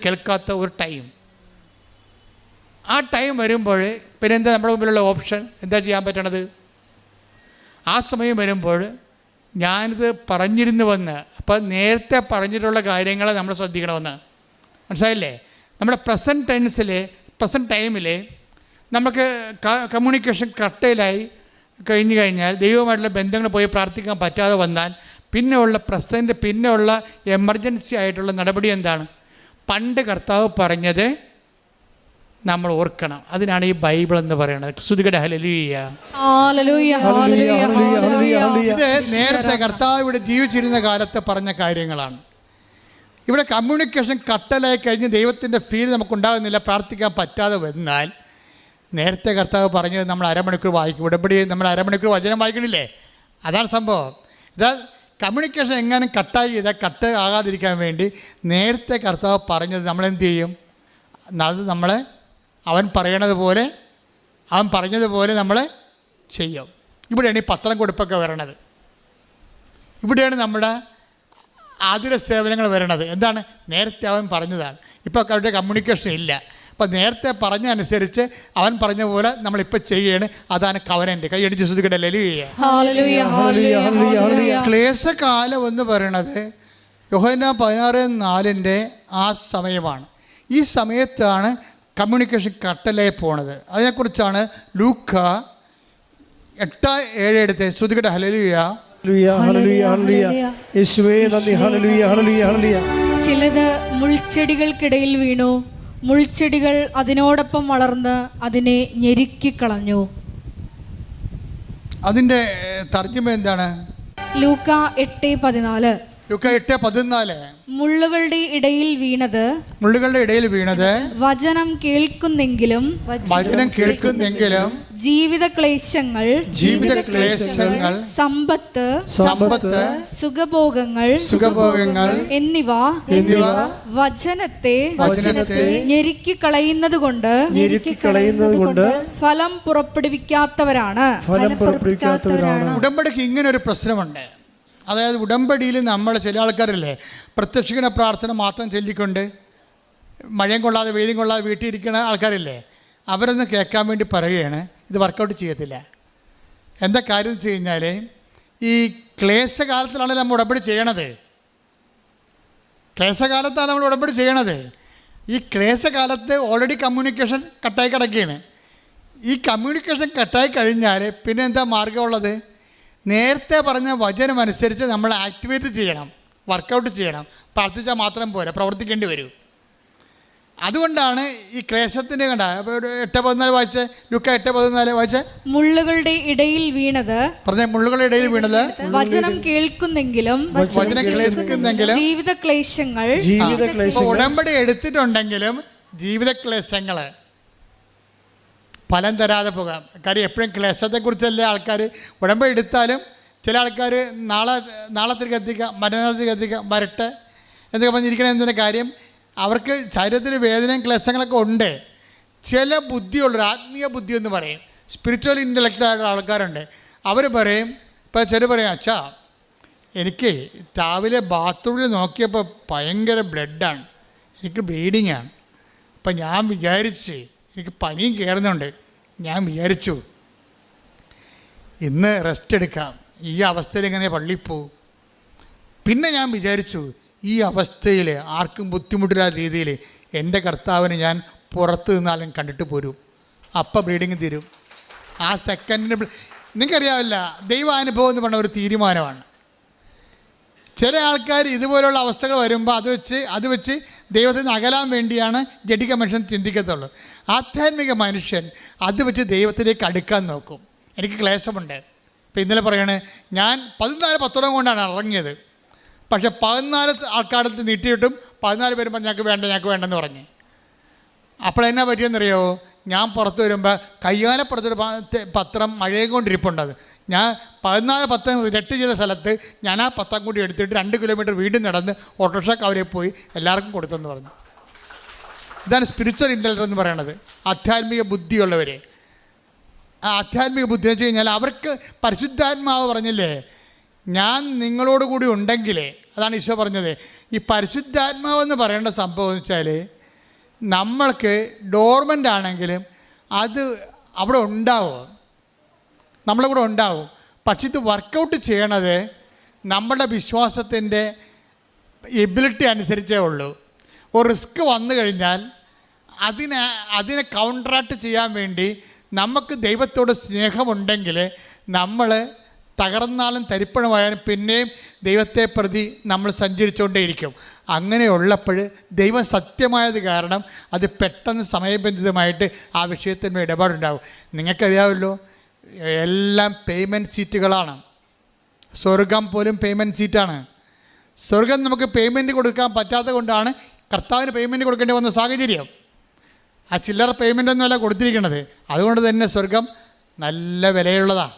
കേൾക്കാത്ത ഒരു ടൈം. ആ ടൈം വരുമ്പോൾ പിന്നെ എന്താ നമ്മുടെ മുമ്പിലുള്ള ഓപ്ഷൻ? എന്താ ചെയ്യാൻ പറ്റണത്? ആ സമയം വരുമ്പോൾ ഞാനിത് പറഞ്ഞിരുന്നുവെന്ന്, അപ്പോൾ നേരത്തെ പറഞ്ഞിട്ടുള്ള കാര്യങ്ങൾ നമ്മൾ ശ്രദ്ധിക്കണമെന്ന്. മനസ്സിലായില്ലേ? നമ്മുടെ പ്രസൻറ്റ് ടൈമിൽ നമുക്ക് കമ്മ്യൂണിക്കേഷൻ കട്ടയിലായി കഴിഞ്ഞു കഴിഞ്ഞാൽ, ദൈവവുമായിട്ടുള്ള ബന്ധങ്ങൾ പോയി പ്രാർത്ഥിക്കാൻ പറ്റാതെ വന്നാൽ പിന്നെ ഉള്ള എമർജൻസി ആയിട്ടുള്ള നടപടി എന്താണ്? പണ്ട് കർത്താവ് പറഞ്ഞത് നമ്മൾ ഓർക്കണം. അതിനാണ് ഈ ബൈബിൾ എന്ന് പറയുന്നത്. സ്തുതിക്കട്ടെ. ഹല്ലേലൂയ. ഇത് നേരത്തെ കർത്താവ് ഇവിടെ ജീവിച്ചിരുന്ന കാലത്ത് പറഞ്ഞ കാര്യങ്ങളാണ്. ഇവിടെ കമ്മ്യൂണിക്കേഷൻ കട്ടലായി കഴിഞ്ഞ് ദൈവത്തിൻ്റെ ഫീൽ നമുക്കുണ്ടാകുന്നില്ല, പ്രാർത്ഥിക്കാൻ പറ്റാതെ വന്നാൽ നേരത്തെ കർത്താവ് പറഞ്ഞത് നമ്മൾ അരമണിക്കൂർ വായിക്കും. ഉടമ്പടി നമ്മൾ അരമണിക്കൂർ വചനം വായിക്കണില്ലേ? അതാണ് സംഭവം. ഇതാ കമ്മ്യൂണിക്കേഷൻ എങ്ങാനും കട്ട് ആകാതിരിക്കാൻ വേണ്ടി നേരത്തെ കർത്താവ് പറഞ്ഞത് നമ്മളെന്ത് ചെയ്യും? അത് നമ്മളെ അവൻ പറഞ്ഞതുപോലെ നമ്മൾ ചെയ്യും. ഇവിടെയാണ് ഈ പത്രം കൊടുപ്പൊക്കെ വരണത്. ഇവിടെയാണ് നമ്മുടെ ആതുര സേവനങ്ങൾ വരണത്. എന്താണ്? നേരത്തെ അവൻ പറഞ്ഞതാണ്. ഇപ്പോൾ അവരുടെ കമ്മ്യൂണിക്കേഷൻ ഇല്ല. അപ്പോൾ നേരത്തെ പറഞ്ഞ അനുസരിച്ച് അവൻ പറഞ്ഞ പോലെ നമ്മളിപ്പോൾ ചെയ്യാണ്. അതാണ് കവനൻ്റ്. കൈയടിച്ച് ശ്രദ്ധിക്കട്ടെ. ഹല്ലേലൂയ. ക്ലേശകാലം എന്ന് പറയണത് യോഹന്നാൻ 16:4 ആ സമയമാണ്. ഈ സമയത്താണ് കമ്മ്യൂണിക്കേഷൻ കട്ടലായി പോണത്. അതിനെക്കുറിച്ചാണ് ലൂക്ക 8:7 എടുത്ത്. ശ്രദ്ധിക്കട്ടെ. ഹല്ലേലൂയ. യേശുവേ നന്ദി. ഹല്ലേലൂയ. ചിലത് മുൾച്ചെടികൾക്കിടയിൽ വീണു, മുൾച്ചെടികൾ അതിനോടൊപ്പം വളർന്ന് അതിനെ ഞെരുക്കിക്കളഞ്ഞു. അതിൻ്റെ തർജ്ജിമ എന്താണ്? ലൂക്ക 8:14. ലൂക്ക 8:14. മുള്ളുകളുടെ ഇടയിൽ വീണത് വചനം കേൾക്കുന്നെങ്കിലും ജീവിത ക്ലേശങ്ങൾ, സമ്പത്ത്, സുഖഭോഗങ്ങൾ എന്നിവ വചനത്തെ ഞെരുക്കിക്കളയുന്നത് കൊണ്ട് ഫലം പുറപ്പെടുവിക്കാത്തവരാണ്. ഉടമ്പടിക്ക് ഇങ്ങനെ ഒരു പ്രശ്നമുണ്ട്. അതായത് ഉടമ്പടിയിൽ നമ്മൾ ചില ആൾക്കാരല്ലേ പ്രത്യക്ഷീകരണ പ്രാർത്ഥന മാത്രം ചൊല്ലിക്കൊണ്ട് മഴയും കൊള്ളാതെ വെയിലും കൊള്ളാതെ വീട്ടിൽ ഇരിക്കുന്ന ആൾക്കാരില്ലേ, അവരൊന്ന് കേൾക്കാൻ വേണ്ടി പറയുകയാണ്, ഇത് വർക്കൗട്ട് ചെയ്യത്തില്ല. എന്താ കാര്യം എന്ന് വെച്ച് കഴിഞ്ഞാൽ, ഈ ക്ലേശകാലത്തിലാണ് നമ്മൾ ഉടമ്പടി ചെയ്യണത്. ക്ലേശകാലത്താണ് നമ്മൾ ഉടമ്പടി ചെയ്യണത്. ഈ ക്ലേശകാലത്ത് ഓൾറെഡി കമ്മ്യൂണിക്കേഷൻ കട്ടായി കിടക്കുകയാണ്. ഈ കമ്മ്യൂണിക്കേഷൻ കട്ടായി കഴിഞ്ഞാൽ പിന്നെ എന്താ മാർഗമുള്ളത്? നേരത്തെ പറഞ്ഞ വചനം അനുസരിച്ച് നമ്മൾ ആക്ടിവേറ്റ് ചെയ്യണം, വർക്കൗട്ട് ചെയ്യണം. പ്രാർത്ഥിച്ചാൽ മാത്രം പോരാ, പ്രവർത്തിക്കേണ്ടി വരും. അതുകൊണ്ടാണ് ഈ ക്ലേശത്തിൻ്റെ കണ്ട 8:14 വായിച്ച്, ലൂക്ക 8:14 വായിച്ച്. മുള്ളുകളുടെ ഇടയിൽ വീണത് മുള്ളുകളുടെ ഇടയിൽ വീണത് വചനം കേൾക്കുന്നെങ്കിലും ജീവിത ക്ലേശങ്ങൾ. ഉടമ്പടി എടുത്തിട്ടുണ്ടെങ്കിലും ജീവിത ക്ലേശങ്ങൾ ഫലം തരാതെ പോകാം. കാര്യം എപ്പോഴും ക്ലേശത്തെക്കുറിച്ചല്ലേ ആൾക്കാർ. ഉടമ്പടി എടുത്താലും ചില ആൾക്കാർ നാളത്തേക്ക് എത്തിക്കാം, മറ്റന്നാളത്തേക്ക് എത്തിക്കാം, വരട്ടെ എന്നൊക്കെ പറഞ്ഞിരിക്കണം. എന്തിൻ്റെ കാര്യം? അവർക്ക് ശരീരത്തിൽ വേദനയും ക്ലേശങ്ങളൊക്കെ ഉണ്ട്. ചില ബുദ്ധിയുള്ളൊരു ആത്മീയ ബുദ്ധി എന്ന് പറയും, സ്പിരിച്വൽ ഇൻ്റലക്ച്വലായിട്ടുള്ള ആൾക്കാരുണ്ട്. അവർ പറയും, ഇപ്പോൾ ചില പറയും, അച്ഛാ എനിക്ക് രാവിലെ ബാത്റൂമിൽ നോക്കിയപ്പോൾ ഭയങ്കര ബ്ലഡാണ്, എനിക്ക് ബ്ലീഡിങ്ങാണ്. അപ്പം ഞാൻ വിചാരിച്ച് എനിക്ക് പനിയും കയറുന്നുണ്ട്, ഞാൻ വിചാരിച്ചു ഇന്ന് റെസ്റ്റ് എടുക്കാം, ഈ അവസ്ഥയിൽ എങ്ങനെ പള്ളിയിൽ പോകും. പിന്നെ ഞാൻ വിചാരിച്ചു ഈ അവസ്ഥയിൽ ആർക്കും ബുദ്ധിമുട്ടില്ലാത്ത രീതിയിൽ എൻ്റെ കർത്താവിനെ ഞാൻ പുറത്ത് നിന്നാലും കണ്ടിട്ട് പോരും. അപ്പം ബ്ലീഡിങ് തീരും. ആ സെക്കൻഡിന് നിങ്ങൾക്കറിയാവില്ല, ദൈവാനുഭവം എന്ന് പറഞ്ഞ ഒരു തീരുമാനമാണ്. ചില ആൾക്കാർ ഇതുപോലുള്ള അവസ്ഥകൾ വരുമ്പോൾ അത് വെച്ച് ദൈവത്തിൽ നിന്ന് അകലാൻ വേണ്ടിയാണ് ജഡിക മനുഷ്യൻ ചിന്തിക്കത്തുള്ളൂ. ആധ്യാത്മിക മനുഷ്യൻ അത് വെച്ച് ദൈവത്തിലേക്ക് അടുക്കാൻ നോക്കും. എനിക്ക് ക്ലേശമുണ്ട്. ഇപ്പം ഇന്നലെ പറയണേ, ഞാൻ 14 കൊണ്ടാണ് ഇറങ്ങിയത്. പക്ഷെ 14 ആൾക്കാരത്ത് നീട്ടിയിട്ടും 14 പേരും ഞങ്ങൾക്ക് വേണ്ടെന്ന് പറഞ്ഞ്. അപ്പോൾ എന്നാ പറ്റിയെന്നറിയോ? ഞാൻ പുറത്ത് വരുമ്പോൾ കയ്യാലപ്പുറത്തൊരു പത്രം മഴയും കൊണ്ടിരിപ്പുണ്ടത്. ഞാൻ 14 പത്രം റിജക്റ്റ് ചെയ്ത സ്ഥലത്ത് ഞാൻ ആ പത്രം കൂടി എടുത്തിട്ട് 2 കിലോമീറ്റർ വീണ്ടും നടന്ന് ഓട്ടോറിക്ഷ അവരെ പോയി എല്ലാവർക്കും കൊടുത്തെന്ന് പറഞ്ഞു. ഇതാണ് സ്പിരിച്വൽ ഇൻ്റലിജൻസ് എന്ന് പറയണത്. ആധ്യാത്മിക ബുദ്ധിയുള്ളവർ. ആ ആധ്യാത്മിക ബുദ്ധി എന്ന് വെച്ച് കഴിഞ്ഞാൽ അവർക്ക് പരിശുദ്ധാത്മാവ് പറഞ്ഞില്ലേ, ഞാൻ നിങ്ങളോട് കൂടി ഉണ്ടെങ്കിലേ, അതാണ് ഈശോ പറഞ്ഞത്. ഈ പരിശുദ്ധാത്മാവെന്ന് പറയേണ്ട സംഭവം എന്ന് വെച്ചാൽ നമ്മൾക്ക് ഡോർമെൻ്റ് ആണെങ്കിലും അത് അവിടെ ഉണ്ടാവും, നമ്മളെ കൂടെ ഉണ്ടാവും. പക്ഷെ ഇത് വർക്കൗട്ട് ചെയ്യണത് നമ്മുടെ വിശ്വാസത്തിൻ്റെ എബിലിറ്റി അനുസരിച്ചേ ഉള്ളൂ. ഒരു റിസ്ക് വന്നു കഴിഞ്ഞാൽ അതിനെ കൗണ്ടറാക്ട് ചെയ്യാൻ വേണ്ടി നമുക്ക് ദൈവത്തോട് സ്നേഹമുണ്ടെങ്കിൽ നമ്മൾ തകർന്നാലും തരിപ്പണമായാലും പിന്നെയും ദൈവത്തെ പ്രതി നമ്മൾ സഞ്ചരിച്ചുകൊണ്ടേയിരിക്കും. അങ്ങനെയുള്ളപ്പോൾ ദൈവം സത്യമായത് കാരണം അത് പെട്ടെന്ന് സമയബന്ധിതമായിട്ട് ആ വിഷയത്തിന് ഇടപാടുണ്ടാകും. നിങ്ങൾക്കറിയാമല്ലോ, എല്ലാം പേയ്മെൻറ്റ് സീറ്റുകളാണ്. സ്വർഗം പോലും പേയ്മെൻറ്റ് സീറ്റാണ്. സ്വർഗം നമുക്ക് പേയ്മെൻറ്റ് കൊടുക്കാൻ പറ്റാത്ത കൊണ്ടാണ് കർത്താവിന് പേയ്മെൻറ്റ് കൊടുക്കേണ്ടി വന്ന സാഹചര്യം. ആ ചില്ലറ പേയ്മെൻ്റ് ഒന്നുമല്ല കൊടുത്തിരിക്കുന്നത്. അതുകൊണ്ട് തന്നെ സ്വർഗം നല്ല വിലയുള്ളതാണ്.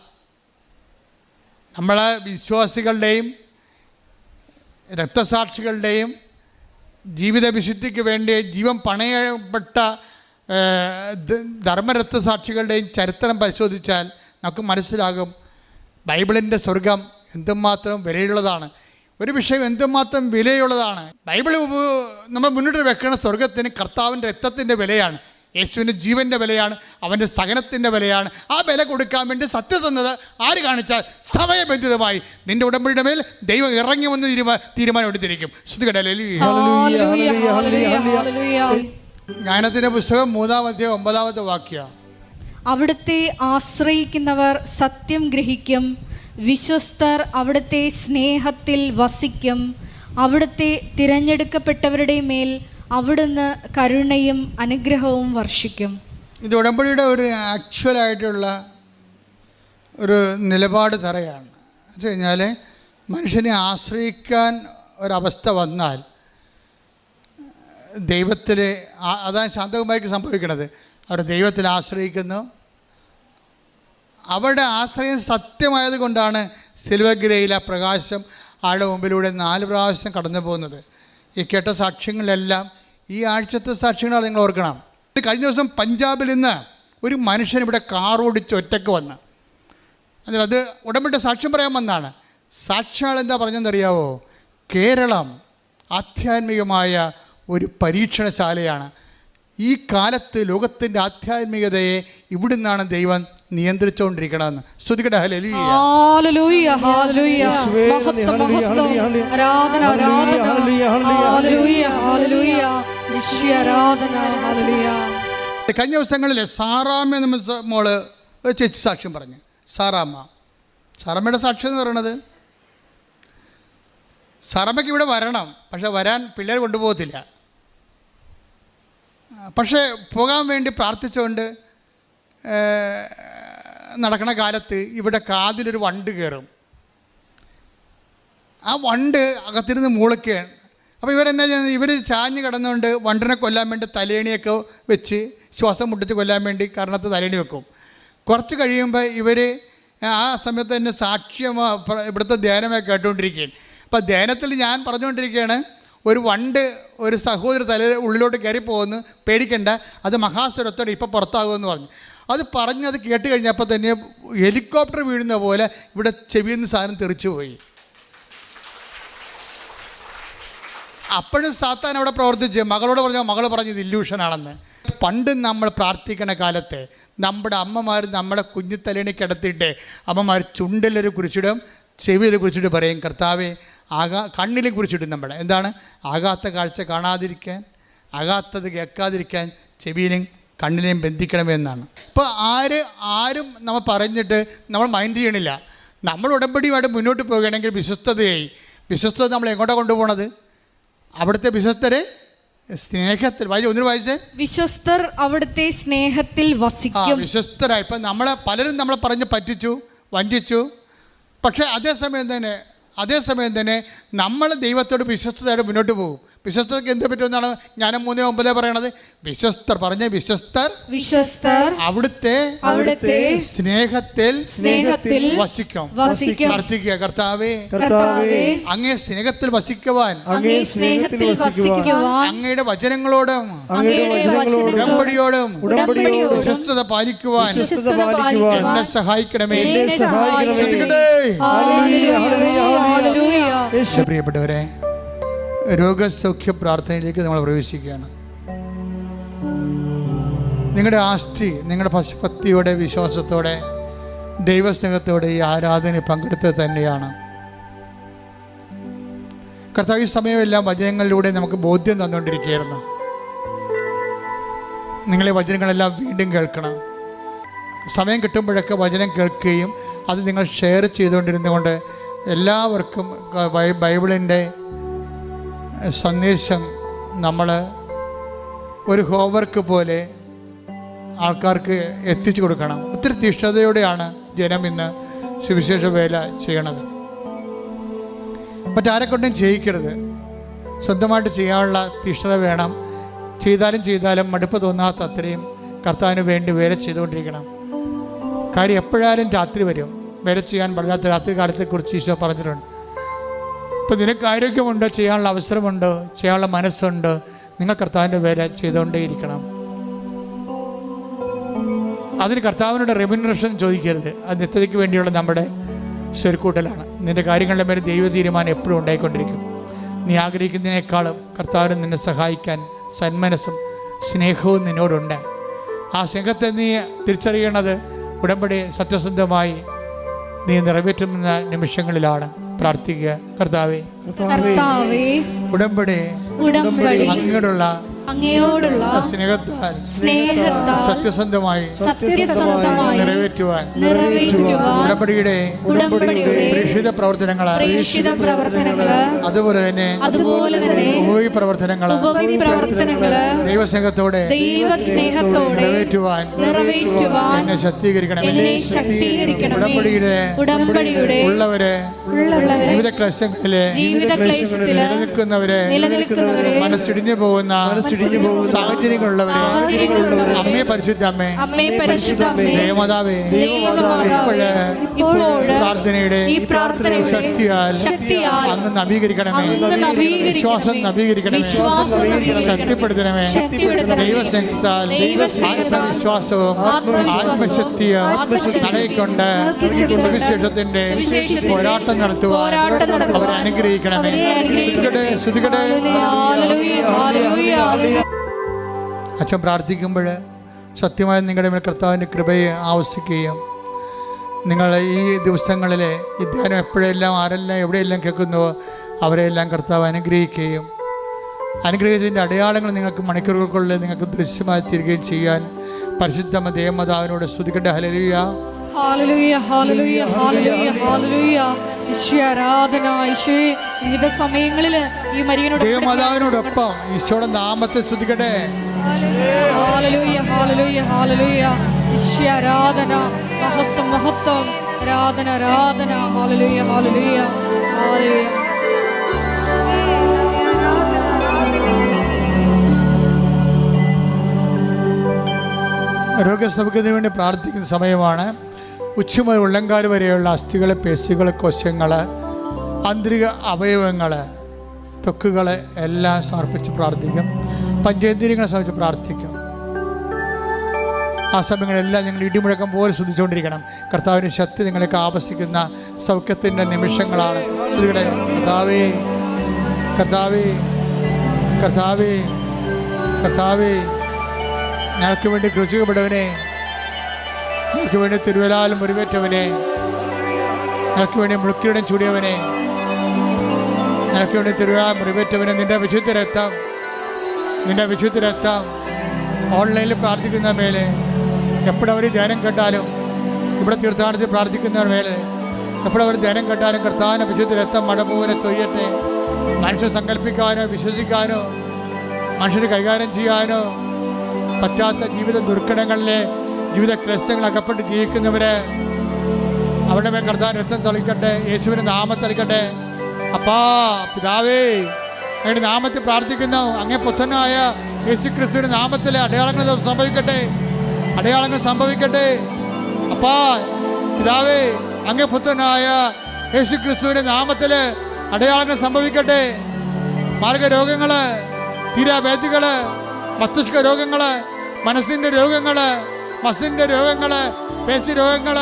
നമ്മളെ വിശ്വാസികളുടെയും രക്തസാക്ഷികളുടെയും ജീവിത വിശുദ്ധിക്ക് വേണ്ടി ജീവൻ പണയപ്പെട്ട ധർമ്മരക്തസാക്ഷികളുടെയും ചരിത്രം പരിശോധിച്ചാൽ നമുക്ക് മനസ്സിലാകും ബൈബിളിൻ്റെ സ്വർഗം എന്തുമാത്രം വിലയുള്ളതാണ്. ഒരു വിഷയം എന്തുമാത്രം വിലയുള്ളതാണ്. ബൈബിൾ നമ്മൾ മുന്നോട്ട് വെക്കുന്ന സ്വർഗത്തിന് കർത്താവിൻ്റെ രക്തത്തിൻ്റെ വിലയാണ്, യേശുവിൻ്റെ ജീവൻ്റെ വിലയാണ്, അവൻ്റെ സഹനത്തിൻ്റെ വിലയാണ്. ആ വില കൊടുക്കാൻ വേണ്ടി സത്യസന്ധത ആര് കാണിച്ചാൽ സമയബന്ധിതമായി നിൻ്റെ ഉടമ്പടിയുടെ മേൽ ദൈവം ഇറങ്ങി വന്ന് തീരുമാനം എടുത്തിരിക്കും. ജ്ഞാനത്തിൻ്റെ പുസ്തകം 3-ാം അധ്യായം 9-ാമത്തെ വാക്യം. അവിടുത്തെ ആശ്രയിക്കുന്നവർ സത്യം ഗ്രഹിക്കും, വിശ്വസ്തർ അവിടുത്തെ സ്നേഹത്തിൽ വസിക്കും. അവിടുത്തെ തിരഞ്ഞെടുക്കപ്പെട്ടവരുടെ മേൽ അവിടുന്ന് കരുണയും അനുഗ്രഹവും വർഷിക്കും. ഇത് ഉടമ്പടിയുടെ ഒരു ആക്ച്വലായിട്ടുള്ള ഒരു നിലപാട് തറയാണ്. എന്ന് വെച്ച് കഴിഞ്ഞാൽ മനുഷ്യനെ ആശ്രയിക്കാൻ ഒരവസ്ഥ വന്നാൽ ദൈവത്തിൽ, അതാണ് ശാന്തകുമാരിക്ക് സംഭവിക്കുന്നത്. അവർ ദൈവത്തിൽ ആശ്രയിക്കുന്നു. അവരുടെ ആശ്രയം സത്യമായത് കൊണ്ടാണ് സിൽവഗിരയിലെ പ്രകാശം ആളുടെ മുമ്പിലൂടെ 4 പ്രാവശ്യം കടന്നു പോകുന്നത്. ഈ കേട്ട സാക്ഷ്യങ്ങളിലെല്ലാം ഈ ആഴ്ചത്തെ സാക്ഷ്യങ്ങളാണ് നിങ്ങൾ ഓർക്കണം. കഴിഞ്ഞ ദിവസം പഞ്ചാബിൽ നിന്ന് ഒരു മനുഷ്യൻ ഇവിടെ കാർ ഓടിച്ച് ഒറ്റയ്ക്ക് വന്ന്, അത് ഉടമ്പടി സാക്ഷ്യം പറയാൻ വന്നാണ്. സാക്ഷിയാൾ എന്താ പറഞ്ഞെന്നറിയാവോ? കേരളം ആധ്യാത്മികമായ ഒരു പരീക്ഷണശാലയാണ്. ഈ കാലത്ത് ലോകത്തിൻ്റെ ആധ്യാത്മികതയെ ഇവിടുന്നാണ് ദൈവം നിയന്ത്രിച്ചുകൊണ്ടിരിക്കണമെന്ന്. ശ്രുതികട ഹല്ലേലൂയ. ഹല്ലേലൂയ, ഹല്ലേലൂയ. മഹത്വം, മഹത്വം, ആരാധന, ആരാധന. Hallelujah, hallelujah. യേശുവേ ആരാധന, ഹല്ലേലൂയ. കഴിഞ്ഞ ദിവസങ്ങളിൽ സാറാമ്മ എന്ന മോള് ഒരു ചേച്ചി സാക്ഷ്യം പറഞ്ഞു. സാറാമ്മയുടെ സാക്ഷ്യം എന്ന് പറയണത്, സാറാമ്മയ്ക്ക് ഇവിടെ വരണം, പക്ഷെ വരാൻ പിള്ളേർ കൊണ്ടുപോകത്തില്ല. പക്ഷേ പോകാൻ വേണ്ടി പ്രാർത്ഥിച്ചുകൊണ്ട് നടക്കണ കാലത്ത് ഇവിടെ കാതിലൊരു വണ്ട് കയറും. ആ വണ്ട് അകത്തിരുന്ന് മൂളക്കുകയാണ്. അപ്പോൾ ഇവരെന്നാ ചെയ്യുന്നത്? ഇവർ ചാഞ്ഞ് കിടന്നുകൊണ്ട് വണ്ടിനെ കൊല്ലാൻ വേണ്ടി തലേണിയൊക്കെ വെച്ച് ശ്വാസം മുട്ടിച്ച് കൊല്ലാൻ വേണ്ടി കാരണത്ത് തലേണി വെക്കും. കുറച്ച് കഴിയുമ്പോൾ ഇവർ ആ സമയത്ത് തന്നെ സാക്ഷ്യം ഇവിടുത്തെ ധ്യാനമൊക്കെ കേട്ടുകൊണ്ടിരിക്കുകയാണ്. അപ്പോൾ ധ്യാനത്തിൽ ഞാൻ പറഞ്ഞുകൊണ്ടിരിക്കുകയാണ്, ഒരു വണ്ട് ഒരു സഹോദരി ഉള്ളിലോട്ട് കയറി പോകുന്നു, പേടിക്കണ്ട, അത് മഹാസ്വരത്തോടെ ഇപ്പോൾ പുറത്താകുമെന്ന് പറഞ്ഞു. അത് പറഞ്ഞത് കേട്ട് കഴിഞ്ഞപ്പോൾ തന്നെ ഹെലികോപ്റ്റർ വീഴുന്ന പോലെ ഇവിടെ ചെവിയിൽ നിന്ന് സാധനം തെറിച്ചു പോയി. അപ്പോഴും സാത്താൻ അവിടെ പ്രവർത്തിച്ച് മകളോട് മകൾ പറഞ്ഞത് ഇല്യൂഷനാണെന്ന്. പണ്ട് നമ്മൾ പ്രാർത്ഥിക്കണ കാലത്ത് നമ്മുടെ അമ്മമാർ നമ്മളെ കുഞ്ഞിത്തലേണി കിടത്തിയിട്ട് അമ്മമാർ ചുണ്ടിലൊരു കുറിച്ചിടും, ചെവിയിൽ കുറിച്ചിട്ട് പറയും, കർത്താവേ കണ്ണിൽ കുറിച്ചിടും. നമ്മുടെ എന്താണ്? ആകാത്ത കാഴ്ച കാണാതിരിക്കാൻ, ആകാത്തത് കേൾക്കാതിരിക്കാൻ ചെവിയിലും കണ്ണിനെയും ബന്ധിക്കണമെന്നാണ്. ഇപ്പോൾ ആരും നമ്മൾ പറഞ്ഞിട്ട് നമ്മൾ മൈൻഡ് ചെയ്യണില്ല. നമ്മൾ ഉടമ്പടിയുമായിട്ട് മുന്നോട്ട് പോകുകയാണെങ്കിൽ വിശ്വസ്തത നമ്മൾ എങ്ങോട്ടാണ് കൊണ്ടുപോകണത്? അവിടുത്തെ വിശ്വസ്തരെ സ്നേഹത്തിൽ വായിച്ചേ, വിശ്വസ്തർ അവിടുത്തെ സ്നേഹത്തിൽ വസിക്കും. വിശ്വസ്തരായി. ഇപ്പം പലരും നമ്മളെ പറഞ്ഞ് പറ്റിച്ചു, വഞ്ചിച്ചു. പക്ഷേ അതേസമയം തന്നെ നമ്മൾ ദൈവത്തോട് വിശ്വസ്തരായിട്ട് മുന്നോട്ട് പോകും. വിശ്വസ്തർക്ക് എന്ത് പറ്റുമെന്നാണ് ഞാൻ 3:9 പറയണത്. വിശ്വസ്തർ അവിടുത്തെ സ്നേഹത്തിൽ വസിക്കും. പ്രാർത്ഥിക്കുക, കർത്താവേ അങ്ങേ സ്നേഹത്തിൽ വസിക്കുവാൻ, അങ്ങയുടെ വചനങ്ങളോടും ഉടമ്പടിയോടും വിശ്വസ്തത പാലിക്കുവാൻ എന്നെ സഹായിക്കണമേ. പ്രിയപ്പെട്ടവരെ, രോഗസൗഖ്യ പ്രാർത്ഥനയിലേക്ക് നമ്മൾ പ്രവേശിക്കുകയാണ്. നിങ്ങളുടെ ആസ്തി, നിങ്ങളുടെ ഭക്തിയോടെ, വിശ്വാസത്തോടെ, ദൈവസ്നേഹത്തോടെ ഈ ആരാധന പങ്കെടുത്തത് തന്നെയാണ്. കർത്താവ് ഈ സമയമെല്ലാം വചനങ്ങളിലൂടെ നമുക്ക് ബോധ്യം തന്നുകൊണ്ടിരിക്കുകയായിരുന്നു. നിങ്ങളെ വചനങ്ങളെല്ലാം വീണ്ടും കേൾക്കണം. സമയം കിട്ടുമ്പോഴൊക്കെ വചനം കേൾക്കുകയും അത് നിങ്ങൾ ഷെയർ ചെയ്തുകൊണ്ടിരുന്നുകൊണ്ട് എല്ലാവർക്കും ബൈബിളിൻ്റെ സന്ദേശം നമ്മൾ ഒരു ഹോംവർക്ക് പോലെ ആൾക്കാർക്ക് എത്തിച്ചു കൊടുക്കണം. ഒത്തിരി തീഷ്ണതയോടെയാണ് ജനം ഇന്ന് സുവിശേഷ വേല ചെയ്യണത്. മറ്റാരെക്കൊണ്ടും ചെയ്യിക്കരുത്. സ്വന്തമായിട്ട് ചെയ്യാനുള്ള തീഷ്ണത വേണം. ചെയ്താലും മടുപ്പ് തോന്നാത്ത അത്രയും കർത്താവിന് വേണ്ടി വേല ചെയ്തുകൊണ്ടിരിക്കണം. കാര്യം എപ്പോഴായാലും രാത്രി വരും. വേല ചെയ്യാൻ പാടില്ലാത്ത രാത്രി കാലത്തെക്കുറിച്ച് ഈശോ പറഞ്ഞിട്ടുണ്ട്. ഇപ്പം നിനക്ക് ആരോഗ്യമുണ്ട്, ചെയ്യാനുള്ള അവസരമുണ്ട്, ചെയ്യാനുള്ള മനസ്സുണ്ട്, നിങ്ങൾ കർത്താവിൻ്റെ വേല ചെയ്തുകൊണ്ടേയിരിക്കണം. അതിന് കർത്താവിനോട് റെമ്യൂണറേഷൻ ചോദിക്കരുത്. അത് നിത്യതയ്ക്ക് വേണ്ടിയുള്ള നമ്മുടെ സ്വരുക്കൂട്ടലാണ്. നിൻ്റെ കാര്യങ്ങളുടെ മേലെ ദൈവ തീരുമാനം എപ്പോഴും ഉണ്ടായിക്കൊണ്ടിരിക്കും. നീ ആഗ്രഹിക്കുന്നതിനേക്കാളും കർത്താവിന് നിന്നെ സഹായിക്കാൻ സന്മനസ്സും സ്നേഹവും നിന്നോടുണ്ട്. ആ സ്നേഹത്തെ നീ തിരിച്ചറിയണത് ഉടമ്പടി സത്യസന്ധമായി നീ നിറവേറ്റുന്ന നിമിഷങ്ങളിലാണ്. പ്രാർത്ഥിക്കുക, കർത്താവേ ഉടമ്പടി അങ്ങോട്ടുള്ള അങ്ങയോടുള്ള സ്നേഹത്താൽ സത്യസന്ധമായി നിറവേറ്റുവാൻ ഉടമ്പടിയുടെ പ്രേക്ഷിത പ്രവർത്തനങ്ങൾ അതുപോലെ തന്നെ ഉപവി പ്രവർത്തനങ്ങൾ ദൈവസ്നേഹത്തോടെ നിറവേറ്റുവാൻ എന്നെ ശക്തീകരിക്കണം. ഉടമ്പടിയുടെ ഉള്ളവരെ ജീവിത ക്ലേശങ്ങളിലെ നിലനിൽക്കുന്നവരെ മനസ്സിടിഞ്ഞു പോകുന്ന സാഹചര്യങ്ങളുള്ളവരെ അമ്മേ പരിശുദ്ധ അമ്മേ ദേവമാതാവേ പ്രാർത്ഥനയുടെ ശക്തിയാൽ അങ്ങ് നവീകരിക്കണമേ. വിശ്വാസം നവീകരിക്കണമേ. ശക്തിപ്പെടുത്തണമേ. ദൈവസ്നേഹത്താൽ ആത്മവിശ്വാസവും ആത്മശക്തിയും തടയിക്കൊണ്ട് സുവിശേഷത്തിന്റെ പോരാട്ടം നടത്തുവാൻ അവരെ അനുഗ്രഹിക്കണമേ. അച്ഛൻ പ്രാർത്ഥിക്കുമ്പോൾ സത്യമായി നിങ്ങളുടെ മേൽ കർത്താവിൻ്റെ കൃപയെ ആവശ്യിക്കുകയും നിങ്ങൾ ഈ ദിവസങ്ങളിൽ ഈ ധ്യാനം എപ്പോഴെല്ലാം ആരെല്ലാം എവിടെയെല്ലാം കേൾക്കുന്നുവോ അവരെല്ലാം കർത്താവ് അനുഗ്രഹിക്കുകയും അനുഗ്രഹിച്ചതിൻ്റെ അടയാളങ്ങൾ നിങ്ങൾക്ക് മണിക്കൂറുകൾക്കുള്ളിൽ നിങ്ങൾക്ക് ദൃശ്യമായി തീരുകയും ചെയ്യാൻ പരിശുദ്ധ ദേവമാതാവിനോട് സ്തുതിക്കട്ടെ. ഹല്ലേലൂയ, ഹല്ലേലൂയ, ഹല്ലേലൂയ, ഹല്ലേലൂയ, ഹല്ലേലൂയ. ഈശോ ആരാധന. ഈശോ വിവിധ സമയങ്ങളിൽ ഈ മരിയനോട് ദേവമാതാവിനോടൊപ്പം ഈശോയുടെ നാമത്തെ സ്തുതിക്കട്ടെ. ഹല്ലേലൂയ, ഹല്ലേലൂയ, ഹല്ലേലൂയ. ഈശോ ആരാധന. മഹത്വം, മഹത്വം. ആരാധന, ആരാധന. ഹല്ലേലൂയ, ഹല്ലേലൂയ, ഹല്ലേലൂയ. രോഗസൗഖ്യത്തിന് വേണ്ടി പ്രാർത്ഥിക്കുന്ന സമയമാണ്. ഉച്ച മുതൽ ഉള്ളങ്കാൽ വരെയുള്ള അസ്ഥികൾ, പേശികൾ, കോശങ്ങൾ, ആന്തരിക അവയവങ്ങൾ, ത്വക്കുകൾ എല്ലാം സമർപ്പിച്ച് പ്രാർത്ഥിക്കും. പഞ്ചേന്ദ്രിയങ്ങളെ സമർപ്പിച്ച് പ്രാർത്ഥിക്കും. ആ സമയങ്ങളെല്ലാം നിങ്ങൾ ഇടിമുഴക്കം പോലെ ശ്രദ്ധിച്ചുകൊണ്ടിരിക്കണം. കർത്താവിൻ്റെ ശക്തി നിങ്ങൾക്ക് ആവശ്യിക്കുന്ന സൗഖ്യത്തിൻ്റെ നിമിഷങ്ങളാണ്. ശ്രുതികളെ കർത്താവേ, കർത്താവേ, കർത്താവേ, കർത്താവേ, ഞങ്ങൾക്ക് വേണ്ടി ക്രൂശിക്കപ്പെട്ടവനെ, ഞങ്ങൾക്ക് വേണ്ടി തിരുവലാലും മുറിവേറ്റവനെ, ഞങ്ങൾക്ക് വേണ്ടി മുളുക്കിയുടെ ചൂടിയവനെ, ഞങ്ങൾക്ക് വേണ്ടി തിരുവലാൽ മുറിവേറ്റവനെ, നിൻ്റെ വിശുദ്ധ രക്തം, നിൻ്റെ വിശുദ്ധ രക്തം ഓൺലൈനിൽ പ്രാർത്ഥിക്കുന്ന മേലെ, എപ്പോഴവർ ധ്യാനം കേട്ടാലും, ഇവിടെ തീർത്ഥാടനത്തിൽ പ്രാർത്ഥിക്കുന്നവർ മേലെ എപ്പോഴവർ ധ്യാനം കേട്ടാലും കർത്താവിൻ്റെ വിശുദ്ധ രക്തം മഴ പോലെ തൊയ്യട്ടെ. മനുഷ്യ സങ്കല്പിക്കാനോ വിശ്വസിക്കാനോ മനുഷ്യന് കൈകാര്യം ചെയ്യാനോ പറ്റാത്ത ജീവിത ദുർഘടങ്ങളിലെ ജീവിത ക്ലേശങ്ങൾ അകപ്പെട്ട് ജീവിക്കുന്നവര് അവരുടെ മേൽ കർത്താവിൻ്റെ രക്തം തളിക്കട്ടെ. യേശുവിൻ്റെ നാമം തളിക്കട്ടെ. അപ്പാ പിതാവേ, അങ്ങയുടെ നാമത്തിൽ പ്രാർത്ഥിക്കുന്നു. അങ്ങേ പുത്രനായ യേശു ക്രിസ്തുവിൻ്റെ നാമത്തിൽ അടയാളങ്ങൾ സംഭവിക്കട്ടെ, അടയാളങ്ങൾ സംഭവിക്കട്ടെ. അപ്പാ പിതാവേ, അങ്ങേ പുത്രനായ യേശു ക്രിസ്തുവിൻ്റെ നാമത്തിൽ അടയാളങ്ങൾ സംഭവിക്കട്ടെ. മാർഗരോഗങ്ങൾ, തീരാവേദികൾ, മസ്തിഷ്ക രോഗങ്ങൾ, മനസ്സിൻ്റെ രോഗങ്ങൾ, മസിൻ്റെ രോഗങ്ങൾ, പേശി രോഗങ്ങൾ,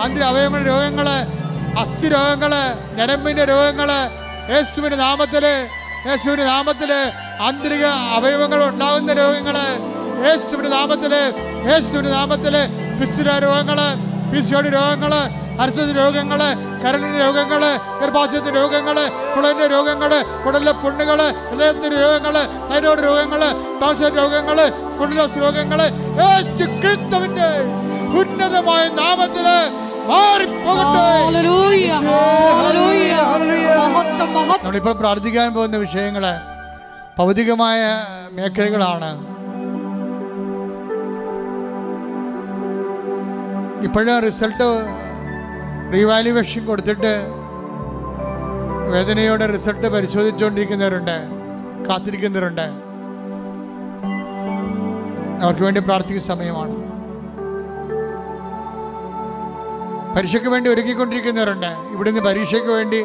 ആന്തരിക അവയവങ്ങളുടെ രോഗങ്ങൾ, അസ്ഥി രോഗങ്ങൾ, ഞരമ്പിൻ്റെ രോഗങ്ങൾ, യേശുവിൻ്റെ നാമത്തിൽ, യേശുവിൻ്റെ നാമത്തിൽ ആന്തരിക അവയവങ്ങൾ ഉണ്ടാകുന്ന രോഗങ്ങൾ, യേശുവിൻ്റെ നാമത്തിൽ, യേശുവിൻ്റെ നാമത്തിൽ പിച്ചുര രോഗങ്ങൾ, പിസിയോടി രോഗങ്ങൾ, അർശ രോഗങ്ങൾ, കരളിൻ്റെ രോഗങ്ങൾ, ഗർഭാശയത്തിൻ്റെ രോഗങ്ങൾ, കുളലിൻ്റെ രോഗങ്ങൾ, കുടലിലെ പുണ്ണുകൾ, ഹൃദയത്തിൻ്റെ രോഗങ്ങൾ, തൈറോയ്ഡ് രോഗങ്ങൾ, ടോൺസിൽ രോഗങ്ങൾ, സ്പോണ്ടിലോസിസ് രോഗങ്ങൾ യേശു ക്രിസ്തുവിന്റെ ഉന്നതമായ നാമത്തിൽ മാറിപ്പോകട്ടെ. നമ്മളിപ്പോൾ പ്രാർത്ഥിക്കാൻ പോകുന്ന വിഷയങ്ങൾ ഭൗതികമായ മേഖലകളാണ്. ഇപ്പോഴും റിസൾട്ട് റീവാലുവേഷൻ കൊടുത്തിട്ട് വേദനയോടെ റിസൾട്ട് പരിശോധിച്ചുകൊണ്ടിരിക്കുന്നവരുണ്ട്, കാത്തിരിക്കുന്നവരുണ്ട്. അവർക്ക് വേണ്ടി പ്രാർത്ഥിക്കുന്ന സമയമാണ്. പരീക്ഷയ്ക്ക് വേണ്ടി ഒരുക്കിക്കൊണ്ടിരിക്കുന്നവരുണ്ട്. ഇവിടുന്ന് പരീക്ഷയ്ക്ക് വേണ്ടി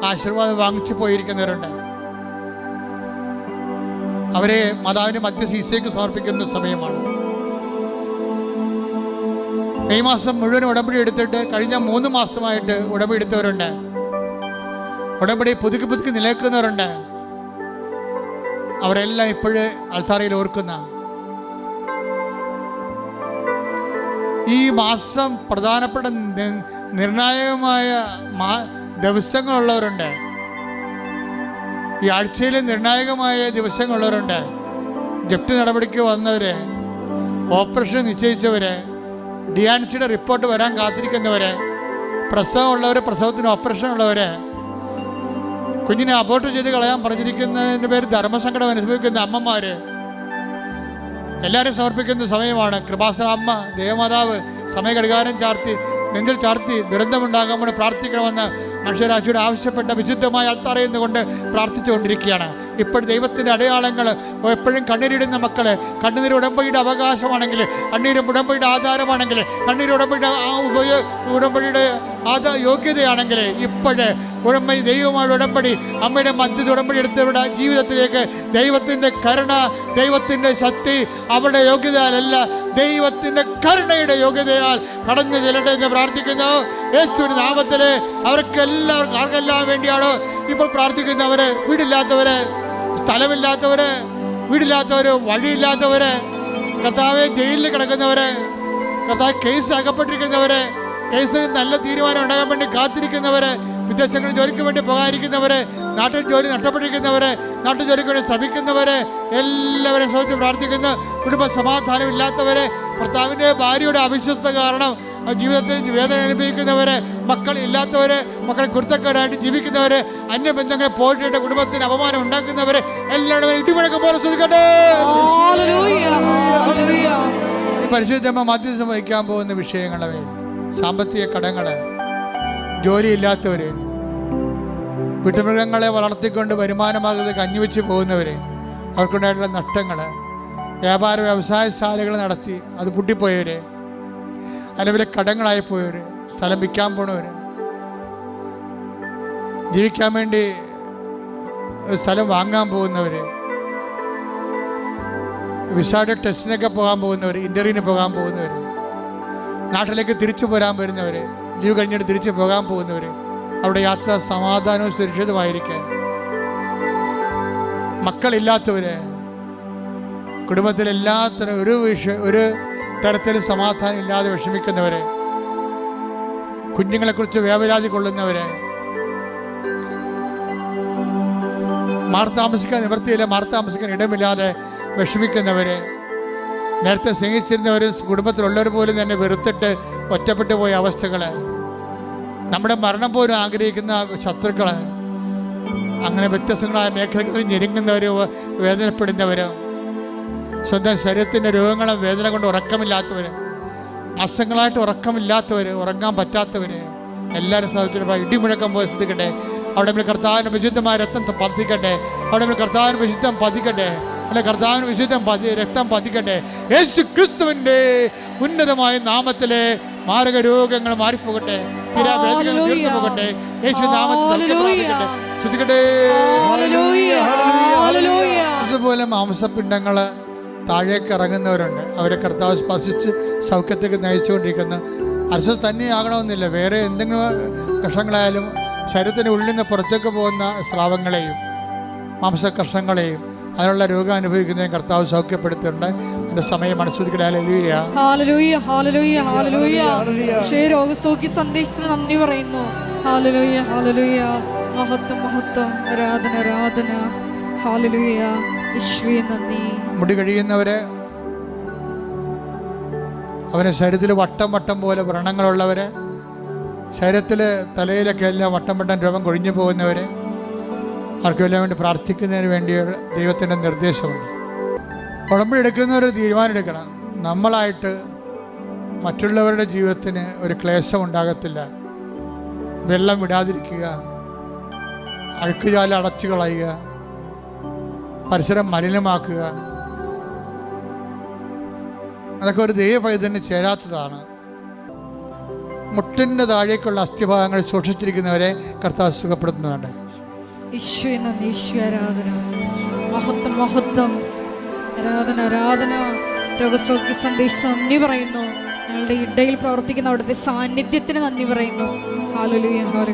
ആശീർവാദം വാങ്ങിച്ചു പോയിരിക്കുന്നവരുണ്ട്. അവരെ മാതാവിൻ്റെ മധ്യസ്ഥയ്ക്ക് സമർപ്പിക്കുന്ന സമയമാണ്. മെയ് മാസം മുഴുവൻ ഉടമ്പടി എടുത്തിട്ട് കഴിഞ്ഞ 3 മാസമായിട്ട് ഉടമ്പടി എടുത്തവരുണ്ട്. ഉടമ്പടി പുതുക്കി പുതുക്കി നിലനിൽക്കുന്നവരുണ്ട്. അവരെല്ലാം ഇപ്പോഴേ അൾത്താരയിൽ ഓർക്കുന്ന ഈ മാസം പ്രധാനപ്പെട്ട നിർണായകമായ ദിവസങ്ങളുള്ളവരുണ്ട്. ഈ ആഴ്ചയിലെ നിർണായകമായ ദിവസങ്ങളുള്ളവരുണ്ട്. ജപ്തി നടപടിക്ക് വന്നവരെ, ഓപ്പറേഷൻ നിശ്ചയിച്ചവരെ, DNCയുടെ റിപ്പോർട്ട് വരാൻ കാത്തിരിക്കുന്നവരെ, പ്രസവമുള്ളവർ, പ്രസവത്തിന് ഓപ്പറേഷൻ ഉള്ളവരെ, കുഞ്ഞിനെ അബോർട്ട് ചെയ്ത് കളയാൻ പറഞ്ഞിരിക്കുന്നതിൻ്റെ പേര് ധർമ്മസങ്കടം അനുഭവിക്കുന്ന അമ്മമാർ, എല്ലാവരും സമർപ്പിക്കുന്ന സമയമാണ്. കൃപാസന അമ്മ, ദേവമാതാവ് സമയഘടികാരം ചാർത്തി നെഞ്ചിൽ ചാർത്തി ദുരന്തമുണ്ടാകാൻ പ്രാർത്ഥിക്കണമെന്ന് മനുഷ്യരാശിയുടെ ആവശ്യപ്പെട്ട വിശുദ്ധമായ അൾത്താറയിൽ നിന്നുകൊണ്ട് പ്രാർത്ഥിച്ചുകൊണ്ടിരിക്കുകയാണ്. ഇപ്പോഴും ദൈവത്തിൻ്റെ അടയാളങ്ങൾ, എപ്പോഴും കണ്ണീരിടുന്ന മക്കൾ, കണ്ണുനീര് ഉടമ്പടിയുടെ അവകാശമാണെങ്കിൽ, കണ്ണീരും ഉടമ്പടിയുടെ ആധാരമാണെങ്കിൽ, കണ്ണീര് ഉടമ്പടിയുടെ ഉടമ്പടിയുടെ യോഗ്യതയാണെങ്കിൽ, ഇപ്പോഴേ ദൈവമായ ഉടമ്പടി, അമ്മയുടെ മധ്യത്തിൽ ഉടമ്പടി എടുത്തവരുടെ ജീവിതത്തിലേക്ക് ദൈവത്തിൻ്റെ കരുണ, ദൈവത്തിൻ്റെ ശക്തി അവരുടെ യോഗ്യതയാലല്ല, ദൈവത്തിൻ്റെ കരുണയുടെ യോഗ്യതയാൽ കടന്നു ചെല്ലട്ടെ എന്ന് പ്രാർത്ഥിക്കുന്നു. യേശുവിൻ്റെ നാമത്തിൽ ആർക്കെല്ലാം വേണ്ടിയാണ് ഇപ്പോൾ പ്രാർത്ഥിക്കുന്നവര്? വീടില്ലാത്തവര്, സ്ഥലമില്ലാത്തവര്, വീടില്ലാത്തവര്, വഴിയില്ലാത്തവര്, കർത്താവെ ജയിലിൽ കിടക്കുന്നവര്, കർത്താവ് കേസ് അകപ്പെട്ടിരിക്കുന്നവര്, കേസിൽ നല്ല തീരുമാനം ഉണ്ടാകാൻ വേണ്ടി കാത്തിരിക്കുന്നവര്, വിദേശങ്ങളിൽ ജോലിക്ക് വേണ്ടി പോകാതിരിക്കുന്നവര്, നാട്ടിൽ ജോലി നഷ്ടപ്പെട്ടിരിക്കുന്നവര്, നാട്ടു ജോലിക്ക് വേണ്ടി ശ്രമിക്കുന്നവര്, എല്ലാവരും ശ്രമിച്ച് പ്രാർത്ഥിക്കുന്നു. കുടുംബ സമാധാനം ഇല്ലാത്തവര്, ഭർത്താവിൻ്റെ ഭാര്യയുടെ അവിശ്വസ്ത കാരണം ജീവിതത്തിൽ വേദന അനുഭവിക്കുന്നവര്, മക്കൾ ഇല്ലാത്തവര്, മക്കളെ കുരുത്തക്കേടായിട്ട് ജീവിക്കുന്നവര്, അന്യബന്ധങ്ങളെ പോയിട്ട് കുടുംബത്തിന് അപമാനം ഉണ്ടാക്കുന്നവര്, എല്ലാവരും ഇടിമുഴക്കം പോലെ ശ്രദ്ധിക്കട്ടെ. പരിശുദ്ധമ്മ മധ്യസ്ഥം വഹിക്കാൻ പോകുന്ന വിഷയങ്ങളുടെ മേൽ സാമ്പത്തിക കടങ്ങള്, ജോലിയില്ലാത്തവര്, വീട്ടുമൃഗങ്ങളെ വളർത്തിക്കൊണ്ട് വരുമാനമാകുന്നത് കഞ്ഞിവെച്ച് പോകുന്നവര്, അവർക്കുണ്ടായിട്ടുള്ള നഷ്ടങ്ങൾ, വ്യാപാര വ്യവസായശാലകൾ നടത്തി അത് പൊട്ടിപ്പോയവര്, അല്ലെങ്കിൽ കടങ്ങളായി പോയവർ, സ്ഥലം വിൽക്കാൻ പോണവർ, ജീവിക്കാൻ വേണ്ടി സ്ഥലം വാങ്ങാൻ പോകുന്നവർ, വിസയുടെ ടെസ്റ്റിനൊക്കെ പോകാൻ പോകുന്നവർ, ഇൻ്റർവ്യൂവിന് പോകാൻ പോകുന്നവർ, നാട്ടിലേക്ക് തിരിച്ചു പോരാൻ വരുന്നവർ, ലീവ് കഴിഞ്ഞിട്ട് തിരിച്ചു പോകാൻ പോകുന്നവർ, അവിടെ യാത്ര സമാധാനവും സുരക്ഷിതമായിരിക്കാൻ, മക്കളില്ലാത്തവർ, കുടുംബത്തിലെല്ലാത്തരം ഒരു തരത്തിലും സമാധാനം ഇല്ലാതെ വിഷമിക്കുന്നവരെ, കുഞ്ഞുങ്ങളെക്കുറിച്ച് വേവലാതി കൊള്ളുന്നവരെ, മാർത്താമസിക്കാൻ നിവൃത്തിയില്ല, മാർത്താമസിക്കാൻ ഇടമില്ലാതെ വിഷമിക്കുന്നവരെ, നേരത്തെ സ്നേഹിച്ചിരുന്നവരും കുടുംബത്തിലുള്ളവർ പോലും തന്നെ വെറുത്തിട്ട് ഒറ്റപ്പെട്ടു പോയ അവസ്ഥകൾ, നമ്മുടെ മരണം പോലും ആഗ്രഹിക്കുന്ന ശത്രുക്കൾ, അങ്ങനെ വ്യത്യസ്തങ്ങളായ മേഖലകളിൽ ഞെരുങ്ങുന്നവർ, വേദനപ്പെടുന്നവരും, സ്വന്തം ശരീരത്തിൻ്റെ രോഗങ്ങളും വേദന കൊണ്ട് ഉറക്കമില്ലാത്തവർ, മാസങ്ങളായിട്ട് ഉറക്കമില്ലാത്തവർ, ഉറങ്ങാൻ പറ്റാത്തവർ, എല്ലാവരും സാഹചര്യം ഇടിമുഴക്കം പോലെ ശ്രദ്ധിക്കട്ടെ. അവിടെ നമ്മൾ കർത്താവിന് വിശുദ്ധമായ രക്തം പതിക്കട്ടെ, അവിടെ നമ്മൾ കർത്താവിന് വിശുദ്ധം പതിക്കട്ടെ, അല്ലെ കർത്താവിന് വിശുദ്ധം രക്തം പതിക്കട്ടെ. യേശു ക്രിസ്തുവിൻ്റെ ഉന്നതമായ നാമത്തിലെ മാരക രോഗങ്ങൾ മാറിപ്പോകട്ടെ, തീരാവേദനകൾ തീർന്നു പോകട്ടെ, യേശു നാമത്തിൽ ശ്രദ്ധിക്കട്ടെ. അതുപോലെ മാംസപിണ്ഡങ്ങൾ താഴേക്ക് ഇറങ്ങുന്നവരുണ്ട്, അവരെ കർത്താവ് സ്പർശിച്ച് സൗഖ്യത്തേക്ക് നയിച്ചുകൊണ്ടിരിക്കുന്നു. അർശസ് തന്നെയാകണമെന്നില്ല, വേറെ എന്തെങ്കിലും കഷങ്ങളായാലും ശരീരത്തിന് ഉള്ളിൽ നിന്ന് പുറത്തേക്ക് പോകുന്ന സ്രാവങ്ങളെയും മാംസകഷ്ണങ്ങളെയും അതിനുള്ള രോഗം അനുഭവിക്കുന്നതിന് കർത്താവ് സൗഖ്യപ്പെടുത്തുന്നുണ്ട്. അതിന്റെ സമയം മനസ്സുദിക്കട്ടെ. രോഗസൗഖ്യ സന്ദേശത്തിന് നന്ദി പറയുന്നു. ഹല്ലേലൂയ, ഹല്ലേലൂയ, മഹത്വം, മഹത്വം, ആരാധന, ആരാധന. ഹല്ലേലൂയ, യേശുവേ നന്ദി. മുടി കഴിയുന്നവര്, അവന് ശരീരത്തിൽ വട്ടം വട്ടം പോലെ വ്രണങ്ങളുള്ളവര്, ശരീരത്തിൽ തലയിലൊക്കെ എല്ലാം വട്ടം വട്ടം രോഗം കൊഴിഞ്ഞു പോകുന്നവര്, അവർക്കെല്ലാം വേണ്ടി പ്രാർത്ഥിക്കുന്നതിന് വേണ്ടി ദൈവത്തിൻ്റെ നിർദ്ദേശമുണ്ട്. ഉടമ്പടി എടുക്കുന്നവർ തീരുമാനം എടുക്കണം. നമ്മളായിട്ട് മറ്റുള്ളവരുടെ ജീവിതത്തിന് ഒരു ക്ലേശം ഉണ്ടാകത്തില്ല. വെള്ളം വിടാതിരിക്കുക, അഴുക്കുചാല അടച്ചു കളയുക, പരിസരം മലിനമാക്കുക, അതൊക്കെ ഒരു ദൈവപൈതന് ചേരാത്തതാണ്. മുട്ടിൻ്റെ താഴേക്കുള്ള അസ്ഥിഭാഗങ്ങൾ സൂക്ഷിച്ചിരിക്കുന്നവരെ കർത്താവ് സുഖപ്പെടുത്തുന്നുണ്ട്. ആരാധന, മഹത്വം, മഹത്വം, ആരാധന, ആരാധന. രോഗസൗഖ്യ സന്ദേശം നന്ദി പറയുന്നു. ഞങ്ങളുടെ ഇടയിൽ പ്രവർത്തിക്കുന്ന അവിടുത്തെ സാന്നിധ്യത്തിന് നന്ദി പറയുന്നു. Hallelujah, hallelujah.